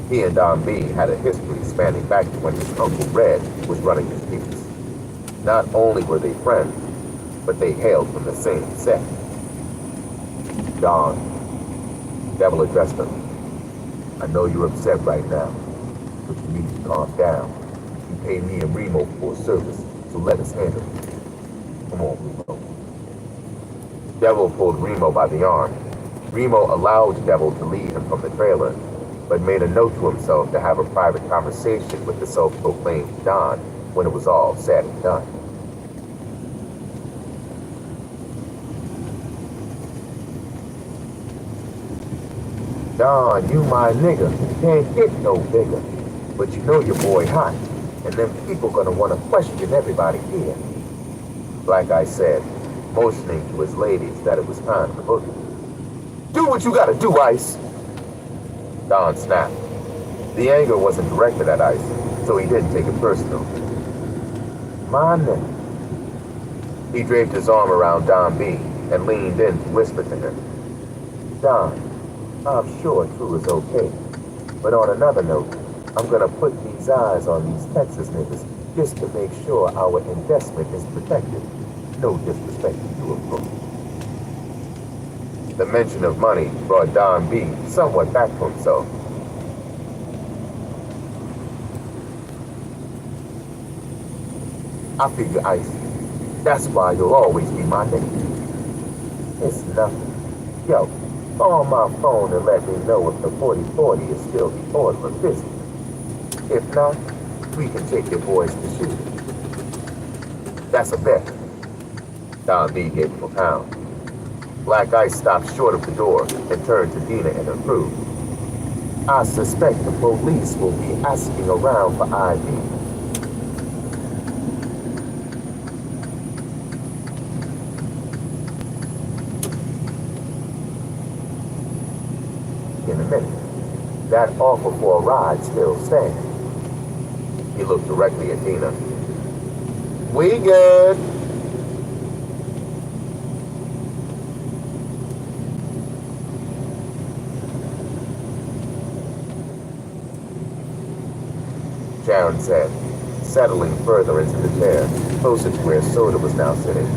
He and Don B had a history spanning back to when his Uncle Red was running his business. Not only were they friends, but they hailed from the same set. Don, Devil addressed him. I know you're upset right now, but you need to calm down. You pay me and Remo for service, so let us handle it. Come on, Remo. Devil pulled Remo by the arm. Remo allowed Devil to lead him from the trailer, but made a note to himself to have a private conversation with the self-proclaimed Don when it was all said and done. Don, you my nigga. Can't get no bigger. But you know your boy hot, and them people gonna wanna question everybody here. Like I said, motioning to his ladies that it was time to boogie. Do what you gotta do, Ice. Don snapped. The anger wasn't directed at Ice, so he didn't take it personal. My nigga. He draped his arm around Don B and leaned in to whisper to him. Don, I'm sure True is okay, but on another note, I'm gonna put these eyes on these Texas niggas just to make sure our investment is protected. No disrespect to you, of course. The mention of money brought Don B somewhat back to himself. I figure, Ice, that's why you'll always be my nigga. It's nothing. Yo, call my phone and let me know if the 4040 is still the order of business. If not, we can take your boys to shoot. That's a bet. Don B gave him a pound. Black Ice stopped short of the door and turned to Dina and her crew. I suspect the police will be asking around for ID. In a minute, that offer for a ride still stands. He looked directly at Dina. We good. Sharon said, settling further into the chair, closer to where Soda was now sitting.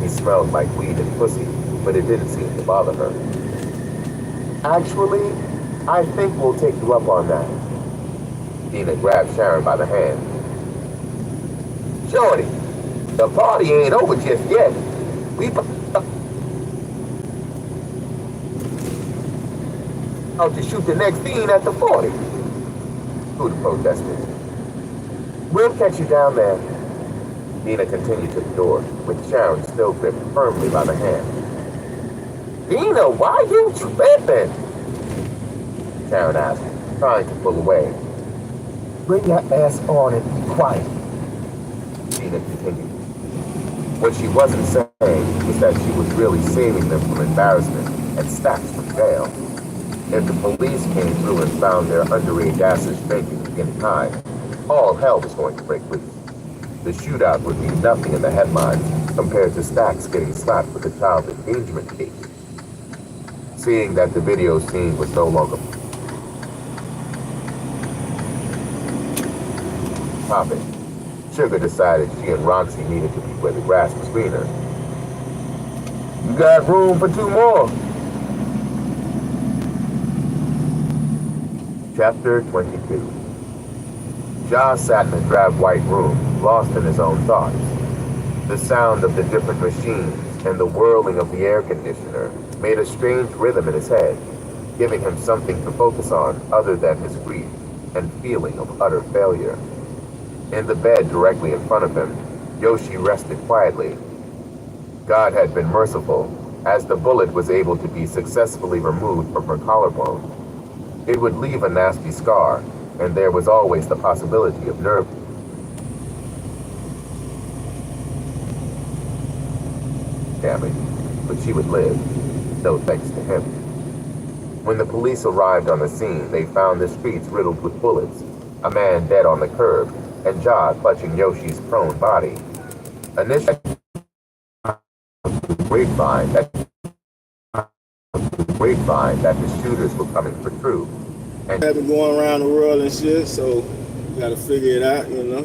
He smelled like weed and pussy, but it didn't seem to bother her. Actually, I think we'll take you up on that. Dina grabbed Sharon by the hand. Shorty, the party ain't over just yet. We out to shoot the next scene at the 40. Huda protested. We'll catch you down there. Dina continued to the door, with Sharon still gripped firmly by the hand. Dina, why you tripping? Sharon asked, trying to pull away. Bring your ass on and be quiet. Dina continued. What she wasn't saying was that she was really saving them from embarrassment and Stacks from jail. If the police came through and found their underage asses drinking and getting high, all hell was going to break loose. The shootout would be nothing in the headlines compared to Stacks getting slapped with a child endangerment case. Seeing that the video scene was no longer topic, Sugar decided she and Roxy needed to be where the grass was greener. You got room for 2 more. Chapter 22. Ja sat in a drab white room, lost in his own thoughts. The sound of the different machines and the whirling of the air conditioner made a strange rhythm in his head, giving him something to focus on other than his grief and feeling of utter failure. In the bed directly in front of him, Yoshi rested quietly. God had been merciful, as the bullet was able to be successfully removed from her collarbone. It would leave a nasty scar, and there was always the possibility of nerve damage, but she would live, no thanks to him. When the police arrived on the scene, they found the streets riddled with bullets, a man dead on the curb, and Ja clutching Yoshi's prone body. Initially, grapevine that the shooters were coming for True. And I've been going around the world and shit, so you gotta figure it out, you know.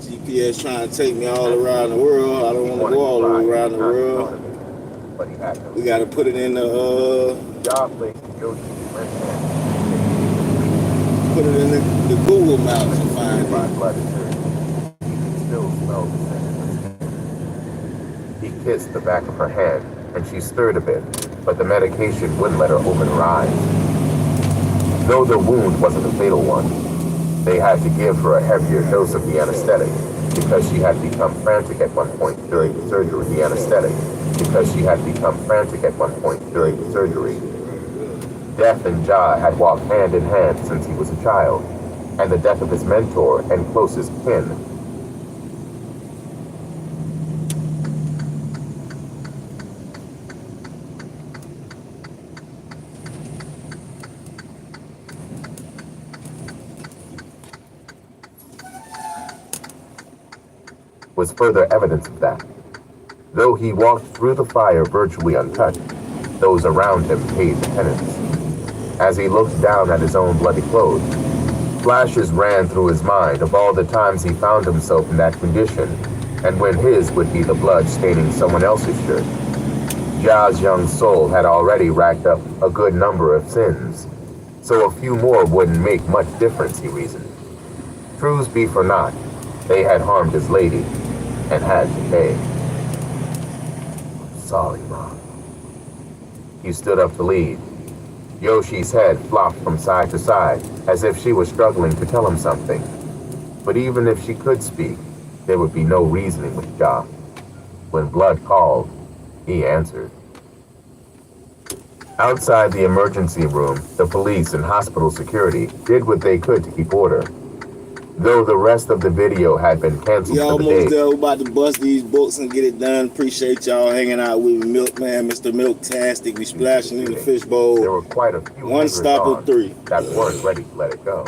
GPS trying to take me all around the world. I don't want to go all the way around the world. We gotta put it in the put it in the Google Maps and find it. Still smells the same. He kissed the back of her hand, and she stirred a bit, but the medication wouldn't let her open her eyes. Though the wound wasn't a fatal one, they had to give her a heavier dose of the anesthetic because she had become frantic at one point during the surgery. Death and Ja had walked hand in hand since he was a child, and the death of his mentor and closest kin was further evidence of that. Though he walked through the fire virtually untouched, those around him paid the penance. As he looked down at his own bloody clothes, flashes ran through his mind of all the times he found himself in that condition, and when his would be the blood staining someone else's shirt. Ja's young soul had already racked up a good number of sins, so a few more wouldn't make much difference, he reasoned. True's beef or not, they had harmed his lady, and had to pay. Sorry, Mom. He stood up to leave. Yoshi's head flopped from side to side, as if she was struggling to tell him something. But even if she could speak, there would be no reasoning with Ja. When blood called, he answered. Outside the emergency room, the police and hospital security did what they could to keep order. Though the rest of the video had been canceled for the day. Almost there. We're about to bust these books and get it done. Appreciate y'all hanging out with me, Milkman, Mr. Milktastic. We splashing in the Fishbowl. There were quite a few one stop of 3 that weren't ready to let it go.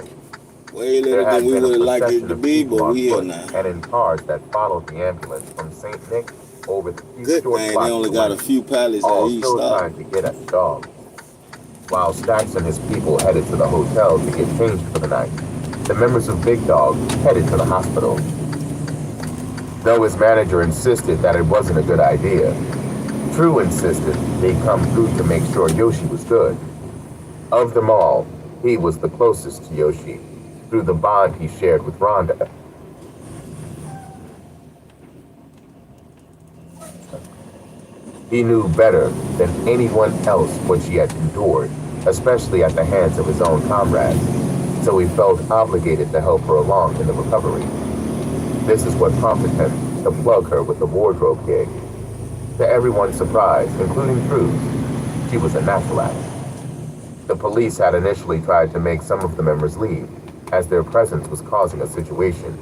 Way later than we would have liked it to be, but we here now. And in cars that followed the ambulance from St. Nick over the few good short man, blocks they only got a few pallets at each still stop. trying to get at the dog. While Stacks and his people headed to the hotel to get changed for the night, the members of Big Dog headed to the hospital. Though his manager insisted that it wasn't a good idea, True insisted they come through to make sure Yoshi was good. Of them all, he was the closest to Yoshi through the bond he shared with Rhonda. He knew better than anyone else what she had endured, especially at the hands of his own comrades, so he felt obligated to help her along in the recovery. This is what prompted him to plug her with the wardrobe gig. To everyone's surprise, including True's, she was a natural at it. The police had initially tried to make some of the members leave, as their presence was causing a situation,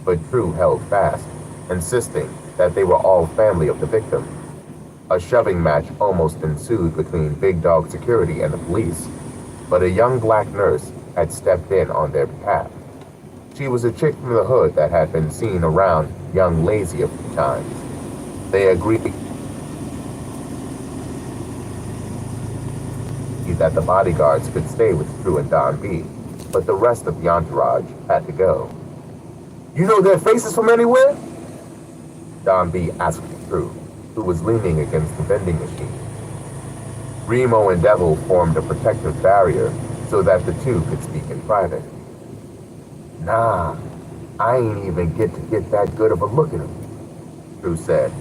but True held fast, insisting that they were all family of the victim. A shoving match almost ensued between Big Dog security and the police, but a young black nurse had stepped in on their behalf. She was a chick from the hood that had been seen around Young Lazy a few times. They agreed that the bodyguards could stay with True and Don B, but the rest of the entourage had to go. You know their faces from anywhere? Don B asked True, who was leaning against the vending machine. Remo and Devil formed a protective barrier so that the two could speak in private. Nah, I ain't even get that good of a look at him. Drew said.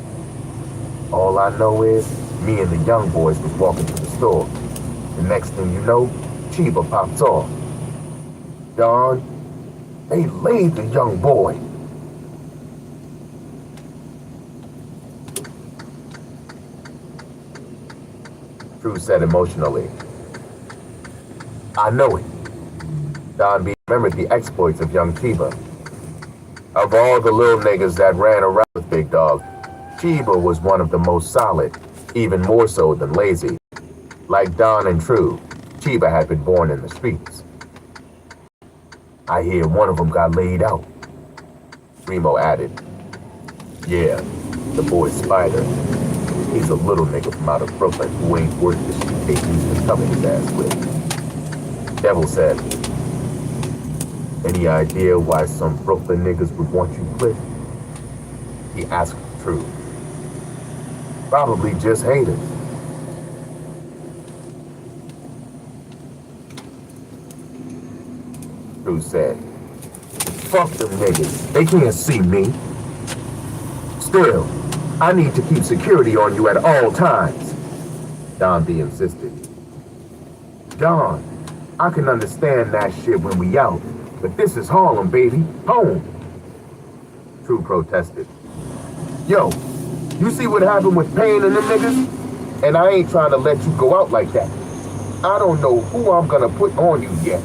All I know is, me and the young boys was walking to the store. The next thing you know, Chiba pops off. Don, they laid the young boy. Drew said emotionally. I know it. Don B remembered the exploits of young Chiba. Of all the little niggas that ran around with Big Dog, Chiba was one of the most solid, even more so than lazy. Like Don and True, Chiba had been born in the streets. I hear one of them got laid out. Remo added. Yeah, the boy Spider. He's a little nigga from out of Brooklyn who ain't worth the shit they used to cover his ass with. Devil said, any idea why some Brooklyn niggas would want you clipped? He asked True. Probably just haters. True said, fuck them niggas. They can't see me. Still, I need to keep security on you at all times. Don B insisted. Don, I can understand that shit when we out, but this is Harlem, baby. Home. True protested. Yo, you see what happened with Payne and them niggas? And I ain't trying to let you go out like that. I don't know who I'm gonna put on you yet,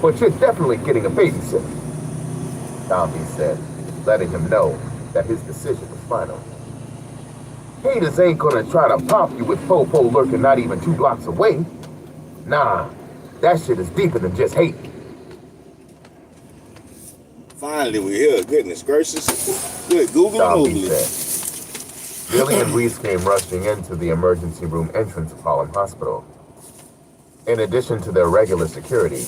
but you're definitely getting a babysitter. Don B said, letting him know that his decision was final. Haters ain't gonna try to pop you with Popo lurking not even 2 blocks away. Nah, that shit is deeper than just hate. Finally, we're here. Goodness gracious. Good Google Don B said. Billy and Reese came rushing into the emergency room entrance of Harlem Hospital. In addition to their regular security,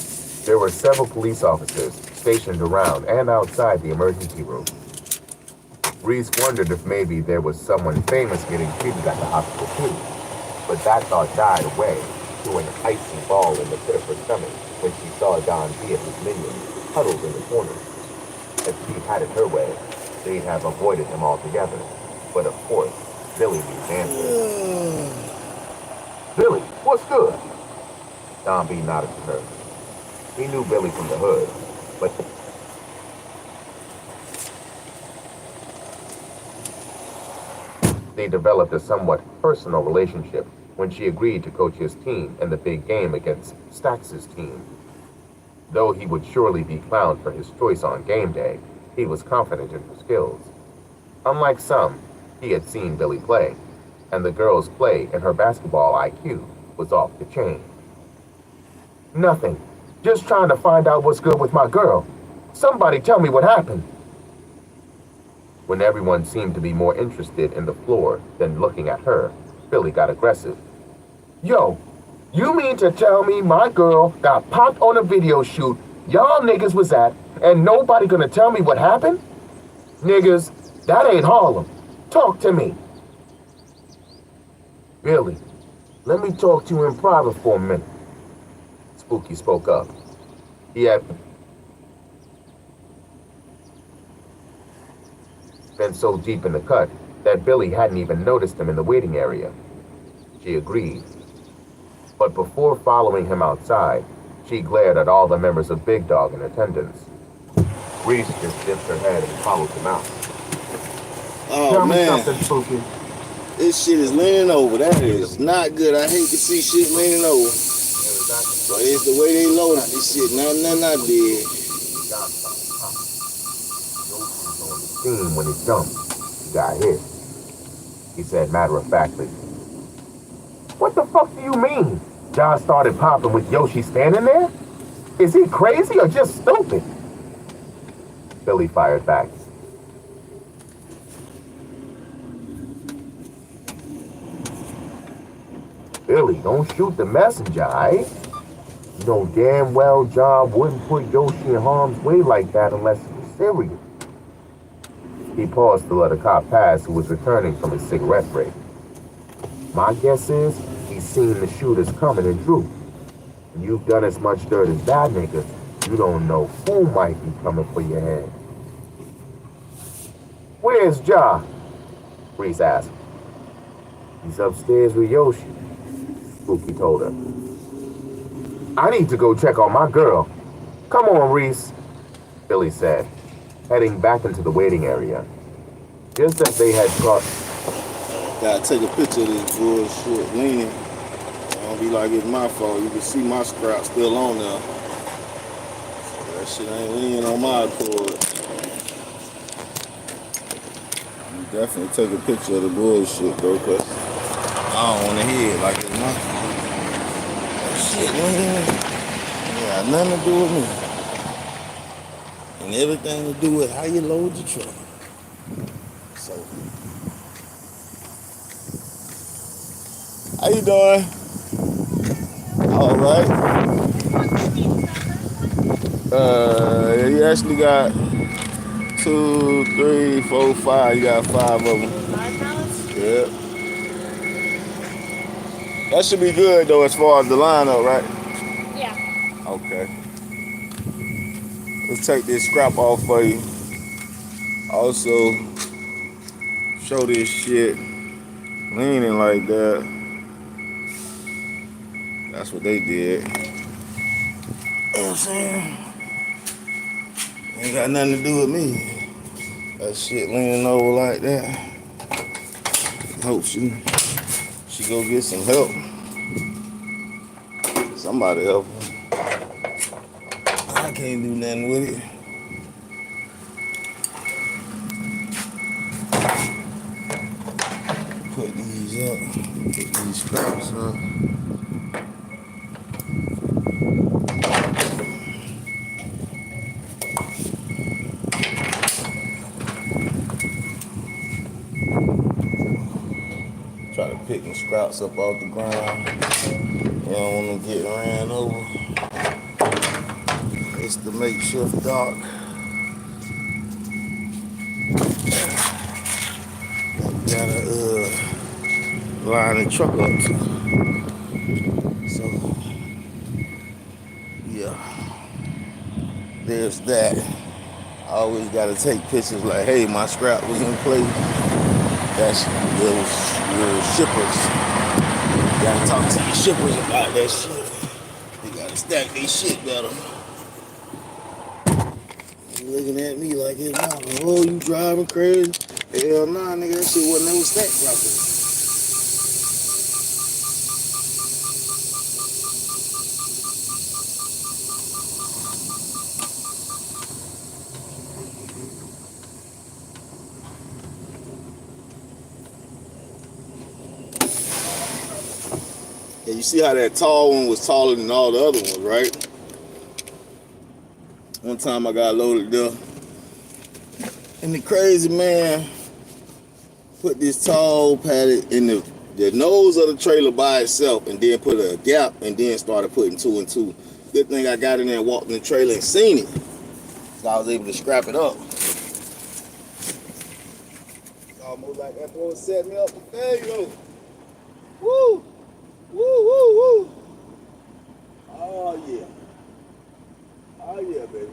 there were several police officers stationed around and outside the emergency room. Reese wondered if maybe there was someone famous getting treated at the hospital too, but that thought died away to an icy ball in the pit of her stomach when she saw Don B and his minions huddled in the corner. If she had it her way, they'd have avoided him altogether. But of course, Billy knew the answer. Billy, what's good? Don B nodded to her. He knew Billy from the hood, but they developed a somewhat personal relationship when she agreed to coach his team in the big game against Stax's team. Though he would surely be clowned for his choice on game day, he was confident in her skills. Unlike some, he had seen Billy play, and the girl's play and her basketball IQ was off the chain. Nothing. Just trying to find out what's good with my girl. Somebody tell me what happened. When everyone seemed to be more interested in the floor than looking at her, Billy got aggressive. Yo, you mean to tell me my girl got popped on a video shoot y'all niggas was at, and nobody gonna tell me what happened? Niggas, that ain't Harlem. Talk to me. Billy, let me talk to you in private for a minute. Spooky spoke up. He had been so deep in the cut that Billy hadn't even noticed him in the waiting area. She agreed. But before following him outside, she glared at all the members of Big Dog in attendance. Reese just dipped her head and followed him out. Oh, Tell me man. something, Spooky. This shit is leaning over. That is not good. I hate to see shit leaning over. But it's the way they loaded this shit. Nothing I did. Scene when he jumped, he got hit. He said matter-of-factly, "What the fuck do you mean?" John started popping with Yoshi standing there? Is he crazy or just stupid? Billy fired back. Billy, don't shoot the messenger, aight? You know damn well John wouldn't put Yoshi in harm's way like that unless it was serious. He paused to let a cop pass who was returning from his cigarette break. My guess is he's seen the shooters coming and drew. And you've done as much dirt as that nigga, you don't know who might be coming for your head. Where's Ja? Reese asked. He's upstairs with Yoshi, Spooky told her. I need to go check on my girl. Come on, Reese, Billy said, heading back into the waiting area. Just as they had crossed. Gotta take a picture of this bullshit leaning. Don't be like it's my fault. You can see my scrap still on there. So that shit ain't leaning on my accord. You definitely take a picture of the bullshit, bro, cause I don't wanna hear it like it's my fault. That shit leaning. It got nothing to do with me. And everything to do with how you load your truck. So, how you doing? All right. You actually got 2, 3, 4, 5. You got 5 of them. 5 pallets? Yep. That should be good though, as far as the lineup, right? Yeah. Okay. Let's take this scrap off for you. Also, show this shit leaning like that. That's what they did. You know what I'm saying? Ain't got nothing to do with me. That shit leaning over like that. Hope she go get some help. Somebody help her. I can't do nothing with it. Put these up. Put these scraps up. Try to pick them scraps up off the ground. You don't want them getting ran over. It's the makeshift dock. Gotta line the truck up to. So yeah, there's that. I always gotta take pictures like, hey, my scrap was in place. That's little shippers. You gotta talk to your shippers about that shit. They gotta stack their shit better. You looking at me like it's nothing. Oh, you driving crazy? Hell nah, nigga, that shit wasn't never stacked properly. Yeah, you see how that tall one was taller than all the other ones, right? One time I got loaded there, and the crazy man put this tall pallet in the nose of the trailer by itself, and then put a gap, and then started putting 2 and 2. Good thing I got in there and walked in the trailer and seen it, so I was able to scrap it up. It's almost like that boy set me up for failure. Woo! Woo, woo, woo. Oh, yeah. Oh, yeah, baby.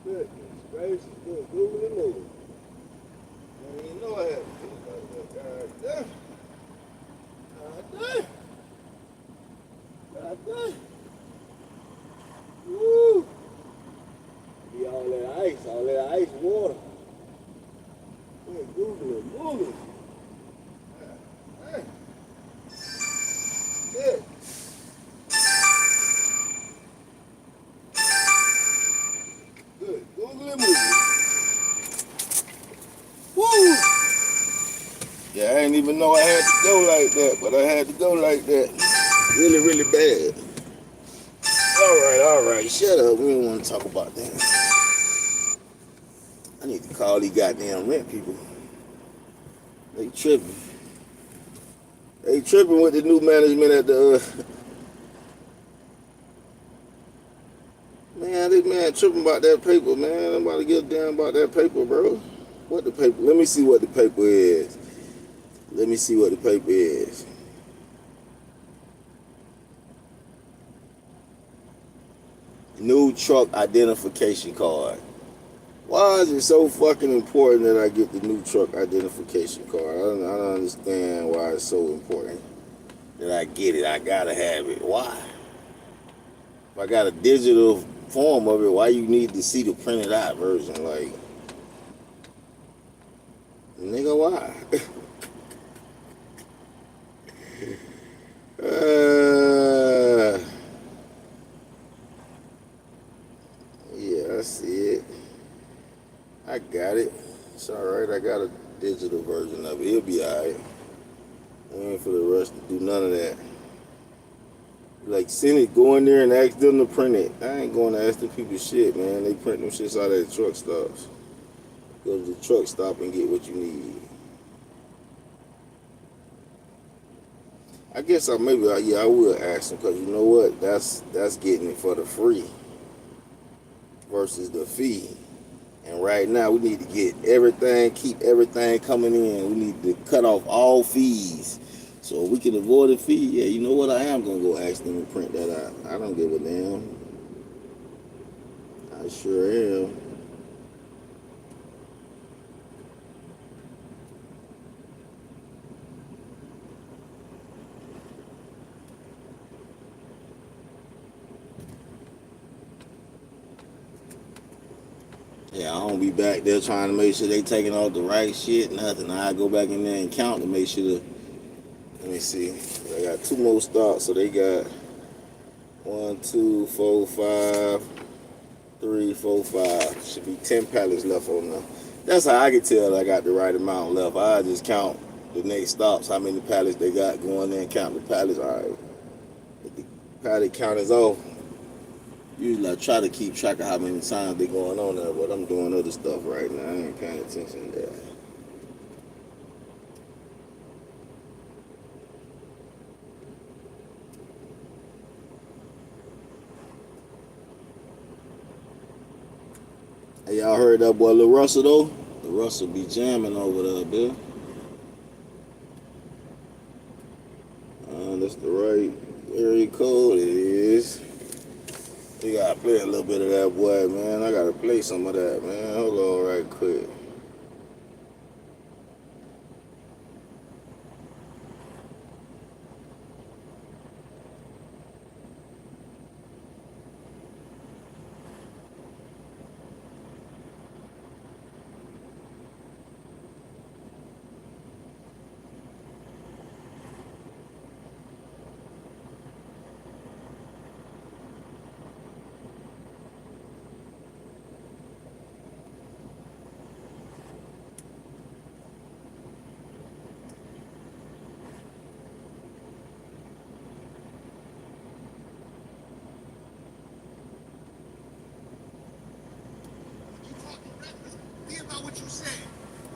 Goodness gracious. Good. Moving and moving. I didn't even know I had to do that. God damn. God damn. God damn. Woo. Be all that ice water. Good, moving and moving. God damn. Good. Good. Google and movie. Woo! Yeah, I didn't even know I had to go like that, but I had to go like that. Really, really bad. All right. Shut up. We don't want to talk about that. I need to call these goddamn rent people. They tripping. They tripping with the new management at the man, this man tripping about that paper, man. Nobody give a damn about that paper, bro. What the paper? Let me see what the paper is. New truck identification card. Why is it so fucking important that I get the new truck identification card? I don't understand why it's so important that I get it. I gotta have it. Why? If I got a digital form of it, why you need to see the printed out version? Like, nigga, why? Yeah, I see it. I got it. It's alright. I got a digital version of it. It'll be alright. I ain't for the rush to do none of that. Like, send it, go in there and ask them to print it. I ain't going to ask the people shit, man. They print them shits out at the truck stops. Go to the truck stop and get what you need. I guess I would ask them, because you know what? That's getting it for the free versus the fee. And right now we need to get everything, keep everything coming in. We need to cut off all fees. So we can avoid a fee. Yeah, you know what? I am going to go ask them to print that out. I don't give a damn. I sure am. Yeah, I don't be back there trying to make sure they taking off the right shit, nothing. I go back in there and count to make sure let me see. I got 2 more stops, so they got 1, 2, 4, 5, 3, 4, 5. Should be 10 pallets left on there. That's how I can tell I got the right amount left. I just count the next stops, how many pallets they got, go in there and count the pallets. All right. If the pallet count is off, usually I try to keep track of how many times they going on there, but I'm doing other stuff right now. I ain't paying attention to that. Hey, y'all heard that boy Lil Russell though? Lil Russell be jamming over there, Bill. That's the right area code. It is. You gotta play a little bit of that, boy, man. I gotta play some of that, man. Hold on right quick. What you said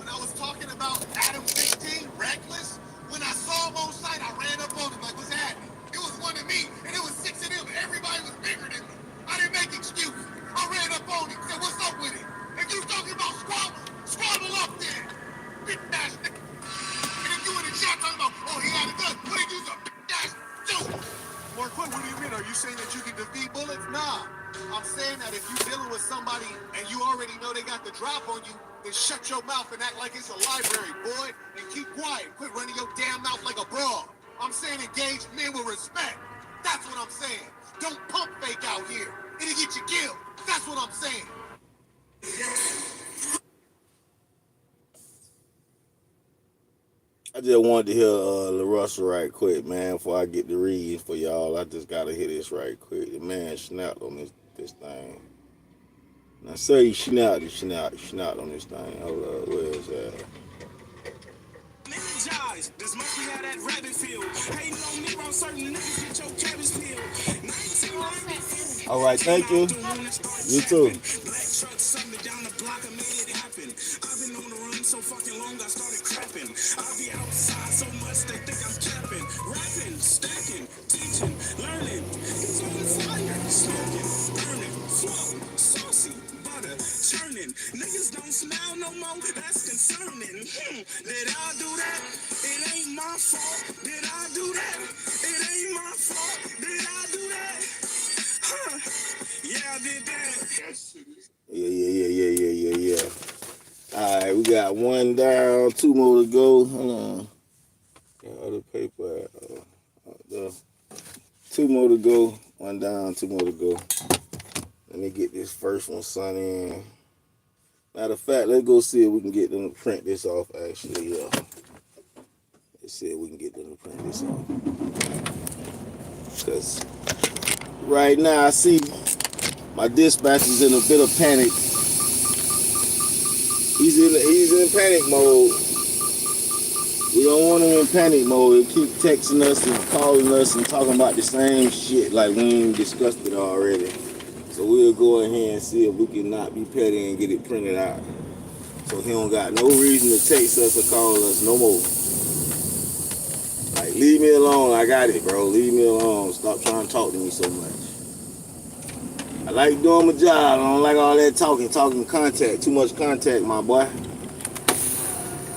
when I was talking about Adam 15, reckless. When I saw him on site, I ran up on him like, "What's happening?" It was one of me, and it was 6 of them. Everybody was bigger than me. I didn't make excuses. I ran up on him, said, "What's up with it?" If you talking about squabble up there, big ass nigga. And if you in the chat talking about, "Oh, he had a gun," what did you do? Big ass dude. Marquette, what do you mean? Are you saying that you can defeat bullets? Nah. I'm saying that if you're dealing with somebody and you already know they got the drop on you, then shut your mouth and act like it's a library, boy, and keep quiet. Quit running your damn mouth like a broad. I'm saying engage men with respect. That's what I'm saying. Don't pump fake out here. It'll get you killed. That's what I'm saying. I just wanted to hear Lil Russell right quick, man, before I get the read for y'all. I just gotta hear this right quick. The man snapped on this thing. Now say he snapped on this thing. Hold up, where is that? This must be how that rabbit feel. Hating on me on certain niggas get your cabbage peeled. All right, thank you. You too. Black truck suddenly down the block, I made it happen. I've been on the run so fucking long, I started crapping. I'll be outside so much they think I'm capping. Rapping, stacking, teaching, learning. It's on fire, smoking, burning, flow, saucy, butter, churning. Niggas don't smile no more, that's concerning. Did I do that? It ain't my fault. Did I do that? It ain't my fault. Did I do that? Huh. Yeah, I did that. Yeah. All right, we got one down, two more to go. Hold on. Got other paper. Two more to go. One down, two more to go. Let me get this first one sent in. Matter of fact, let's go see if we can get them to print this off, actually. Let's see if we can get them to print this off. Because right now, I see my dispatcher's in a bit of panic. He's in panic mode. We don't want him in panic mode. He keep texting us and calling us and talking about the same shit like we ain't discussed it already. So we'll go in here and see if we can not be petty and get it printed out. So he don't got no reason to text us or call us no more. Like, leave me alone. I got it, bro. Leave me alone. Stop trying to talk to me so much. I like doing my job. I don't like all that talking contact. Too much contact, my boy.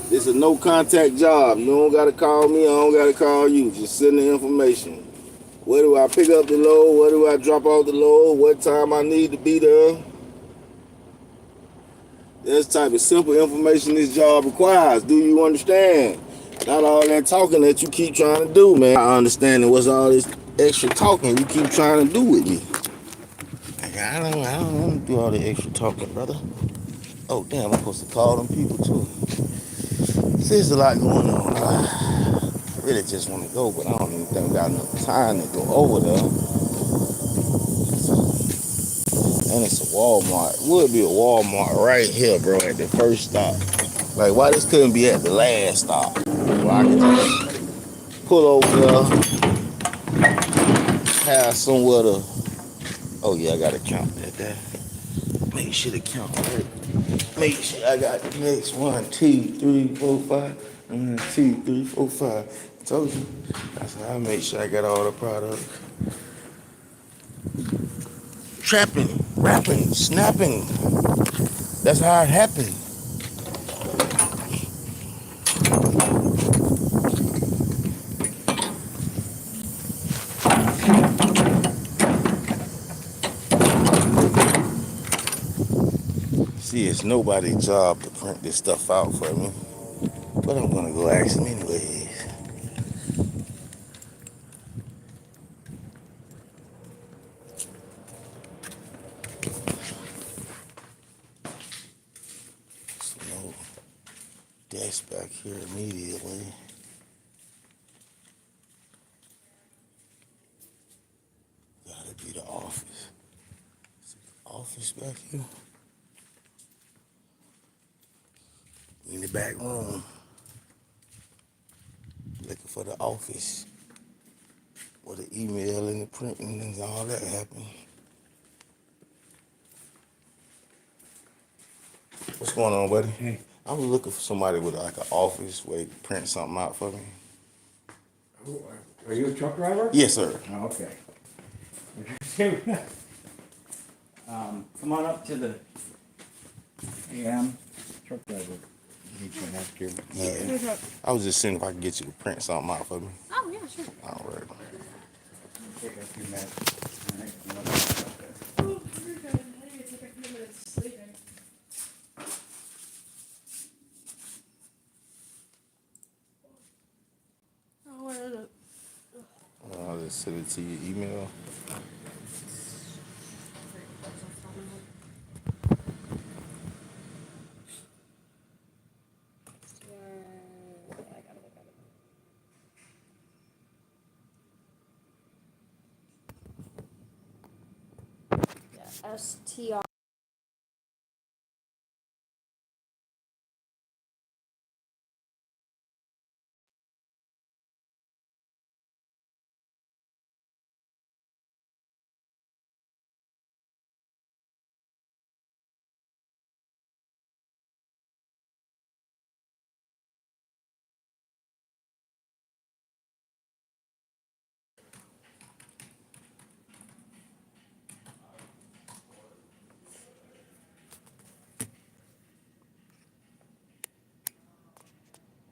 It's a no contact job. You don't gotta call me. I don't gotta call you. Just send the information. Where do I pick up the load? Where do I drop off the load? What time I need to be there? That's the type of simple information this job requires. Do you understand? Not all that talking that you keep trying to do, man. I understand what's all this extra talking you keep trying to do with me. I don't want to do all the extra talking, brother. Oh, damn, I'm supposed to call them people, too. There's a lot going on. I really just want to go, but I don't even think I got enough time to go over there. And it's a Walmart. It would be a Walmart right here, bro, at the first stop. Like, why this couldn't be at the last stop? Where I could just pull over there, have somewhere to... Oh, yeah, I got to count that there. Make sure to count right. Make sure I got the next 1, 2, 3, 4, 5. 1, 2, 3, 4, 5. I told you. That's how I make sure I got all the product. Trapping, rapping, snapping. That's how it happened. See, it's nobody's job to print this stuff out for me. But I'm gonna go ask him anyways. No desk back here immediately. Gotta be the office. Is the office back here? In the back room. Looking for the office. Where the email and the printing and all that happened. What's going on, buddy? Hey. I was looking for somebody with like an office where they could print something out for me. Are you a truck driver? Yes, sir. Oh, okay. Come on up to the AM truck driver. Yeah. I was just seeing if I could get you to print something out for me. Oh, yeah, sure. All right. Take a few minutes. All right, come on up there. Oh, you're good. I need to take a few minutes sleeping. Oh, where is it? I'll just send it to your email. STR.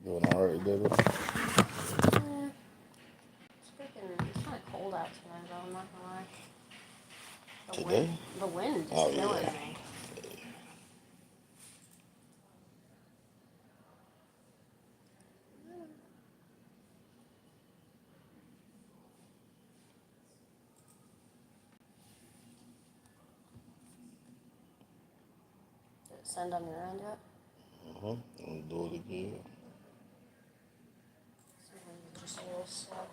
Doing all right, Debbie? It's kind of cold out today, though, I'm not gonna lie. Today? The wind just Oh, killing yeah. me. it send on your end yet? I'm gonna do it again. Sometimes it's just a little slow.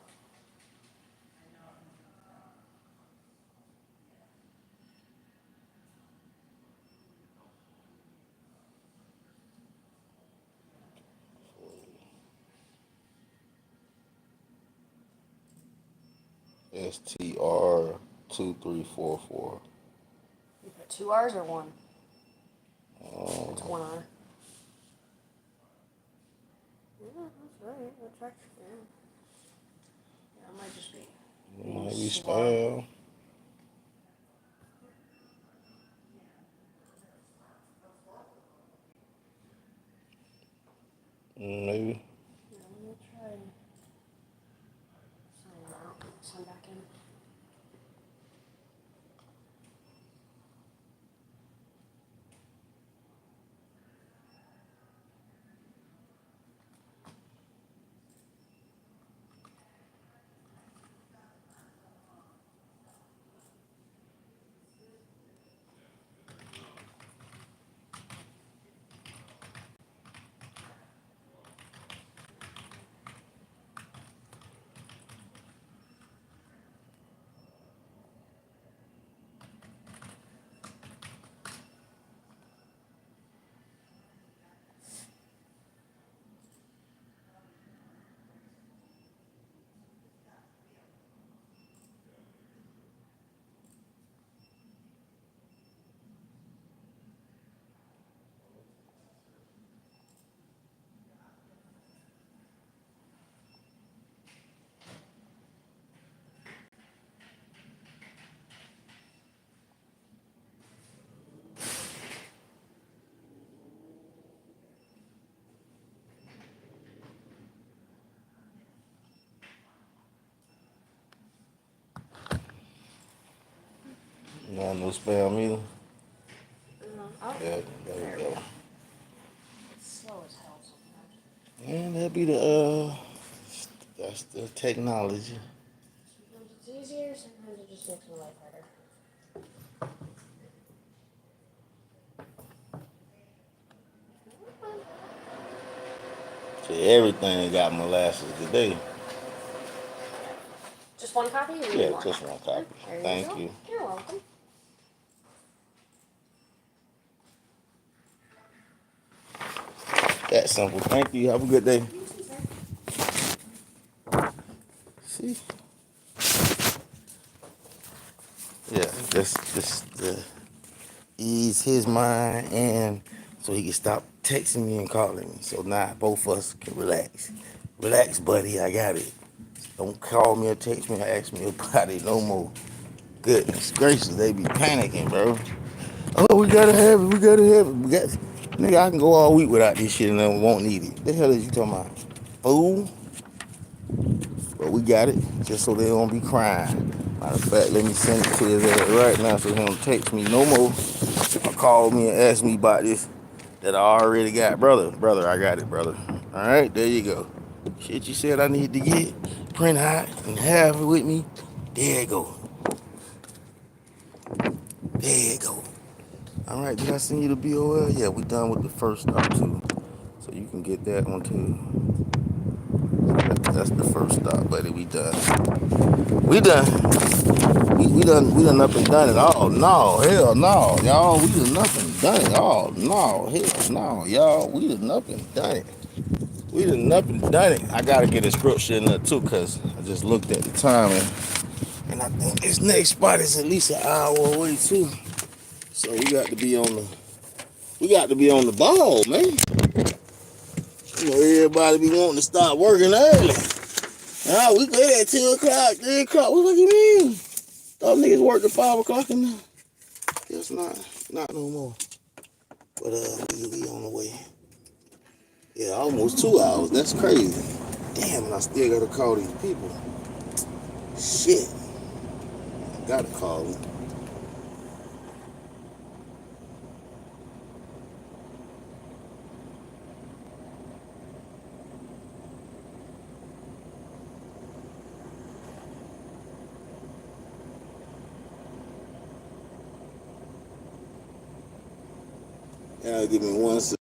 STR2344. You put 2 R's or 1? It's 1 R. Yeah, that's right. That's actually, yeah, it might just be. It might be slow. spam. Maybe. Yeah, let me try and sign out. Sign back in. No spam either. Oh, Yeah, there we go. it's slow as hell sometimes. And that'd be that's the technology. Sometimes it's easier, sometimes it just makes my life harder. See, everything got molasses today. Just 1 copy? Or you need Yeah, more? just 1 copy. There Thank go. you. You're welcome. That simple. Thank you. Have a good day. See? Yeah, just to ease his mind and so he can stop texting me and calling me. So now both of us can relax. Relax, buddy. I got it. Don't call me or text me or ask me about it no more. Goodness gracious, they be panicking, bro. Oh, we gotta have it. We gotta have it. Nigga, I can go all week without this shit and I won't need it. The hell is you talking about? Fool? But we got it, just so they don't be crying. Matter of fact, let me send it to his ass right now so he don't text me no more or call me and ask me about this that I already got. Brother, I got it, brother. All right, there you go. Shit you said I need to get, print out and have it with me. There you go. There you go. All right, did I send you the BOL? Yeah, we done with the first stop too. So you can get that one too. That's the first stop, buddy. We done. We done. We done up and done it all. No, hell no, y'all. We done up and done it all. No, hell no, y'all. We done up and done it. We done up and done it. I gotta get a scripture in there too, cause I just looked at the time and I think this next spot is at least an hour away too. So we got to be on the ball, man. You know, everybody be wanting to start working early. Nah, we good at 2 o'clock, 3 o'clock. What do you mean? Thought niggas worked at 5 o'clock in there. Guess not no more. But we on the way. Yeah, almost 2 hours. That's crazy. Damn, and I still gotta call these people. Shit. I gotta call them. Give me 1 second.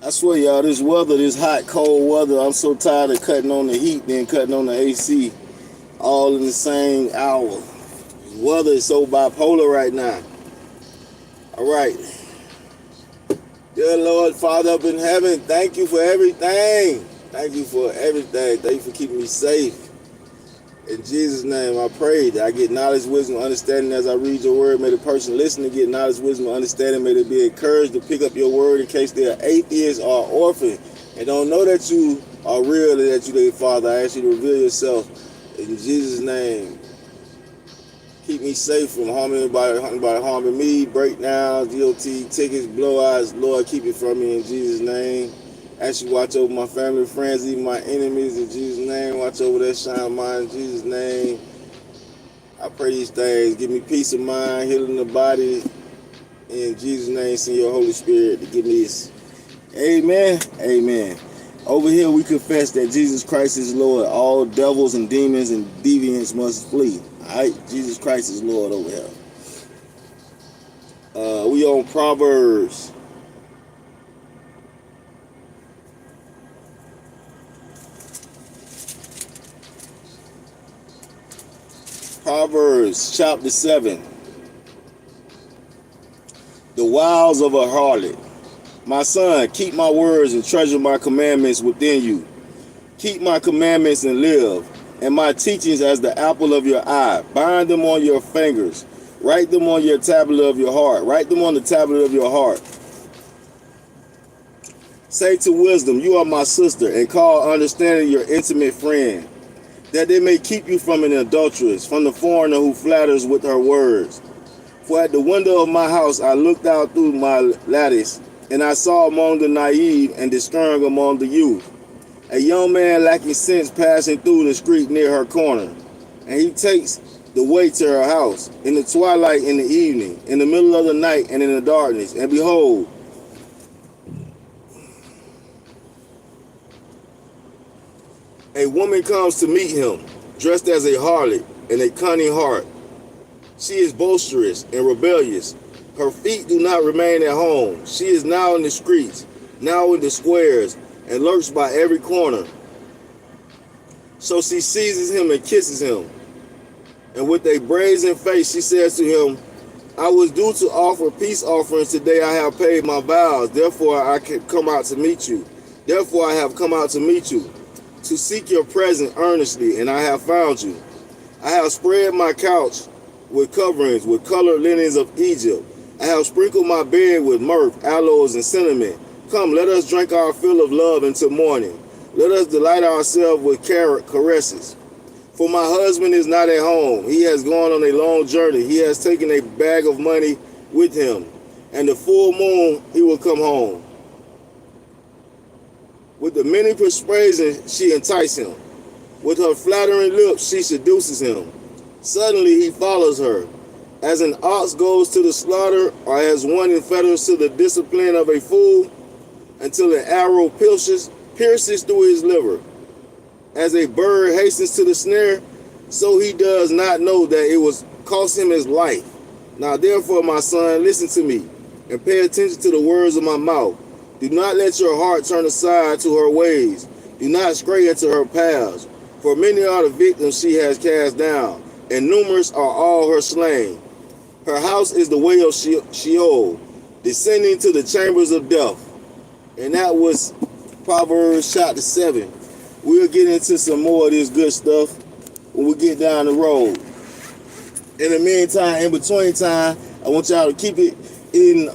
I swear, y'all, this weather, this hot, cold weather, I'm so tired of cutting on the heat, then cutting on the AC, all in the same hour. Weather is so bipolar right now. All right. Dear Lord, Father up in heaven, thank you for everything. Thank you for everything. Thank you for keeping me safe. In Jesus' name, I pray that I get knowledge, wisdom, understanding as I read your word. May the person listening get knowledge, wisdom, understanding. May they be encouraged to pick up your word in case they are atheists or orphan and don't know that you are real and that you their Father. I ask you to reveal yourself in Jesus' name. Keep me safe from harming anybody harming me, breakdowns, DOT, tickets, blowouts. Lord, keep it from me in Jesus' name. Ask you watch over my family, friends, even my enemies in Jesus' name. Watch over that shine mine in Jesus' name. I pray these things. Give me peace of mind, healing the body. In Jesus' name, send your Holy Spirit to give me this. Amen. Amen. Over here, we confess that Jesus Christ is Lord. All devils and demons and deviants must flee. All right? Jesus Christ is Lord over here. We on Proverbs. Proverbs chapter 7. The wiles of a harlot. My son, keep my words and treasure my commandments within you. Keep my commandments and live. and my teachings as the apple of your eye. Bind them on your fingers. Write them on your tablet of your heart. Write them on the tablet of your heart. Say to wisdom, you are my sister, and call understanding your intimate friend, that they may keep you from an adulteress, from the foreigner who flatters with her words. For at the window of my house I looked out through my lattice, and I saw among the naive and discerning among the youth a young man lacking sense passing through the street near her corner. And he takes the way to her house, in the twilight, in the evening, in the middle of the night, and in the darkness. And behold, a woman comes to meet him, dressed as a harlot and a cunning heart. She is boisterous and rebellious. Her feet do not remain at home. She is now in the streets, now in the squares, and lurks by every corner. So she seizes him and kisses him. And with a brazen face she says to him, I was due to offer peace offerings today. I have paid my vows. Therefore I can come out to meet you. Therefore I have come out to meet you, to seek your presence earnestly, and I have found you. I have spread my couch with coverings, with colored linens of Egypt. I have sprinkled my bed with myrrh, aloes, and cinnamon. Come, let us drink our fill of love until morning. Let us delight ourselves with caresses. For my husband is not at home. He has gone on a long journey. He has taken a bag of money with him. And the full moon he will come home. With the many persuasions she entices him. With her flattering lips she seduces him. Suddenly he follows her, as an ox goes to the slaughter, or as one in fetters to the discipline of a fool, until an arrow pierces through his liver. As a bird hastens to the snare, so he does not know that it was cost him his life. Now therefore, my son, listen to me, and pay attention to the words of my mouth. Do not let your heart turn aside to her ways. Do not stray into her paths. For many are the victims she has cast down, and numerous are all her slain. Her house is the way of Sheol, descending to the chambers of death. And that was Proverbs chapter 7. We'll get into some more of this good stuff when we get down the road. In the meantime, in between time, I want y'all to keep it in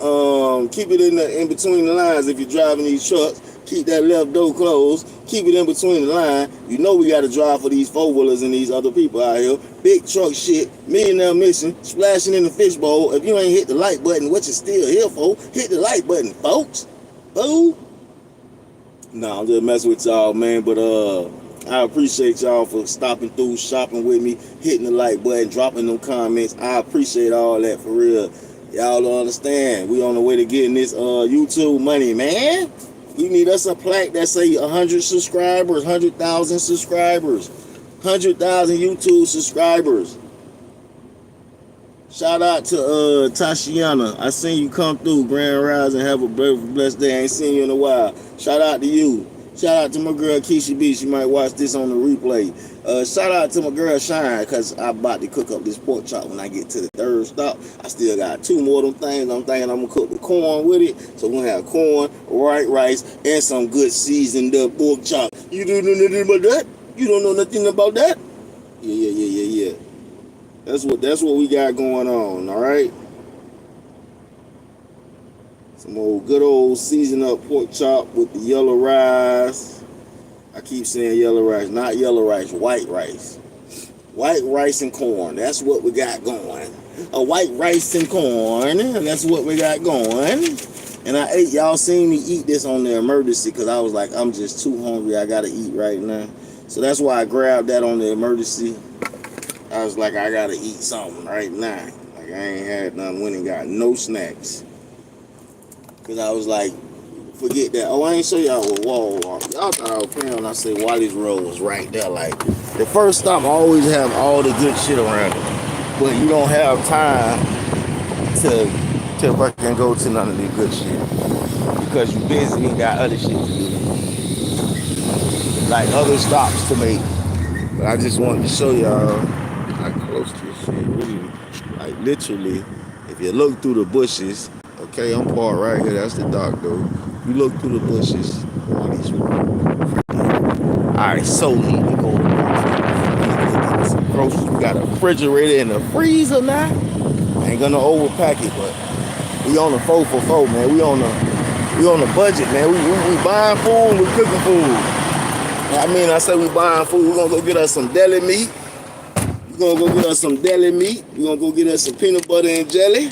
between the lines. If you're driving these trucks, keep that left door closed. Keep it in between the line. You know we got to drive for these four-wheelers and these other people out here. Big truck shit, millionaire mission, splashing in the fishbowl. If you ain't hit the like button, what you still here for? Hit the like button, folks. Boo. Nah, I'm just messing with y'all, man. But I appreciate y'all for stopping through, shopping with me, hitting the like button, dropping them comments. I appreciate all that for real. Y'all don't understand. We on the way to getting this YouTube money, man. We need us a plaque that say 100 subscribers, 100,000 subscribers, 100,000 YouTube subscribers. Shout out to Tashiana. I seen you come through. Grand Rise and have a blessed day. I ain't seen you in a while. Shout out to you. Shout out to my girl Keisha B. She might watch this on the replay. Shout out to my girl Shine, because I'm about to cook up this pork chop when I get to the third stop. I still got 2 more of them things. I'm thinking I'm going to cook the corn with it. So we're going to have corn, white rice, and some good seasoned pork chop. You don't know nothing about that? You don't know nothing about that? Yeah. That's what we got going on, all right? Some good old seasoned up pork chop with the yellow rice. I keep saying yellow rice, not yellow rice, white rice. White rice and corn, that's what we got going. A white rice and corn, that's what we got going. And y'all seen me eat this on the emergency because I was like, I'm just too hungry, I gotta eat right now. So that's why I grabbed that on the emergency. I was like, I gotta eat something right now. Like I ain't had nothing, went and got no snacks. Cause I was like, forget that. Oh, I ain't show y'all what wall. Y'all thought I was playing when I say Wally's Road was right there. Like the first stop always have all the good shit around it. But you don't have time to fucking go to none of the good shit. Because you busy and got other shit to do. Like other stops to make. But I just wanted to show y'all how close this shit really, like literally, if you look through the bushes, okay, I'm parked right here, that's the dock though. You look through the bushes, all these alright, so neat to go. groceries. We got a refrigerator and a freezer now. Ain't gonna overpack it, but we on the 4 for 4, man. We on the budget, man. We buying food, we cooking food. I mean, I say we buying food. We're gonna go get us some deli meat. We're gonna go get us some deli meat. We're gonna go get us some peanut butter and jelly.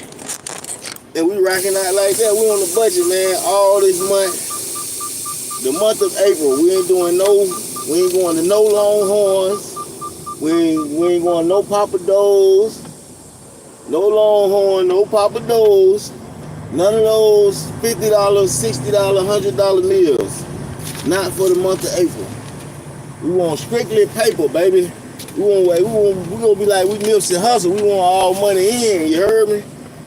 And we rocking out like that. We on the budget, man. All this month. The month of April, we ain't going to no Longhorns. We ain't going no Papa Do's. No Longhorn, no Papa Do's. None of those $50, $60, $100 meals. Not for the month of April. We want strictly paper, baby. We gonna be like we Nipsey Hussle. We want all money in. You heard me?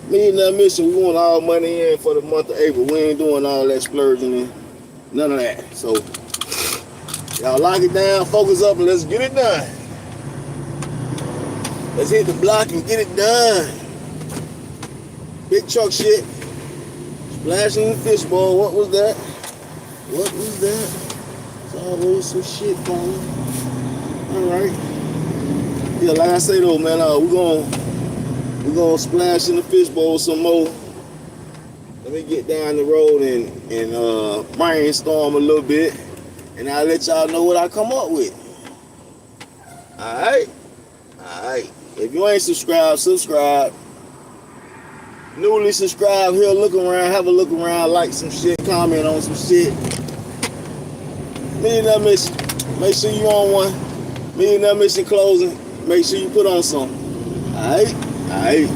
Me and that mission, we want all money in for the month of April. We ain't doing all that splurging in. None of that. So y'all lock it down, focus up, and let's get it done. Let's hit the block and get it done. Big truck shit. Splashing the fishbowl. What was that? What was that? It's always some shit falling. Alright. Yeah, like I say though, man, we're gonna splash in the fishbowl some more. Let me get down the road and brainstorm a little bit, and I'll let y'all know what I come up with. Alright? Alright. If you ain't subscribed, subscribe. Newly subscribed here, look around, have a look around, like some shit, comment on some shit. Millionaire Mission, make sure you on one. Millionaire Mission closing, make sure you put on something. Alright? Alright.